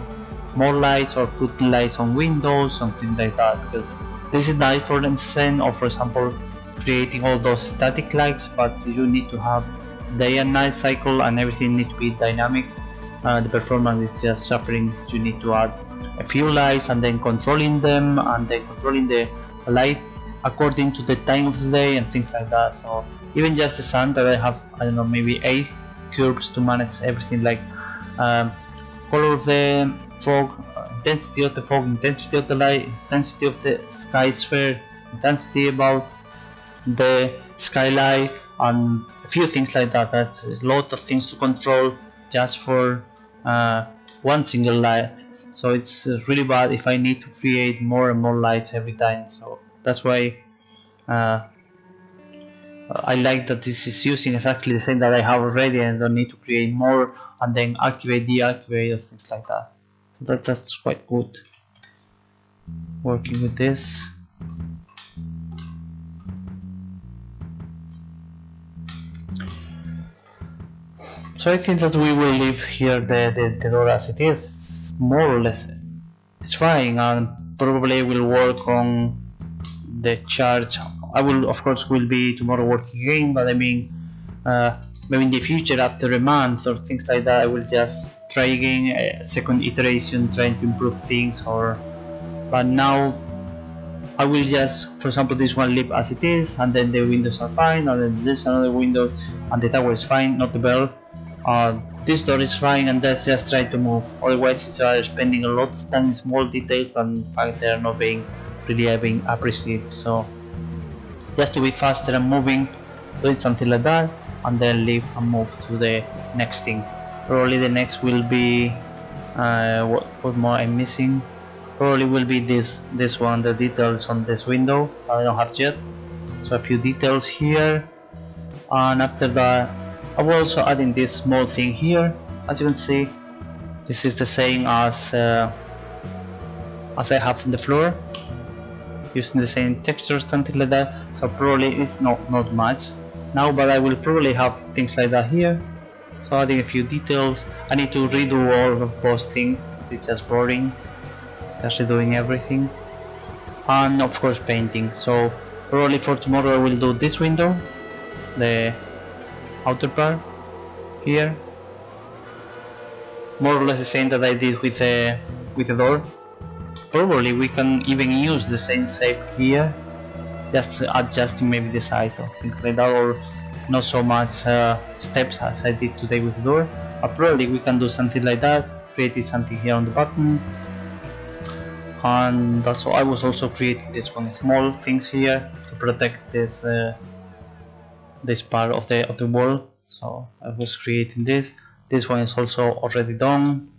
A: more lights or put lights on windows, something like that, because this is nice for instance, or for example creating all those static lights, but you need to have day and night cycle, and everything need to be dynamic. The performance is just suffering. You need to add a few lights and then controlling them, and then controlling the light according to the time of the day and things like that. So even just the sun, that I have, I don't know, maybe 8 curves to manage everything, like color of the fog, intensity of the fog, intensity of the light, intensity of the sky sphere, intensity about the skylight, and a few things like that. That's a lot of things to control just for one single light. So it's really bad if I need to create more and more lights every time. So that's why I like that this is using exactly the same that I have already and don't need to create more and then activate, deactivate, or things like that. So that's quite good. Working with this. So I think that we will leave here the door as it is, more or less. It's fine, and probably will work on the charge. I will, of course, will be tomorrow working again, but I mean, maybe in the future, after a month or things like that, I will just try again a second iteration, trying to improve things. But now I will just, for example, this one leave as it is, and then the windows are fine, and then this another window, and the tower is fine, not the bell. This door is fine, and that's just try to move. Otherwise, it's spending a lot of time in small details, and in fact, they are not being really being appreciated. So, just to be faster and moving, do it something like that, and then leave and move to the next thing. Probably the next will be what more I'm missing. Probably will be this one, the details on this window I don't have yet. So a few details here, and after that I will also add in this small thing here. As you can see, this is the same as I have on the floor, using the same texture, something like that. So probably it's not much now, but I will probably have things like that here. So adding a few details. I need to redo all of those things. It's just boring, just redoing everything, and of course painting. So probably for tomorrow I will do this window, the outer part here, more or less the same that I did with the door. Probably we can even use the same shape here, just adjusting maybe the size or things like that, or not so much steps as I did today with the door. But probably we can do something like that, creating something here on the bottom. And that's why I was also creating this one, small things here to protect this this part of the wall. So I was creating this. This one is also already done.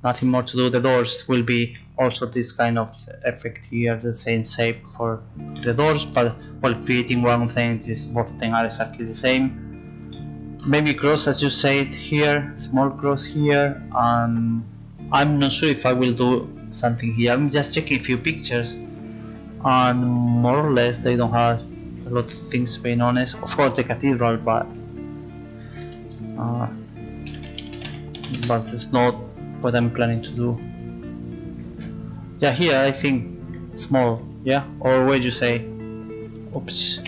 A: Nothing more to do. The doors will be also this kind of effect here, the same shape for the doors, but while creating one thing, both things are exactly the same. Maybe cross, as you said here, small cross here, and I'm not sure if I will do something here. I'm just checking a few pictures, and more or less they don't have a lot of things, being honest. Of course the cathedral, but it's not what I'm planning to do. Yeah, here I think small, yeah, or what do you say? Oops.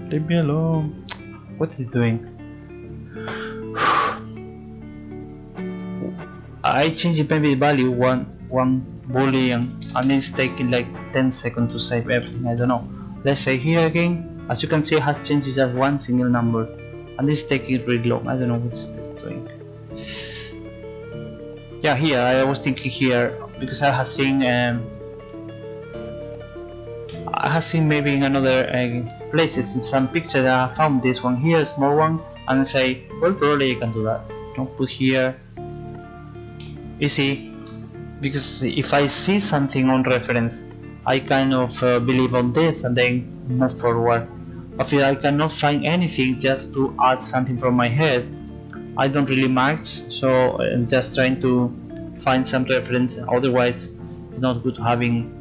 A: Leave me alone. What is it doing? I changed the maybe value one boolean, and it's taking like 10 seconds to save everything. I don't know. Let's say here again. As you can see, I have changed just one single number, and it's taking really long. I don't know what's this doing. Yeah, here I was thinking here because I have seen maybe in another places in some pictures I found this one here, small one, and I say, well, probably I can do that. Don't put here. Easy, because if I see something on reference, I kind of believe on this and then move forward. But if I cannot find anything just to add something from my head, I don't really match. So I'm just trying to find some reference. Otherwise, it's not good having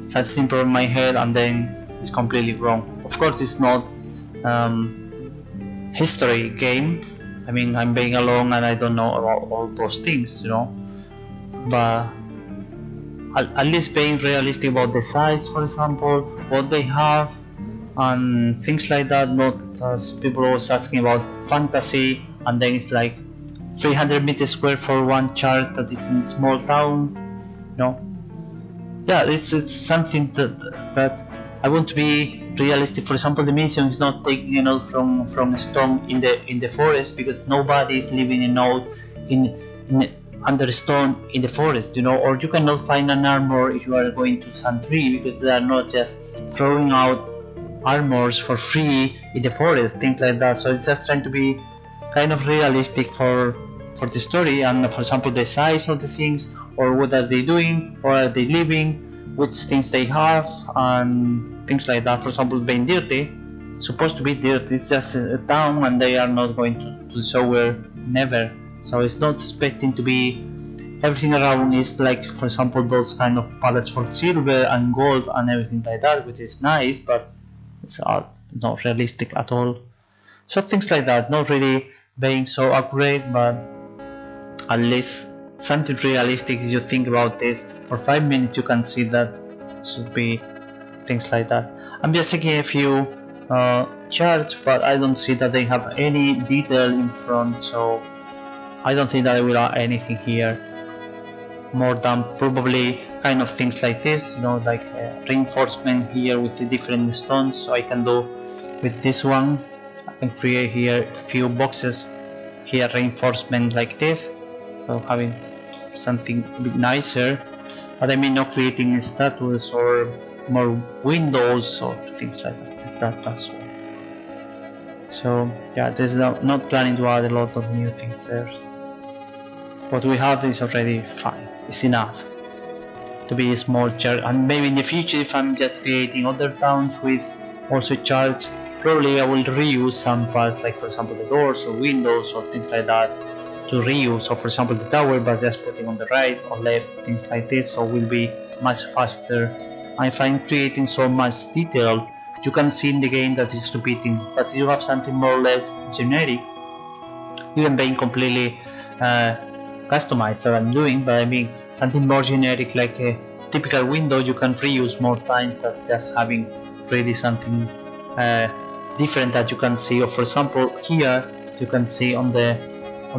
A: something from my head and then it's completely wrong. Of course, it's not history game. I mean, I'm being alone and I don't know about all those things, you know. But at least being realistic about the size, for example, what they have, and things like that. Not as people always asking about fantasy, and then it's like 300 meters square for one chart that is in a small town, you know. Yeah, it's something that I want to be realistic. For example, the mission is not taking a note from a stone in the forest, because nobody is leaving a note under a stone in the forest, you know. Or you cannot find an armor if you are going to some tree, because they are not just throwing out armors for free in the forest, things like that. So it's just trying to be kind of realistic for for the story, and for example the size of the things, or what are they doing, or are they living, which things they have, and things like that. For example, being dirty, supposed to be dirty, it's just a town and they are not going to somewhere, never. So it's not expecting to be everything around is like, for example, those kind of palettes for silver and gold and everything like that, which is nice, but it's not realistic at all. So things like that, not really being so accurate, but at least something realistic. If you think about this for 5 minutes, you can see that should be things like that. I'm just checking a few charts, but I don't see that they have any detail in front, so I don't think that I will add anything here more than probably kind of things like this, you know, like reinforcement here with the different stones. So I can do with this one, I can create here a few boxes here, reinforcement like this, so having something a bit nicer, but I mean not creating statues or more windows or things like that. That's all. So yeah, this is not planning to add a lot of new things there. What we have is already fine, it's enough to be a small church. And maybe in the future, if I'm just creating other towns with also churches, probably I will reuse some parts, like for example the doors or windows or things like that, to reuse. So for example the tower, but just putting on the right or left, things like this, so will be much faster. And if I'm creating so much detail, you can see in the game that it's repeating. But if you have something more or less generic, even being completely customized that I'm doing, but I mean something more generic like a typical window, you can reuse more times than just having really something different that you can see. Or for example here you can see on the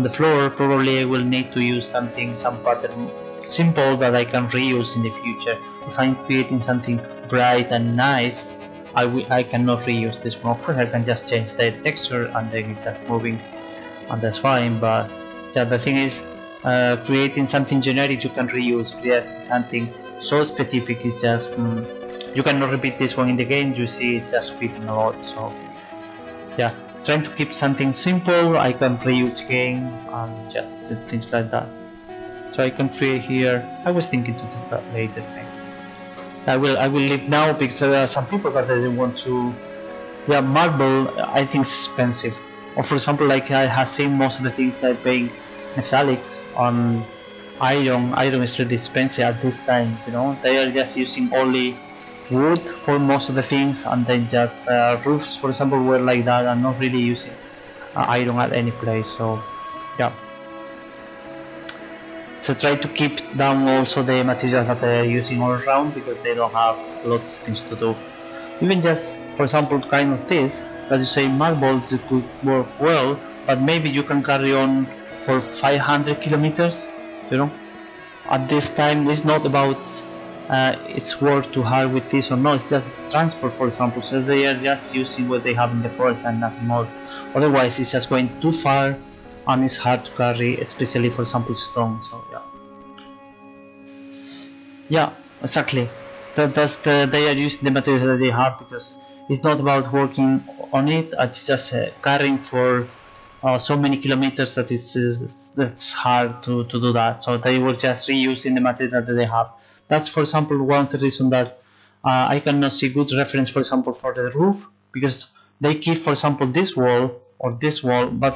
A: floor, probably I will need to use something, some pattern simple that I can reuse in the future. If I'm creating something bright and nice, I cannot reuse this one. Of course I can just change the texture and then it's just moving and that's fine, but yeah, the thing is creating something generic you can reuse. Create something so specific, it's just you cannot repeat this one in the game, you see it's just repeating a lot. So yeah, trying to keep something simple, I can reuse again and just things like that. So I can create here, I was thinking to do that later. I will leave now because there are some people that they want to. Yeah, marble I think is expensive. Or for example, like I have seen most of the things like paying metallics on iron. Iron is really expensive at this time, you know. They are just using only wood for most of the things, and then just roofs, for example, were like that, and not really using iron at any place. So yeah. So try to keep down also the materials that they are using all around, because they don't have a lot of things to do. Even just, for example, kind of this, that you say marble could work well, but maybe you can carry on for 500 kilometers, you know. At this time, it's not about it's worth to hard with this or not, it's just transport, for example. So they are just using what they have in the forest and nothing more. Otherwise, it's just going too far and it's hard to carry, especially for example stone. So yeah, exactly. They are using the materials that they have, because it's not about working on it, it's just carrying for so many kilometers that that's hard to do that. So they were just reusing the material that they have. That's, for example, one of the reasons that I cannot see good reference, for example, for the roof, because they keep, for example, this wall or this wall, but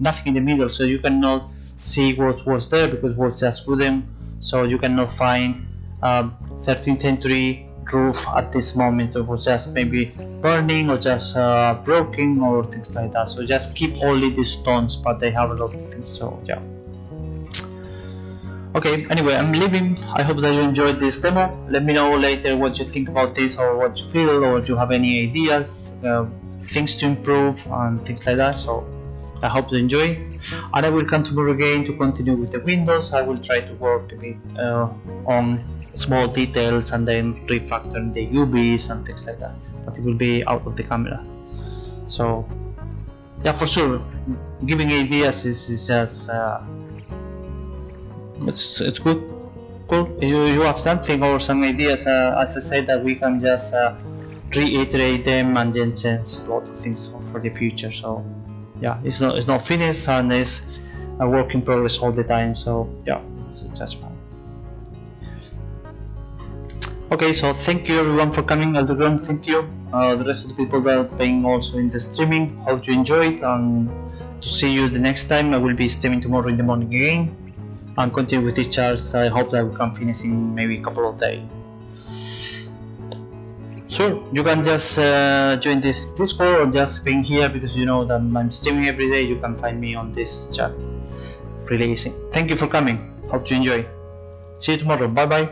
A: nothing in the middle, so you cannot see what was there because it was just wooden. So you cannot find 13th century roof at this moment. It was just maybe burning or just broken or things like that. So just keep only the stones, but they have a lot of things. So yeah. Okay, anyway, I'm leaving. I hope that you enjoyed this demo. Let me know later what you think about this, or what you feel, or do you have any ideas, things to improve and things like that. So I hope you enjoy, and I will come tomorrow again to continue with the windows. I will try to work a bit on small details and then refactor the UVs and things like that, but it will be out of the camera. So yeah, for sure, giving ideas is just it's good, cool. You have something or some ideas, as I said, that we can just reiterate them and then change a lot of things for the future. So yeah, it's not finished, and it's a work in progress all the time, so yeah, it's just fun. Okay, so thank you everyone for coming. Alderon, thank you. The rest of the people that are playing also in the streaming, hope you enjoyed, and to see you the next time. I will be streaming tomorrow in the morning again and continue with these charts. I hope that we can finish in maybe a couple of days. Sure, you can just join this Discord or just being here, because you know that I'm streaming every day. You can find me on this chat. Really easy. Thank you for coming. Hope you enjoy. See you tomorrow. Bye bye.